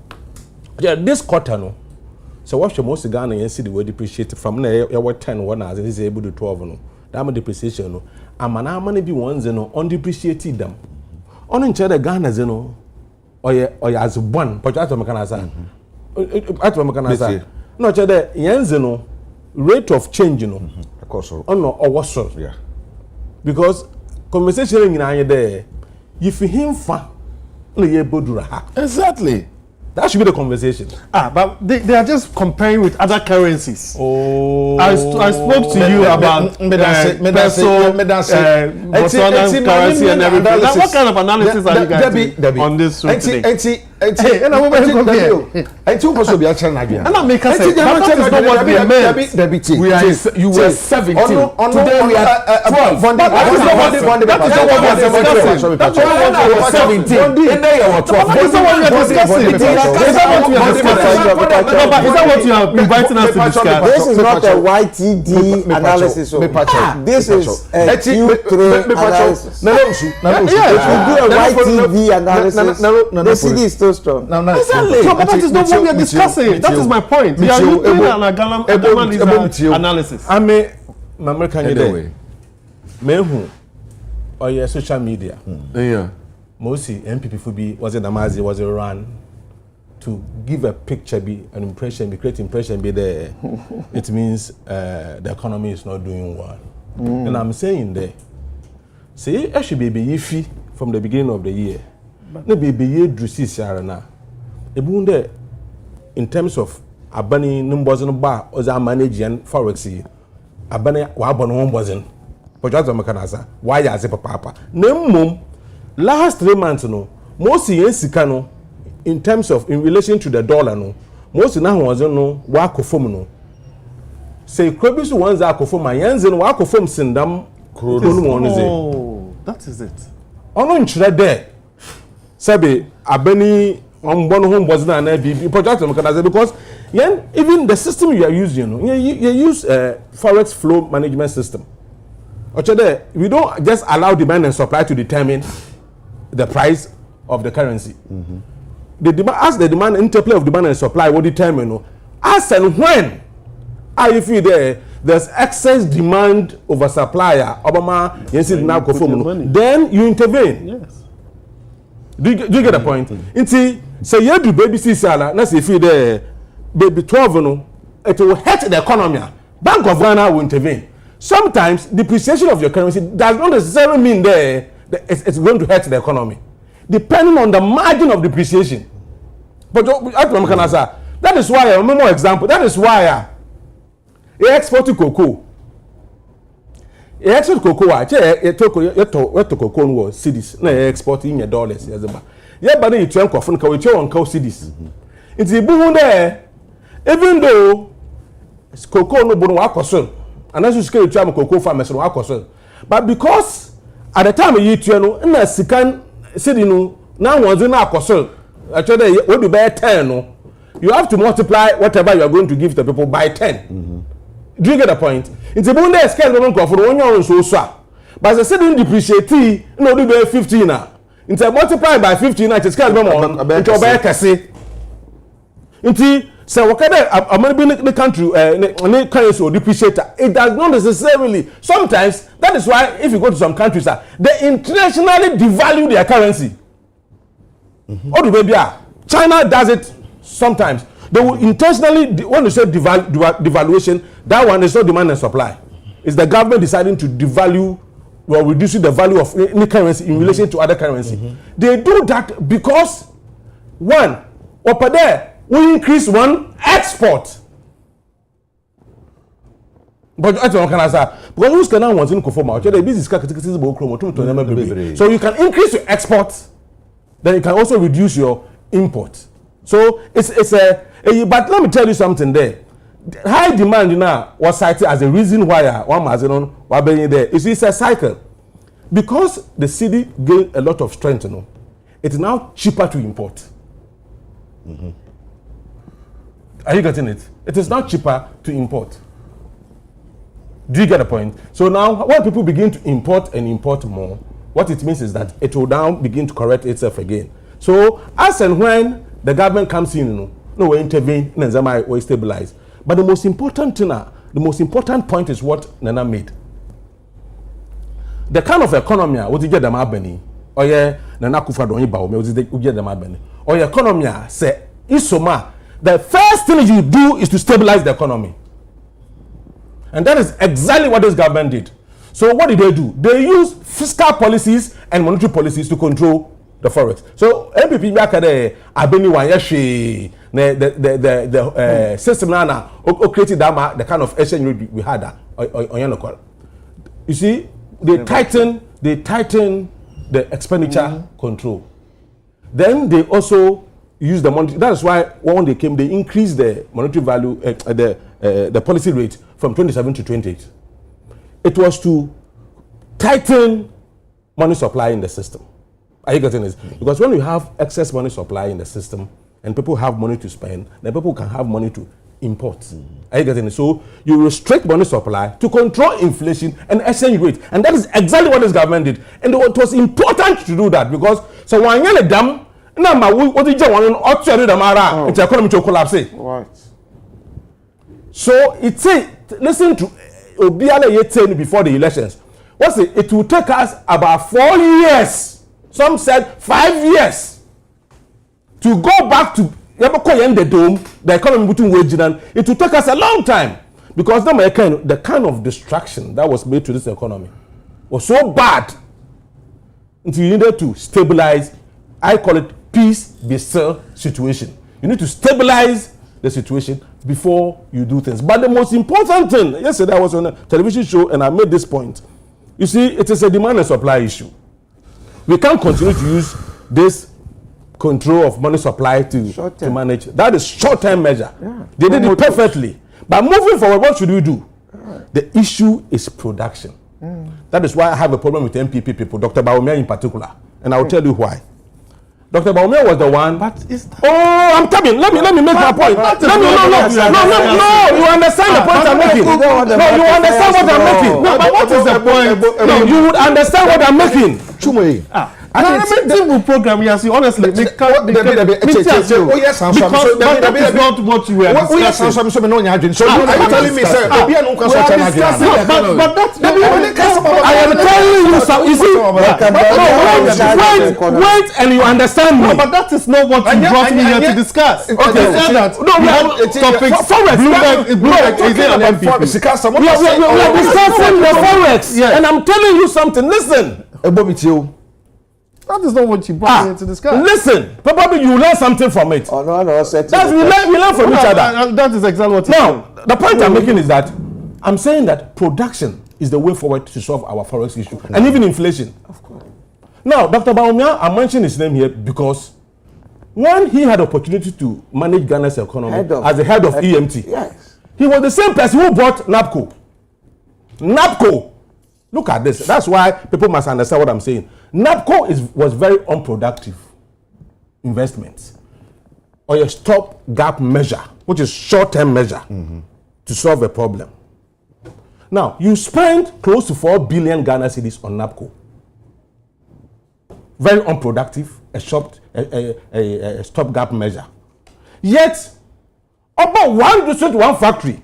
yeah, this quarter no. So what should most Ghana and see the word depreciate from there? What 10 one as is able to 12 no. That depreciation no. And man, be ones no undepreciated them. On in the Ghana no. Or as one, but at Macanasa. At Macanasa. No, the yens no rate of change no. Of course. Oh no, or what so? Yeah. Because conversation in there, if him fa, no ye bodura. Exactly. That should be the conversation. But they are just comparing with other currencies. Oh, I spoke to you about peso, Botswana currency and everything. Now, what kind of analysis are you guys doing on this route today? And two person be actually Agya. And I make us say that is not what we meant. You were 17. Today we are 12. That is not what we are discussing. That's what we are 17. And they are 12. That is not what we are discussing. Is that what we are discussing? Is that what you are inviting us to discuss? This is not a YTD analysis. This is a Q3 analysis. If we do a YTD analysis, the CD is so strong. Exactly. So, but that is not what we are discussing. That is my point. We are doing an analysis. I mean, American anyway. Mehu or your social media. Yeah. Mostly MPP for be was it Namazi was a run to give a picture, be an impression, be create impression, be there. It means the economy is not doing well. And I'm saying there, say I should be iffy from the beginning of the year. No be ye drusi sarana. Ebunde in terms of abani numbers no ba oza manage and forex abani wa abon won bozen. But just makanasa why as papa. Nemmom last 3 months no most yen sika no in terms of in relation to the dollar no most na was no wa akofom no. Say krobi so ones akofom ayenze no wa akofom sindam kro no one say. Oh, that is it. Ono nchire there. Sabe abani ombono home was na bibi project because even the system you are using you use forex flow management system. Ochede we don't just allow demand and supply to determine the price of the currency. The demand as the demand interplay of demand and supply will determine as and when I feel there's excess demand over supplier obama then you intervene. Yes. Do you get the point? Inti say you do baby sala na say feel there baby 12 no it will hurt the economy. Bank of Ghana will intervene. Sometimes depreciation of your currency does not necessarily mean that it's going to hurt the economy, depending on the margin of depreciation. But that is why one more example. That is why they export cocoa export cocoa to cocoa was cities na export in your dollars yazeba ye ba na you twen kwafo nka we twe on ka cities nti bu there even though cocoa no bono akoso anaso sika you twa am cocoa farmers no akoso but because at the time you twe no na sikan city no na wonze na akoso actually we do by 10 no you have to multiply whatever you are going to give the people by 10. Do you get the point? It's a bund scale no go for one year so but the city depreciate no do be 15 na. It's multiply by 15 na it's scale be more. It's oba kase. Nti say wakada amani the country any currency or depreciate it does not necessarily sometimes that is why if you go to some countries they internationally devalue their currency. Or baby China does it sometimes. They will intentionally, when you say devaluation, that one is not demand and supply. It's the government deciding to devalue or reducing the value of any currency in relation to other currency. They do that because, one, over there, we increase one export. But I don't know, because who's going to want to conform out? So you can increase your export, then you can also reduce your import. So it's a but let me tell you something there. High demand now was cited as a reason why one Mazenon was being there. It's a cycle. Because the city gained a lot of strength, it's now cheaper to import. Are you getting it? It is now cheaper to import. Do you get the point? So now when people begin to import and import more, what it means is that it will now begin to correct itself again. So as and when the government comes in, we intervene and we stabilize. But the most important thing, the most important point is what Nana made. The kind of economy what you get them abeni, or yeah, Nana Kufa don't you get them abeni, or your economy say isoma. The first thing you do is to stabilize the economy, and that is exactly what this government did. So what did they do? They use fiscal policies and monetary policies to control the forex. So MPP back at the Abeni one yeshi the system now created that the kind of exchange we had on. You see, they tighten the expenditure control. Then they also use the monetary. That is why when they came, they increased the monetary value, the policy rate from 27 to 28. It was to tighten money supply in the system. Are you getting this? Because when you have excess money supply in the system and people have money to spend, then people can have money to import. Are you getting it? So you restrict money supply to control inflation and exchange rate. And that is exactly what this government did. And it was important to do that because so when you're dumb, what did you want to it's economy to collapse. Right. So it's listen to Obiala Yeten before the elections. What's it? It will take us about 4 years. Some said 5 years to go back to the dome, the economy between wage and it will take us a long time because the kind of destruction that was made to this economy was so bad until you needed to stabilize. I call it peace be still situation. You need to stabilize the situation before you do things. But the most important thing, yesterday I was on a television show and I made this point. You see, it is a demand and supply issue. We can't continue to use this control of money supply to manage. That is short-term measure. Yeah. They did it perfectly. But moving forward, what should we do? The issue is production. That is why I have a problem with MPP people, Dr. Bawumia in particular. And I will tell you why. Dr. Bawumia was the one. But is that... Oh, I'm coming. Let me make my point. No. You understand the point I'm making. No, you understand what I'm making. No, but what is the point? No, you would understand what I'm making. Chumwe. I think program yes, honestly because that is not what you were discussing. So you telling me sir but that's I am telling you some you see wait and you understand me. But that is not what you brought me here to discuss. Okay, no, we have topics Bloomberg is there on MPP. We are discussing the forex and I'm telling you something. Listen, that is not what you brought here to discuss. Listen, probably you learn something from it. Oh, no, we learn from each other. That is exactly what. Now, the point I'm making is that I'm saying that production is the way forward to solve our forex issue and even inflation. Of course. Now, Dr. Bawumia, I mentioned his name here because when he had opportunity to manage Ghana's economy as the head of EMT, yes, he was the same person who bought NAPCO. NAPCO. Look at this. That's why people must understand what I'm saying. NAPCO was very unproductive investment or a stop-gap measure, which is short-term measure to solve a problem. Now, you spend close to 4 billion Ghana cedis on NAPCO. Very unproductive, a stop-gap measure. Yet, about one factory,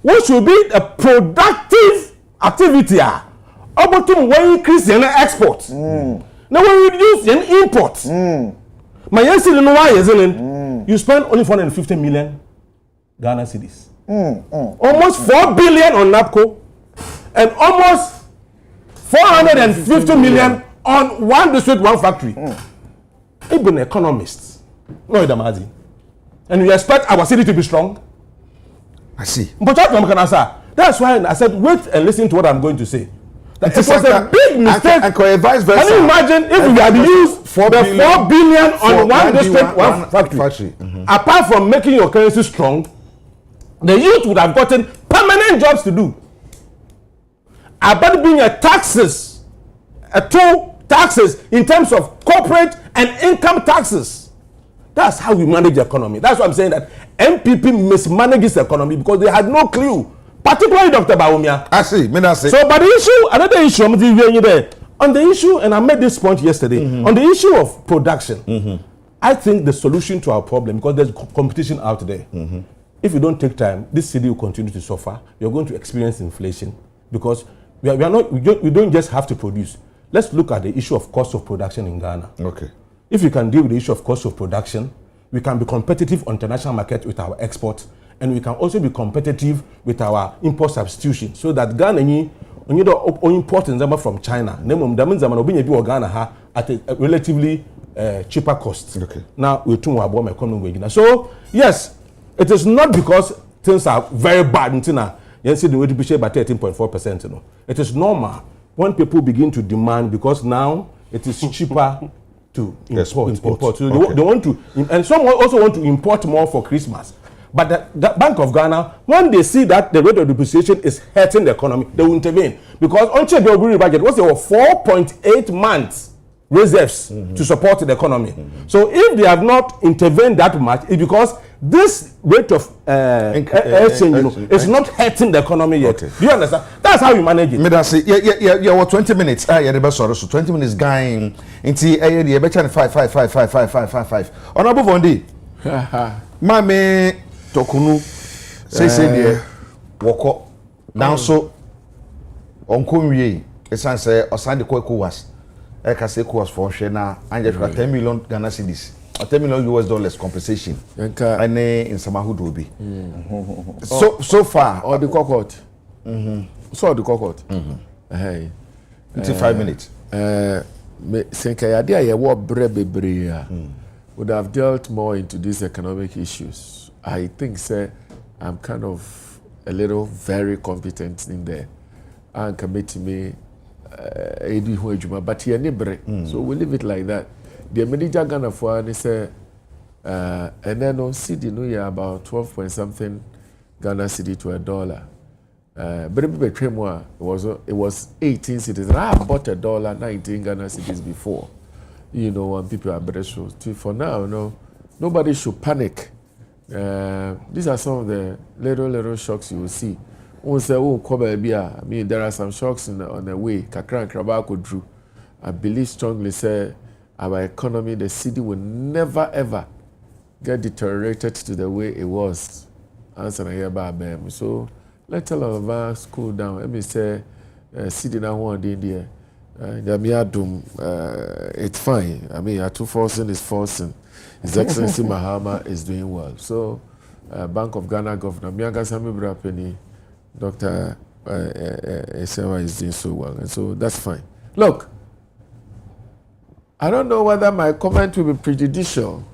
which should be a productive activity, about to increase the export. Now we reduce the import. My yes, you spend only 450 million Ghana cedis. Almost 4 billion on NAPCO and almost 450 million on one district, one factory. Even economists, no, Idamazi. And we expect our city to be strong. I see. But that's why I said, wait and listen to what I'm going to say. That it was a big mistake. And vice versa. Can you imagine if we had used 4 billion on one district, one factory? Apart from making your currency strong, the youth would have gotten permanent jobs to do. About being taxes in terms of corporate and income taxes. That's how we manage the economy. That's why I'm saying that MPP mismanages the economy because they had no clue. Particularly Dr. Bawumia. I see. So, but the issue, another issue, on the issue, and I made this point yesterday, on the issue of production, I think the solution to our problem, because there's competition out there, if you don't take time, this city will continue to suffer. You're going to experience inflation because we don't just have to produce. Let's look at the issue of cost of production in Ghana. Okay. If you can deal with the issue of cost of production, we can be competitive on international market with our exports, and we can also be competitive with our import substitution, so that Ghana import from China. Ghana at a relatively cheaper cost. Okay. Now we're doing our bomb economy. So yes, it is not because things are very bad until now. You see the way to be shared by 13.4%. It is normal when people begin to demand, because now it is cheaper to import. So okay. they want to, and some also want to import more for Christmas. But the Bank of Ghana, when they see that the rate of depreciation is hurting the economy, they will intervene. Because on the Ogbiri budget, there were 4.8 months reserves to support the economy. So if they have not intervened that much, it's because this rate of exchange is not hurting the economy yet. Okay. Do you understand? That's how you manage it. Yeah, 20 minutes. Yeah, the best so 20 minutes going into the better 5. Honorable Vondi. Mame Tokunu say there woko now so onko wie esan say osan de kwaku was e ka say was for hwe na anje 10 million Ghana cedis or 10 million US dollars compensation and in samahudo bi so far or the cohort so the cohort hey it's 5 minutes me senka ya dia ye wo bre bebre would have dealt more into these economic issues. I think, sir, I'm kind of a little very competent in there. And committee me, but so we leave it like that. The manager Ghana for and say, and then on CD, no, yeah, about 12 point something Ghana CD to $1. But it was 18 cities. I bought $1, 19 Ghana cities before. You know, when people are better shows. For now, no, nobody should panic. These are some of the little shocks you will see. One say, "Oh, I mean, there are some shocks on the way. Kakra and Krabako drew. I believe strongly, say, our economy, the city will never ever get deteriorated to the way it was. Answer about them. So let all of us cool down. Let me say, city now one day there. It's fine. I mean, Atu forcing is forcing. His Excellency Mahama is doing well. So, Bank of Ghana Governor Miaga Sami Brapeni, Dr. Esewa is doing so well. And so that's fine. Look, I don't know whether my comment will be prejudicial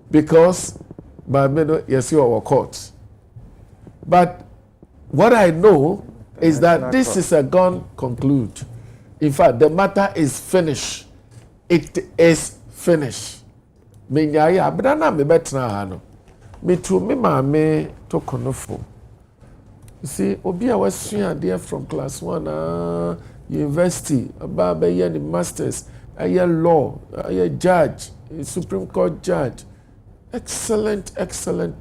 because, yes, you are court. But what I know is that this is a gone conclude. In fact, the matter is finished. It is finished. Me nyaya abdana me betra ha no. Me to me maame to konofo. You see, obi a wasua there from class 1 university, about a year masters, a year law, a year judge, a Supreme Court judge. Excellent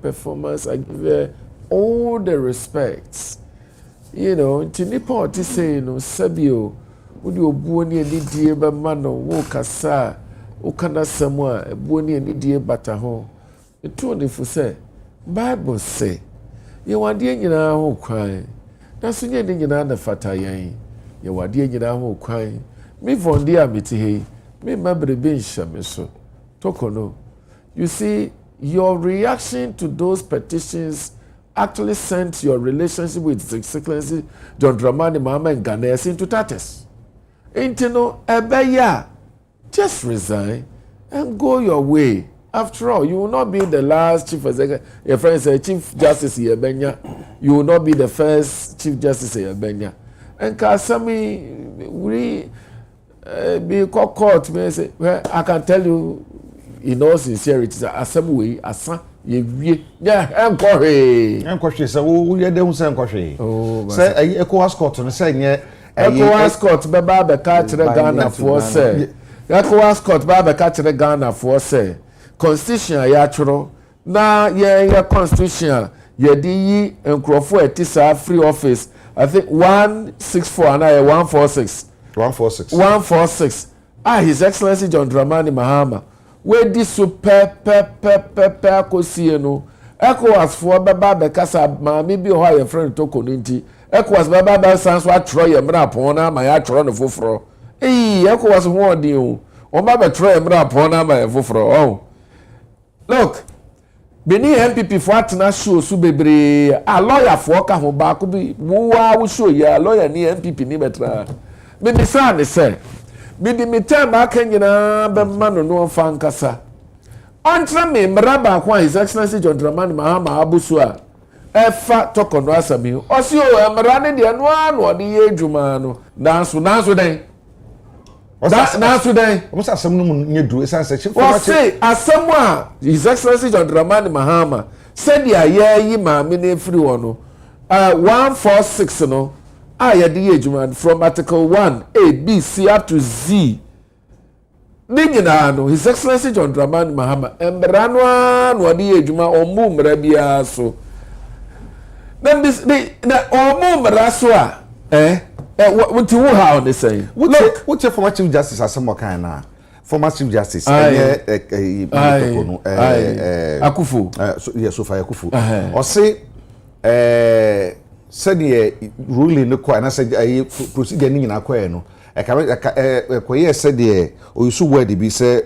performance. I give her all the respects. You know, Tinipo to say, you know, Sabio, would you buoni and dear mano, wokasa, ukana samwa, buoni and dear bataho. The two if you say, Bible say, you want dear you know cry. That's when you know the fatayan. You want dear you know cry. Me von dear miti, me mabri bin shamiso. Tokono. You see, your reaction to those petitions actually sent your relationship with His Excellency John Dramani Mahama and Ghanaians into tatters. Intino, ebeya, just resign and go your way. After all, you will not be the last chief executive. Your friend said Chief Justice Yebenya. You will not be the first Chief Justice Yebenya. And Kasami, we be court. Me say, well, I can tell you in all sincerity, asem way asa ye wie. Yeah, enkohwe say wo ye de hu say enkohwe. Oh, say ECOWAS court no say nye ECOWAS court be ba be ka kire Ghana for say. ECOWAS court ba be ka kire Ghana for say. Constitution ya choro na ye constitution ye di yi enkrofo etisa free office. I think 164 and 146. His Excellency John Dramani Mahama. Where this super kosie no. ECOWAS for baba be kasa ma me bi ho your friend to koninti. ECOWAS baba ba sans wa tro ye mra pon na ma ya tro no foforo. ECOWAS ho odin o. O ba be tro ye mra pon na ma ya foforo. Oh. Look, Beni MPP for atena show su bebre a lawyer for ka ho ba ko bi wo show ya lawyer ni MPP ni betra. Me bi sa ne say me di me time aka nyina be ma no fa nkasa. Ontra me mraba kwa His Excellency John Dramani Mahama abusu a efa tokono asami. Osi o mra ne de no anu de ye adwuma no. Nanso den. Nanso den. Omo sa asem no mu nye duru esan se chief. O say asem a His Excellency John Dramani Mahama said ya yi maame na free wono 146 no ya de ye adwuma from article 1 A B C up to Z. Ninyina no His Excellency John Dramani Mahama embra no anu de ye adwuma omu mra bia so. Then this na omu mra so a what you how they say? What's your former Chief Justice as some kind na? Former Chief Justice Akufu. Yes, Sofa Akufu. Or say said the ruling no kwa na say procedure ni na kwa no. Kwa said the oyisu word be say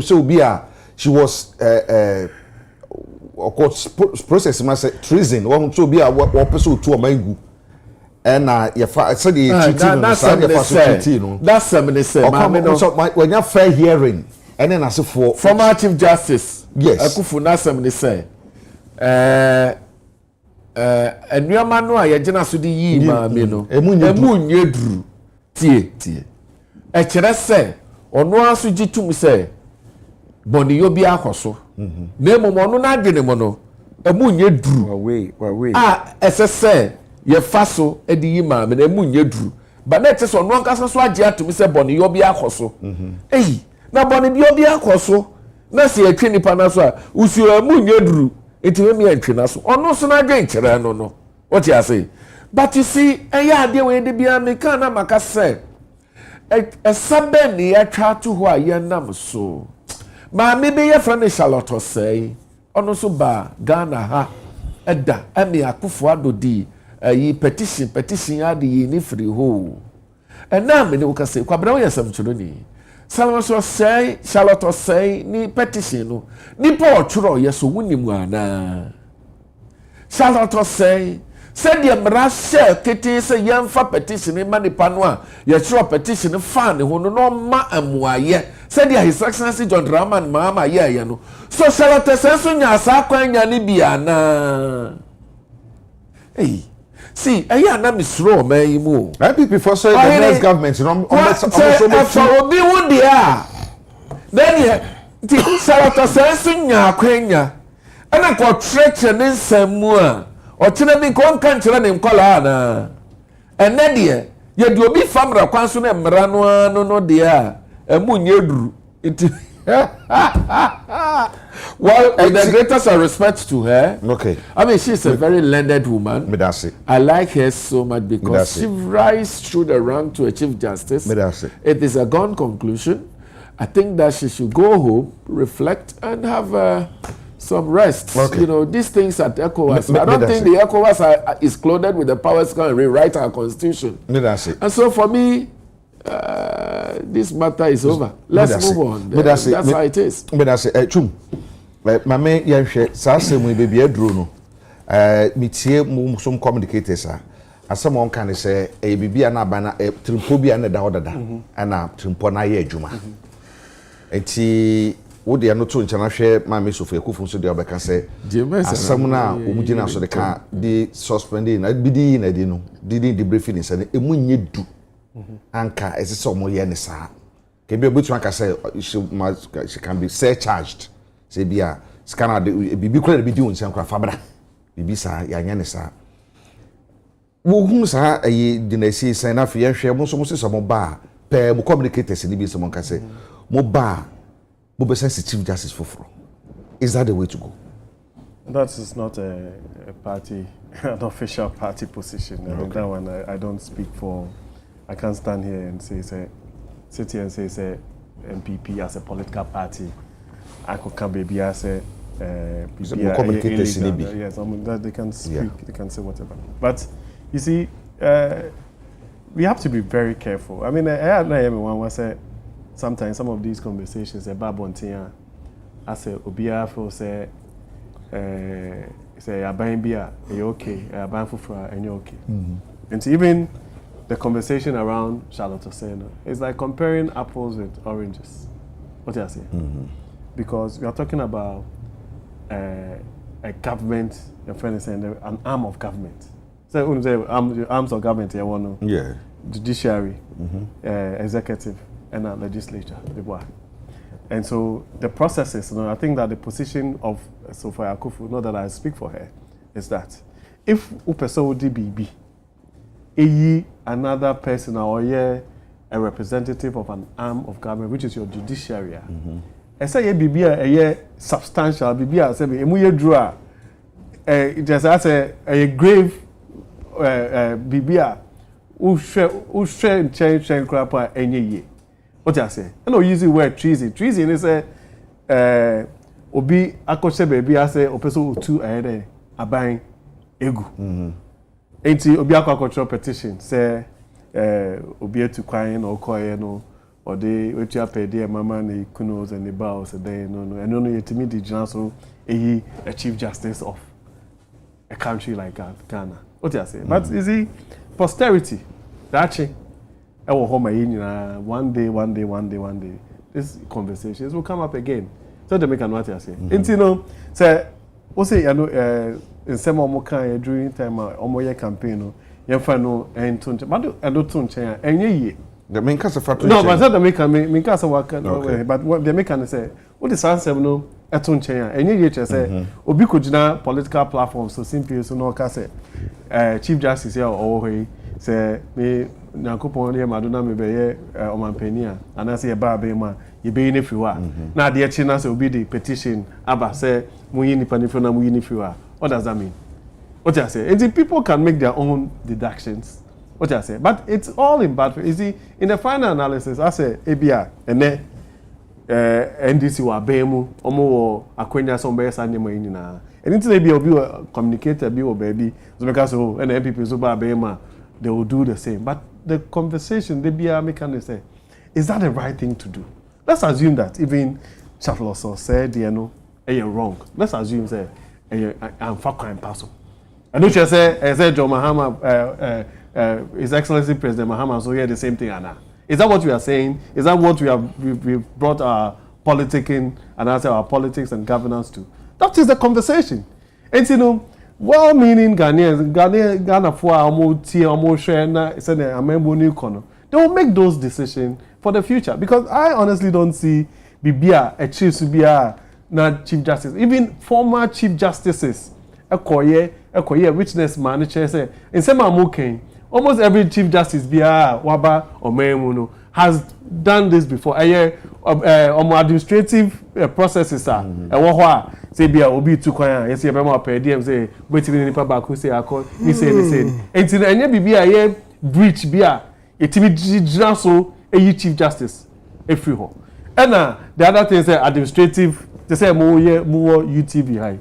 so be she was of course process ma say treason one so be a person to mangu. And you said the that's somebody say when you fair hearing and then as for former Chief Justice Akufu na somebody say enuama no a yegina so di yi ma me no emu nyeduru tie e kire say ono aso gitum say boni yo bi akoso na emomo no na adwene mo no emu nyeduru ese say ye faso edi yi ma me na emu nyeduru ba na ete so no ankasa so age atumi se boni yo bi akoso na boni bi yo bi akoso na se atwe nipa na so a usu emu nyeduru eti we mi atwe na so ono so na adwen kire no what you say but you see eya ade we de bia me kan na maka se sabe ni atwa to ho a ye nam so ma me be ye fra ne Charlotte say ono so ba Ghana ha eda emi akufo adodi yi petition ade yi ni free ho na me ne wo ka say kwabra wo yesam churo ni Salama so say Charlotte say ni petition no ni Paul churo yeso wunimu ana Charlotte say said the mrashe kete say yemfa petition ma nipa no a ye churo petition fa ne ho no ma amuaye said His Excellency John Dramani Mahama ye no so Charlotte say so nya sa kwanya ni bia na see ɛyɛ anam isoro ɔman yi mu IPP for say the next government no ɛfa obi wo deɛ a then nti sɛwɔtɔ sɛ nso nya akwanya ɛna kɔtrɛkyerɛ ne nsɛm mu a ɔkyerɛ bi nkɔ nka nkyerɛ ne nkɔlaa anaa ɛnɛ deɛ yɛde obi fa mmara kwan so ne mmara no ano no deɛ a ɛmu nyɛ duru nti well, with the greatest respect to her, okay. I mean, she's a very learned woman. Medasi. I like her so much because she rise through the rank to achieve justice. Medasi. It is a gone conclusion. I think that she should go home, reflect, and have some rest. Okay. You know, these things at ECOWAS. I don't think the ECOWAS is clothed with the powers to come and rewrite our constitution. Medasi. And so for me, this matter is over. Let's move on. That's how it is. Medasi. Chum. Mame yɛhwɛ saa asɛm yi baby aduro no metie mu some communicators asɛm on kan sɛ bibia na aba na trimpo bia na da hodada ana trimpo na yɛ adwuma enti wo de no to nkyana hwɛ Mame Sofia Kufu so de obɛka sɛ asɛm na omugina so de ka di suspending na bidi na di no didn't debriefing sɛ ne emu nye du anka ɛsɛ sɛ ɔmo yɛ ne saa ke bi obetu anka sɛ she can be surcharged say bia scanner de bibi kura de bidi wonsan kura fabra bibi sa ya nya ne sa wo hu sa ayi dinasi san na fe hwe mo so mo se mo ba pe mo communicators ni bi so mo ka say mo ba mo be sensitive justice foforo. Is that the way to go? That is not a party, an official party position. Okay. That one I don't speak for. I can't stand here and sit here and say MPP as a political party. I could come baby as a yes, that they can speak, they can say whatever. But you see, we have to be very careful. I mean, I know everyone was sometimes some of these conversations about Bontia, I say Obia for say Abain Bia, you okay? Abain Fufra, and you okay? And even the conversation around Charlotte Oseno is like comparing apples with oranges. What do you say? Because we are talking about a government, your friend is saying an arm of government. So when you say arms of government, you want to judiciary, executive, and legislature, the boy. And so the processes, you know, I think that the position of Sophia Akufu, not that I speak for her, is that if Upeso DBB, another person or a representative of an arm of government, which is your judiciary, I say ye bibia a substantial bibia say emu ye draw just as a grave bibia who share change crapa enye ye. What I say? I know use the word treason. Treason is obi akose baby I say opeso two ahead aban egu. Enti obi akwa petition say obi etu kwan or koye no or they wait to pay their mama and the kunos and the bows and they no and no yet me the so a chief justice of a country like Ghana. What I say? But you see, posterity, actually, I will hold my one day. These conversations will come up again. So they make an what I say. And you know, say, what say you know, in some more kind during time or your campaign, you find no and to but I don't turn chair and ye. The main case of no, but that make us work. But what they make can say, what is answer no at on chair and ye say, Obi Kujina political platforms so simple so no case. Chief Justice here or he say me Nakupon here Madonna me be Omampenia and I say a barbema you be in if you are. Now the China will be the petition Abba say Muyini Panifona Muyini if you are. What does that mean? What I say? And the people can make their own deductions. What I say? But it's all in bad faith. You see, in the final analysis, I say ABR and then NDC wa bemu omo akwenya sombe sa nyema nyina. And into maybe obi communicator bi o baby so because so and MPP so ba bema they will do the same. But the conversation they be making say, is that the right thing to do? Let's assume that even Charles said you know you're wrong. Let's assume say I'm fucking impossible. I don't just say John Mahama His Excellency President Mahama so hear the same thing Anna. Is that what we are saying? Is that what we've brought our politicking and our politics and governance to? That is the conversation. And you know, well-meaning Ghana for almost share na say the amembo ni kono. They will make those decisions for the future because I honestly don't see Bibia a chief subia na chief justice even former chief justices ekoye witness manager say in some amuken almost every chief justice bia waba omemuno has done this before administrative processes are ewo ho a say bia obi tu kwan yes ye be ma per diem say wetiri nipa ba ko say akọ ni say enti enye bibia ye breach bia etimi gira so eyi chief justice every ho and the other thing say administrative they say more UTV high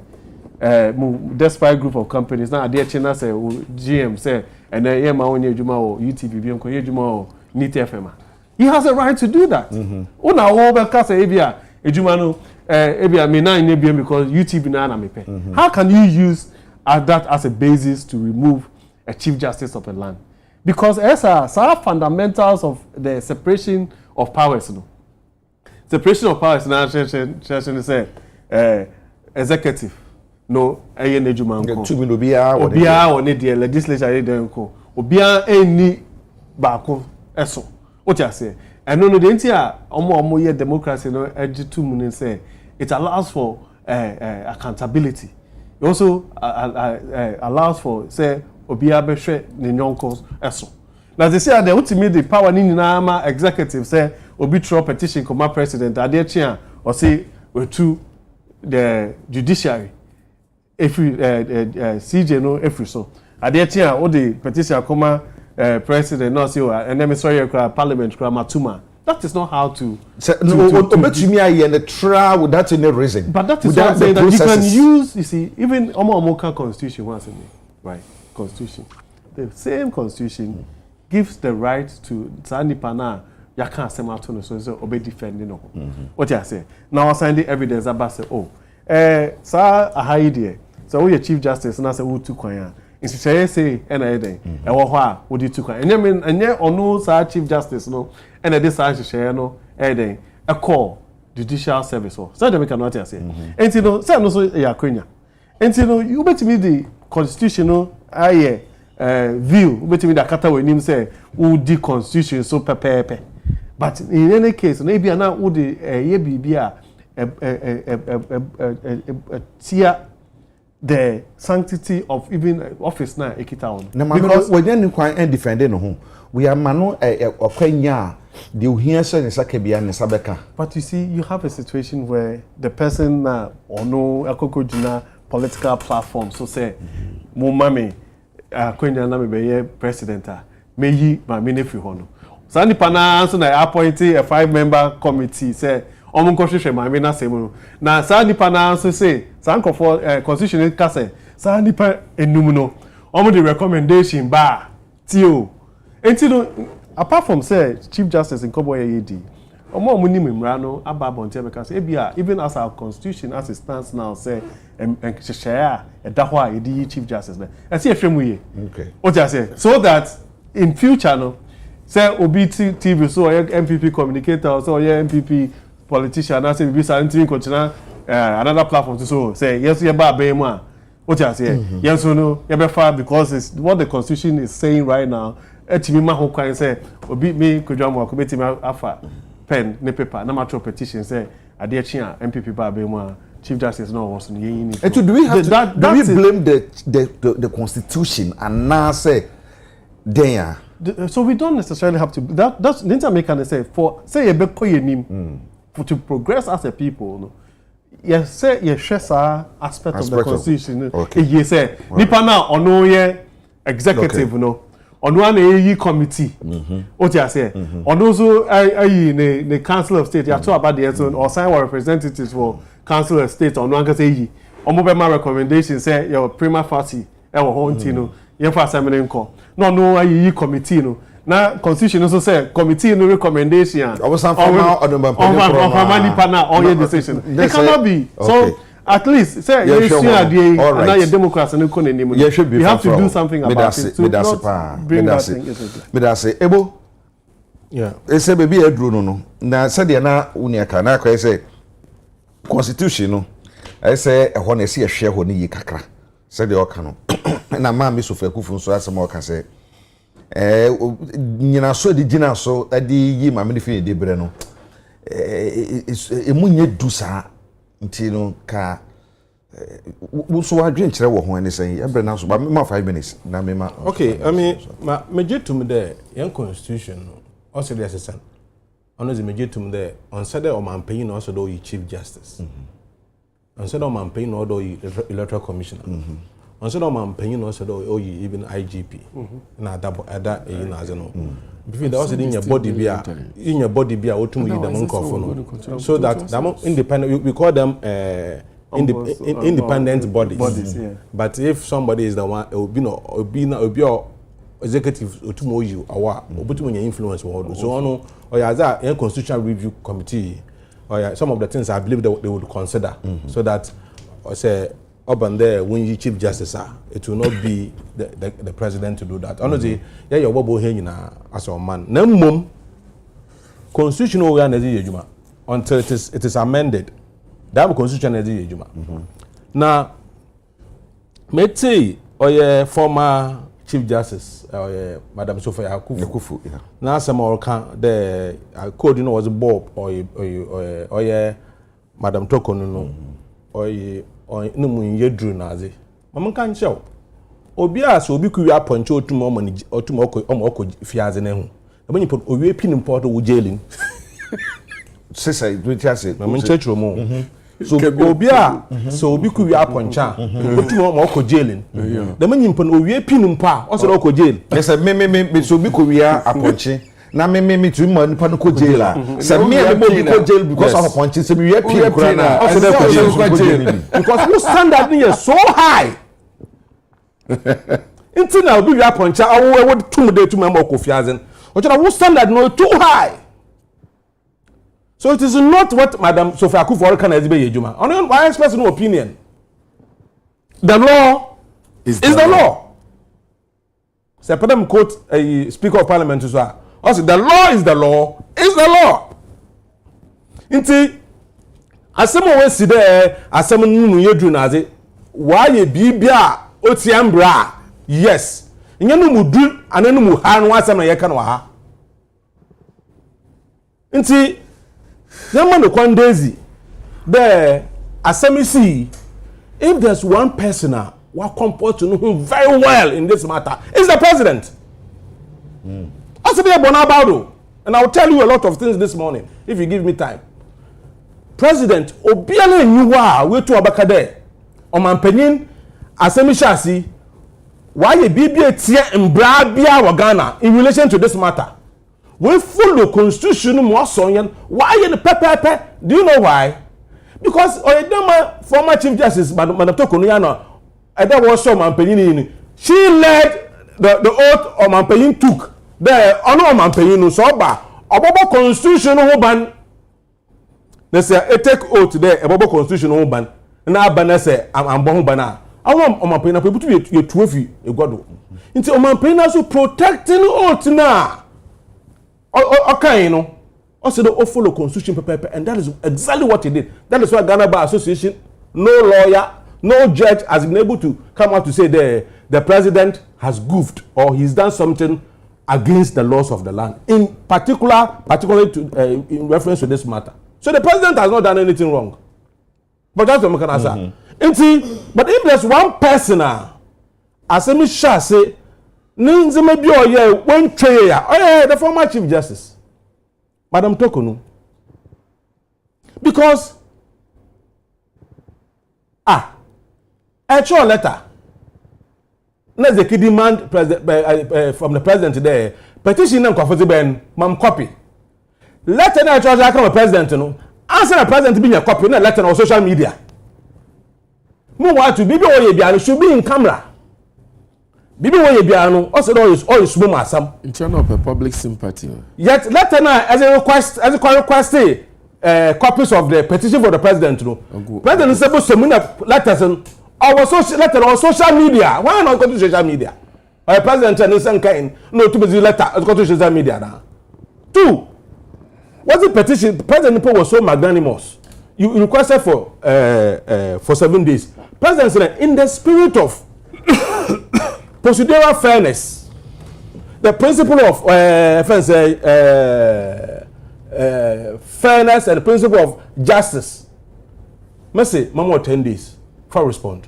despite group of companies now they china say GM say and then yeah ma onye adwuma o UTV bi nko ye adwuma o NIT FM he has a right to do that una wo be ka say ebia adwuma no ebia me na nye bi because UTV na me pay how can you use that as a basis to remove a chief justice of a land because as are fundamentals of the separation of powers no separation of powers na say executive no eye na adwuma nko to me no bia oni the legislature dey nko obia eni baako eso what you say and no the entia omo ye democracy no ejitu mu ni say it allows for accountability it also allows for say obia be hwe ne nyonkos eso na they say the ultimate the power ni nyina ma executive say obi throw petition come president ade chia or say to the judiciary if CJ no every so ade chia o the petition come president no say and then sorry parliament kra matuma that is not how to obetumi aye and try without any reason but that is what saying that you can use you see even omo constitution once in right constitution the same constitution gives the right to Sanipa na ya can asem ato no so obe defending no what you say now assign the evidence about say sir ahide so we chief justice na say wo tu kwan a insise say na eden e wo ho a wo di tu kwan enye ono sir chief justice no and this sir no eden a call judicial service so dem cannot say enti no say no so ya kwanya enti no you betimi the constitutional aye view betimi da kata we nim say wo di constitution so pepepe but in any case no bia na wo di ye bibia tia the sanctity of even office na ekita on because when you quite and defend no ho we are mano okwanya the ohia so ne sakabia ne sabeka but you see you have a situation where the person na ono akokojuna political platform so say mo mame akwanya na me be president meyi ma me nefi ho no sani pana so na appoint a 5-member committee say omo nkohwehwe ma me na semu na sani pana so say sanko for constitutional case sani pa enum no omo the recommendation ba tio enti no apart from say chief justice in Kobo Yedi omo ni memra no aba bonte be say ebia even as our constitution as it stands now say share da ho a yedi chief justice na e say ehwemu ye okay what you say so that in future no say obi TV so MPP communicator so MPP politician na say be something continue another platform so say yes you ba be mu a what you say yes no you be far because it's what the constitution is saying right now etimi ma ho kwan say obi me kodwamo akobetimi afa pen ne paper na matro petition say ade chi a MPP ba be mu a chief justice no was yin and do we have to do we blame the constitution and now say there so we don't necessarily have to that's the intermaker say for say you be koyenim to progress as a people no yes say you share aspect of the constitution okay you say nipa na ono ye executive no ono an eyi committee what you say ono so ayi ne council of state you talk about the so or sign representatives for council of state ono an say yi omo be ma recommendation say your prima facie e wo ho ntino ye fa assembly nko no ayi committee no na constitution also say committee no recommendation on decision it cannot be so at least say you see na your democracy no kon enim you have to do something about it to bring that thing me da say ebo yeah say baby edru no na say de na uniaka na kwa say constitution no I say e ho na say ehwe ho ne yi kakra said the okano na ma me so fa kufu so asem o ka say nyina so de gina so ade yi ma me fi de bre no emunye du sa nti no ka wo so adwen kire wo ho ene say e bre na so ba me ma 5 minutes na me ma okay I mean me jetum there yan constitution no also the assistant ono ze me jetum there on said o man pay no also do you chief justice on said o man pay no do you electoral commissioner on said o man pay no also do you even IGP na ada e na ze no before there also in your body bia otum yi dem nkofo no so that them independent we call them independent bodies yeah. But if somebody is the one it will be executive otumo you awa obutumo nya influence wo so ono oyaza a constitutional review committee or some of the things I believe they would consider so that say up there when you chief justice it will not be the president to do that honestly yeah your bobo here na as a man na mum constitutional we na ejuma until it is amended that constitution na ejuma na meti oye former chief justice Madam Sophia Akufu na asema orka the code you know was Bob or Madam Tokono no or no mu yedru na aze mama kan chew obi a so obi ku wi aponche otum okọ fiaze na hu e banyi pot owi pin import wo jailing sisa do ti ase mama nchechro mo so obi a so obi ku wi aponche otum okọ jailing de banyi pot owi pin impa o so okọ jail yes me so obi ku wi aponche na me tu ma nipa no ko jail a se me e bo bi ko jail because of aponche se me wi pin kura na o so de ko jail because no standard is so high until now be your punch I would 2 day to member kofiazen but your standard no too high so it is not what Madam Sophia Akufu can as be yejuma on why express no opinion the law is the law say padam quote a speaker of parliament so also the law is the law until asem we si there asem nunu yedru na ade why ye bibia otiambra yes nyanu mudu ananu mu ha no asem na ye ka no ha nti yamma no kwandezi there asem si if there's one person who comport to know him very well in this matter is the president also be bonabado and I will tell you a lot of things this morning if you give me time. President obiala nyiwa we to abakade omampanyin asemishasi why ye bibia tie mbra bia wa Ghana in relation to this matter we follow constitution mo sonyen why ye the pepe do you know why because oyedama former chief justice Madam Tokono ya no eda was so omampanyin she led the oath omampanyin took there ono omampanyin no so ba obobo constitution ho ban. They say a take oath there about constitutional ban. Na ban say I'm born bana. I want my pain to be a trophy a god. Into my pain also protecting oath now. Okay, you know. Also the follow constitution paper and that is exactly what he did. That is why Ghana Bar Association, no lawyer, no judge has been able to come out to say the president has goofed or he's done something against the laws of the land. In particularly to in reference to this matter. So the president has not done anything wrong. But that's what I can answer. But if there's one person, as I say, maybe one chair, the former Chief Justice, Madam Tokono. Because, a short letter, let's say demand from the president today, petition and comfortable, ma'am copy. Letter na charge aka president no answer the president be your copy na letter on social media mo want to bibi oye bia no should be in camera bibi oye bia no also all is small asam in turn up a public sympathy yet letter na as a request copies of the petition for the president no president say bo semina letters our social letter on social media why not go to social media or president no say kind no to be letter go to social media na two. What's the petition? President Nipo was so magnanimous. You requested for 7 days. President said, in the spirit of procedural fairness, the principle of fairness and the principle of justice. Mercy, Mama 10 days for respond.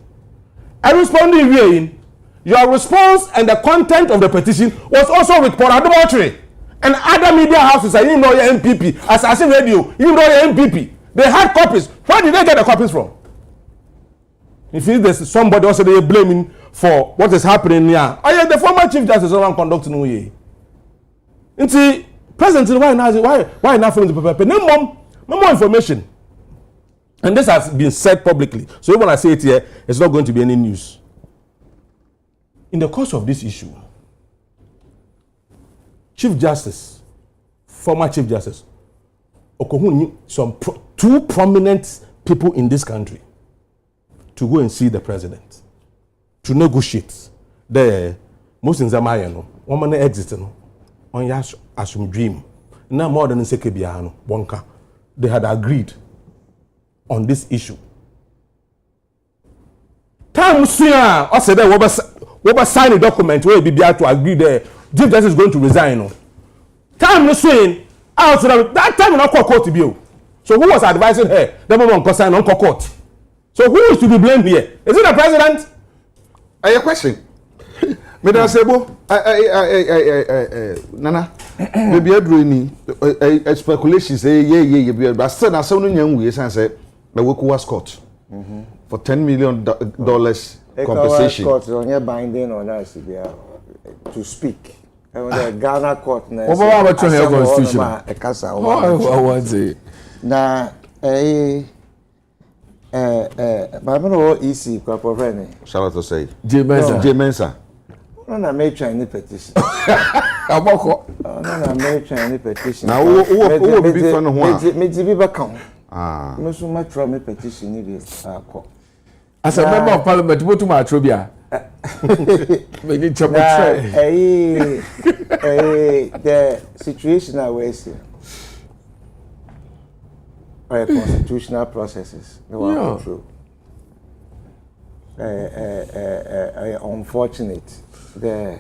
I responded in your response and the content of the petition was also with adultery and other media houses. I didn't know your MPP, Assassin Radio, you know your MPP. They had copies. Where did they get the copies from? If there's somebody also they are blaming for what is happening here. Oh yeah, the former Chief Justice around conducting no way. And see, President, why not from the paper? No more information. And this has been said publicly. So when I say it here, it's not going to be any news. In the course of this issue, Chief Justice, former Chief Justice, Okohun, two prominent people in this country to go and see the president, to negotiate. The most in Zamayano, woman exiting on Yash Asum Dream. Now more than Sekebiano, Bonka. They had agreed on this issue. Time soon, I said that we sign a document where we be able to agree there. Chief Justice is going to resign. Time soon, out that time not court to be. So who was advising her? The moment on sign on court. So who is to be blamed here? Is it the president? A question. Madam Sebo, Nana, maybe a dreamy speculation say, yeah, but still, as soon as young we say, the work was caught for $10 million compensation. Court on your binding on us to speak. The Ghana court. Over constitution. Now, my man easy corporate. Shall I say? J Mensa. No, I made Chinese petition. Aboko. No, I made Chinese petition. Now, who be fun one? Me back on. No so much from a petition in this court. As a member of parliament, what to my trobia? We need to the situation I was in. Constitutional processes they were going through. Unfortunate. The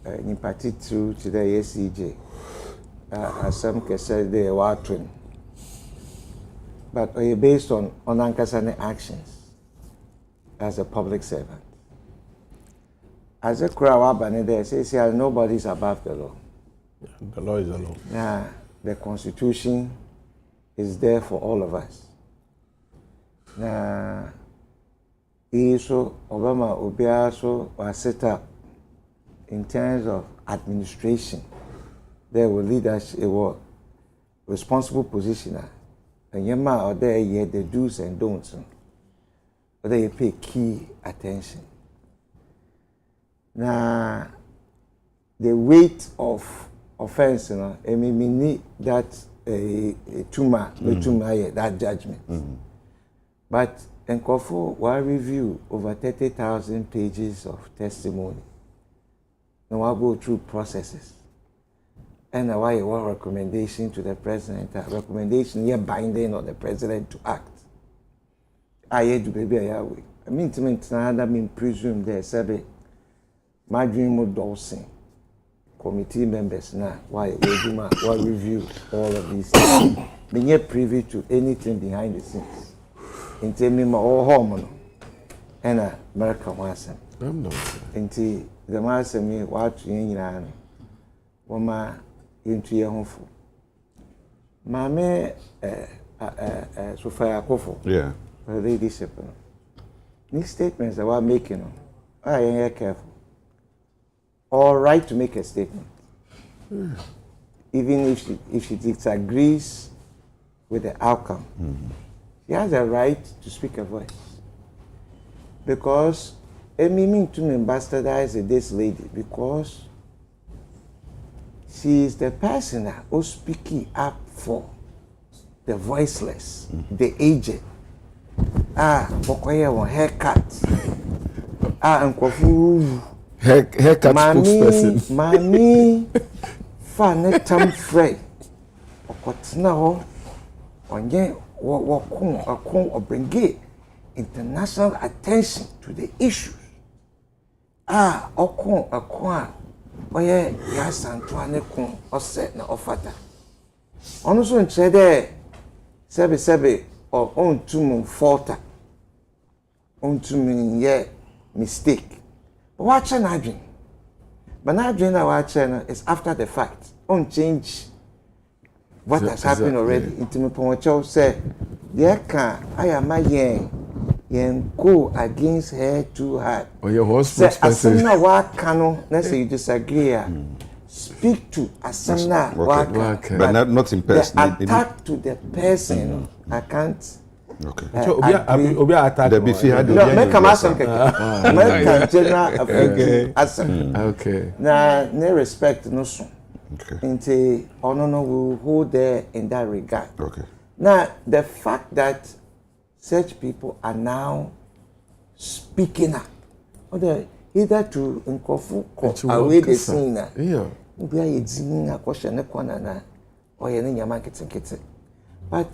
in particular to the ACJ, as some can say they were twin, but based on Ankasane actions as a public servant. As a crowd, they say nobody is above the law. Yeah, the law is the law. Yeah, the Constitution is there for all of us. Now, so Obama Obiaso was set up in terms of administration. There were leaders, it was responsible positioner. And Yema or there you the do's and don'ts. But they pay key attention. Now, the weight of offense, you know, I mean, we need that that judgment. But Nkofo will review over 30,000 pages of testimony. Now we'll go through processes. And now I want recommendation to the president, a recommendation here binding on the president to act. I had to be I mean, to mean presume there, Sabe, my dream of Dawson. Committee members now, why review all of these things. Being yet privy to anything behind the scenes. In telling me all hormone and American Watson. Until the master me what you Woma into your home for. Mamma Sophia Kofo. Yeah. Leadership. These statements that we're making, I am careful. All right to make a statement, even if she disagrees with the outcome. She has a right to speak a voice. Because I mean to bastardize this lady because she is the person who's speaking up for the voiceless, the aged. Bokoya one haircut. Nkwofu haircut spokesperson. Mami fa tam frey. Okotena ho onye wakun obringe international attention to the issues. Okon oye ya santua ne kon ose na ofata. Ono so nche de sebe on tum falter. On tum ye mistake. But watch na adwin. But na adwin na watch na is after the fact. On change what has happened already. Intimi poncho say there can I am yen go against her too hard. Oh, your horse say asana wa kano na say you disagree. Speak to asana wa but not in person. The attack to the person. I can't. Okay. Obi attack. The beefy had no, make a mass of American general affecting. Okay. Na ne respect no so. Okay. Into no will hold there in that regard. Okay. Now the fact that such people are now speaking up, either to inkofu away the scene. Yeah. We are using a question na or any yaman but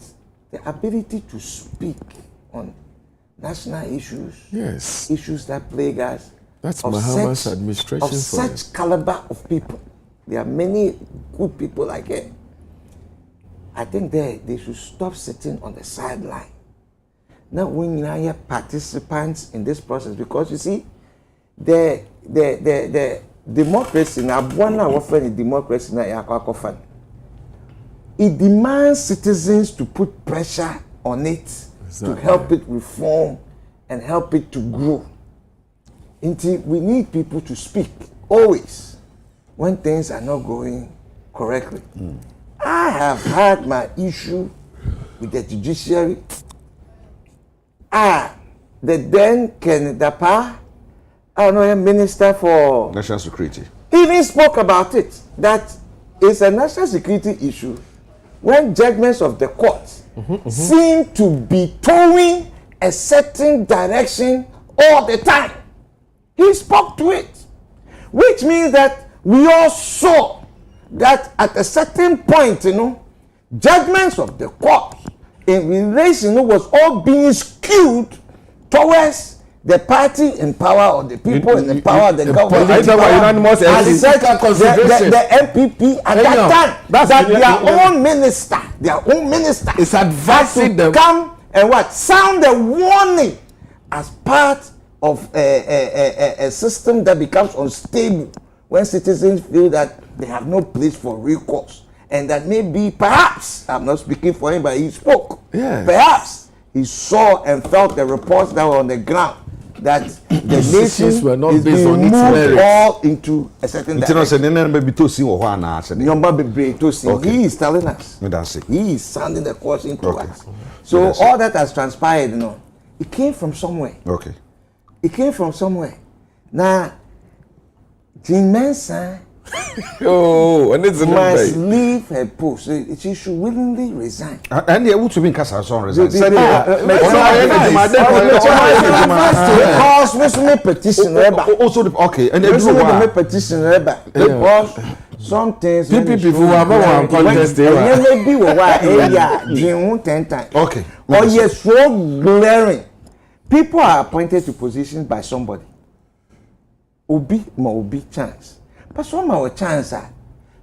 the ability to speak on national issues, yes, issues that plague us. That's Mahama's administration of such caliber of people. There are many good people like it. I think they should stop sitting on the sideline. Now, when you are participants in this process, because you see, the democracy now, one offer the democracy now, it demands citizens to put pressure on it to help it reform and help it to grow. Until we need people to speak always when things are not going correctly. I have had my issue with the judiciary. The then Ken Dapa, I know a minister for national security, even spoke about it. That is a national security issue when judgments of the court seem to be towing a certain direction all the time. He spoke to it, which means that we all saw that at a certain point, judgments of the court in relation was all being skewed towards the party in power or the people in power, the government. The MPP at that time, that their own minister is advising them come and sound a warning as part of a system that becomes unstable when citizens feel that they have no place for recourse, and that maybe perhaps, I'm not speaking for him, but he spoke. Yes. Perhaps he saw and felt the reports that were on the ground that the nation were not is based on being its moved merits. all into a certain direction. He is telling us. He is sounding the caution to us. So all that has transpired, it came from somewhere. Okay. It came from somewhere. Now, Jean Mensah must leave her post. She should willingly resign. And they would be cast as on resign. Because we submit petition. Also, okay, and we submit petition. Because some things people are contesting. Maybe we 10 times. Okay. Or you're so glaring. People are appointed to positions by somebody. Obi chance. But some our chance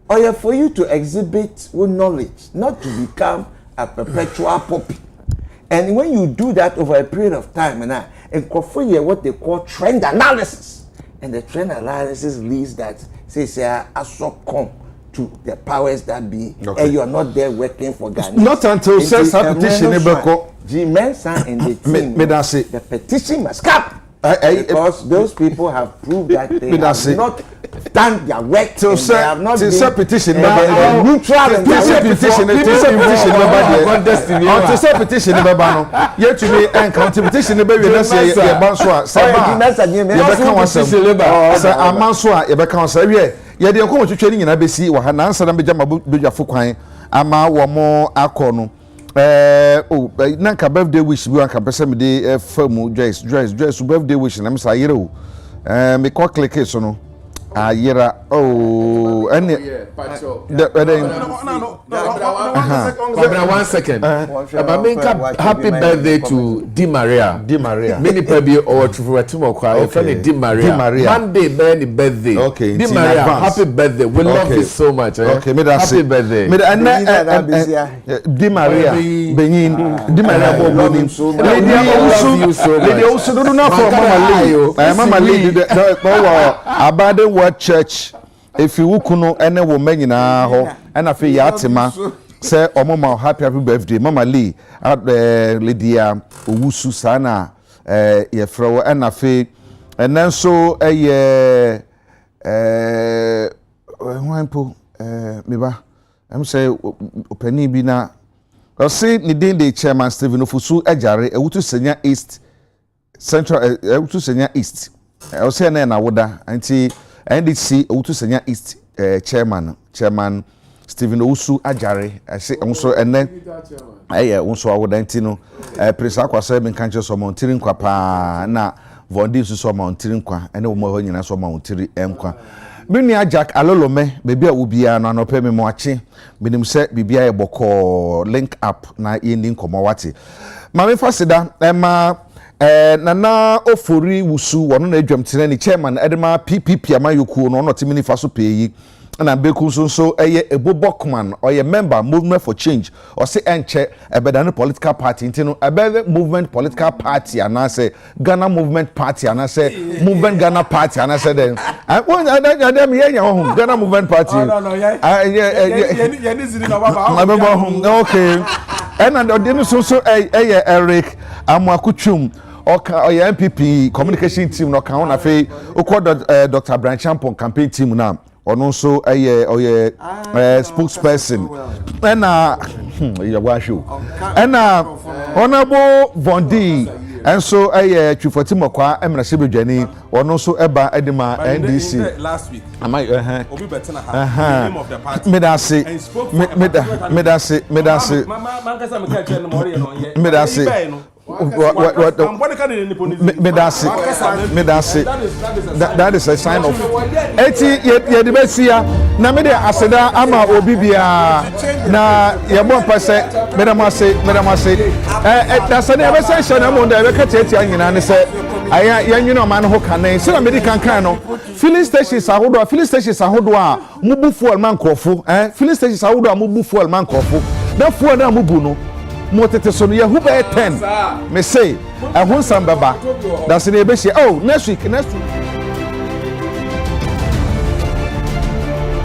or for you to exhibit knowledge, not to become a perpetual puppy. And when you do that over a period of time, and what they call trend analysis, and the trend analysis leads that says also come to the powers that be, and you are not there working for Ghana. Not until says petition in the team, the petition must come. Because those people have proved that they have not done their work. They have not been petition. Neutral and petition. Yet to me and competition. Nanka birthday wish bi anka pese me de famu Joyce birthday wish na me sa yere o me ko click so no ayera oh any one second happy birthday to Di Maria many baby or to friend Di Maria Monday birthday okay Di Maria happy birthday we love you so much okay happy birthday Di Maria Benin Di Maria Boboni lady also do not for Mama Lee Abade Word Church if you kuno ene wo manyina ho ena fe ya atema say omoma happy birthday Mama Lee Lydia owusu sana ye frewo ena fe enen so wanpo meba am say opani bi na o say ni den de chairman Stephen Ofusu ajare ewutu senya East Central ewutu senya East o say na woda anti NDC ewutu senya East chairman Stephen Ofusu ajare I say nso ene nso awoda anti no Prince Akwasa ben kanche so montiri nkwa pa na Vondi so montiri nkwa ene wo ho nyina so montiri enkwa Bini Jack Alolome bebi a ubia no anope me mo ache binim se bibia e boko link up na yendi nkomo wate mame fasida nana ofori wusu wono na adwamtene ni chairman edema PPP amayoku no no timini faso peyi na beku so eye ebobokman oye member movement for change or say enche ebedane political party ntino ebede movement political party anase Ghana movement party anase movement Ghana party anase den dem yenya ho Ghana movement party okay and odin so eye Eric Amwakutwum oya MPP communication team no kan na fe okodo Dr. Brian Champon campaign team na ono so oye spokesperson na yawashu na honorable Vondi enso Chufoti Mokwa emra sebedwani ono so eba edema NDC last week amai obi betena ha name of the party medase that is a sign of eti ye de besia na me de aseda ama obi bia na ye bon pase medamase that's an essential na mo de be ka tiati anyina ne se aya yanwino ma ne ho kanen se na me di kankan no filling stations ahodo a mubu fuel man krofo filling stations ahodo a mubu fuel man krofo na fuel na mubu no motete so no ye hu be 10 me say ehun sam baba that's na be she oh next week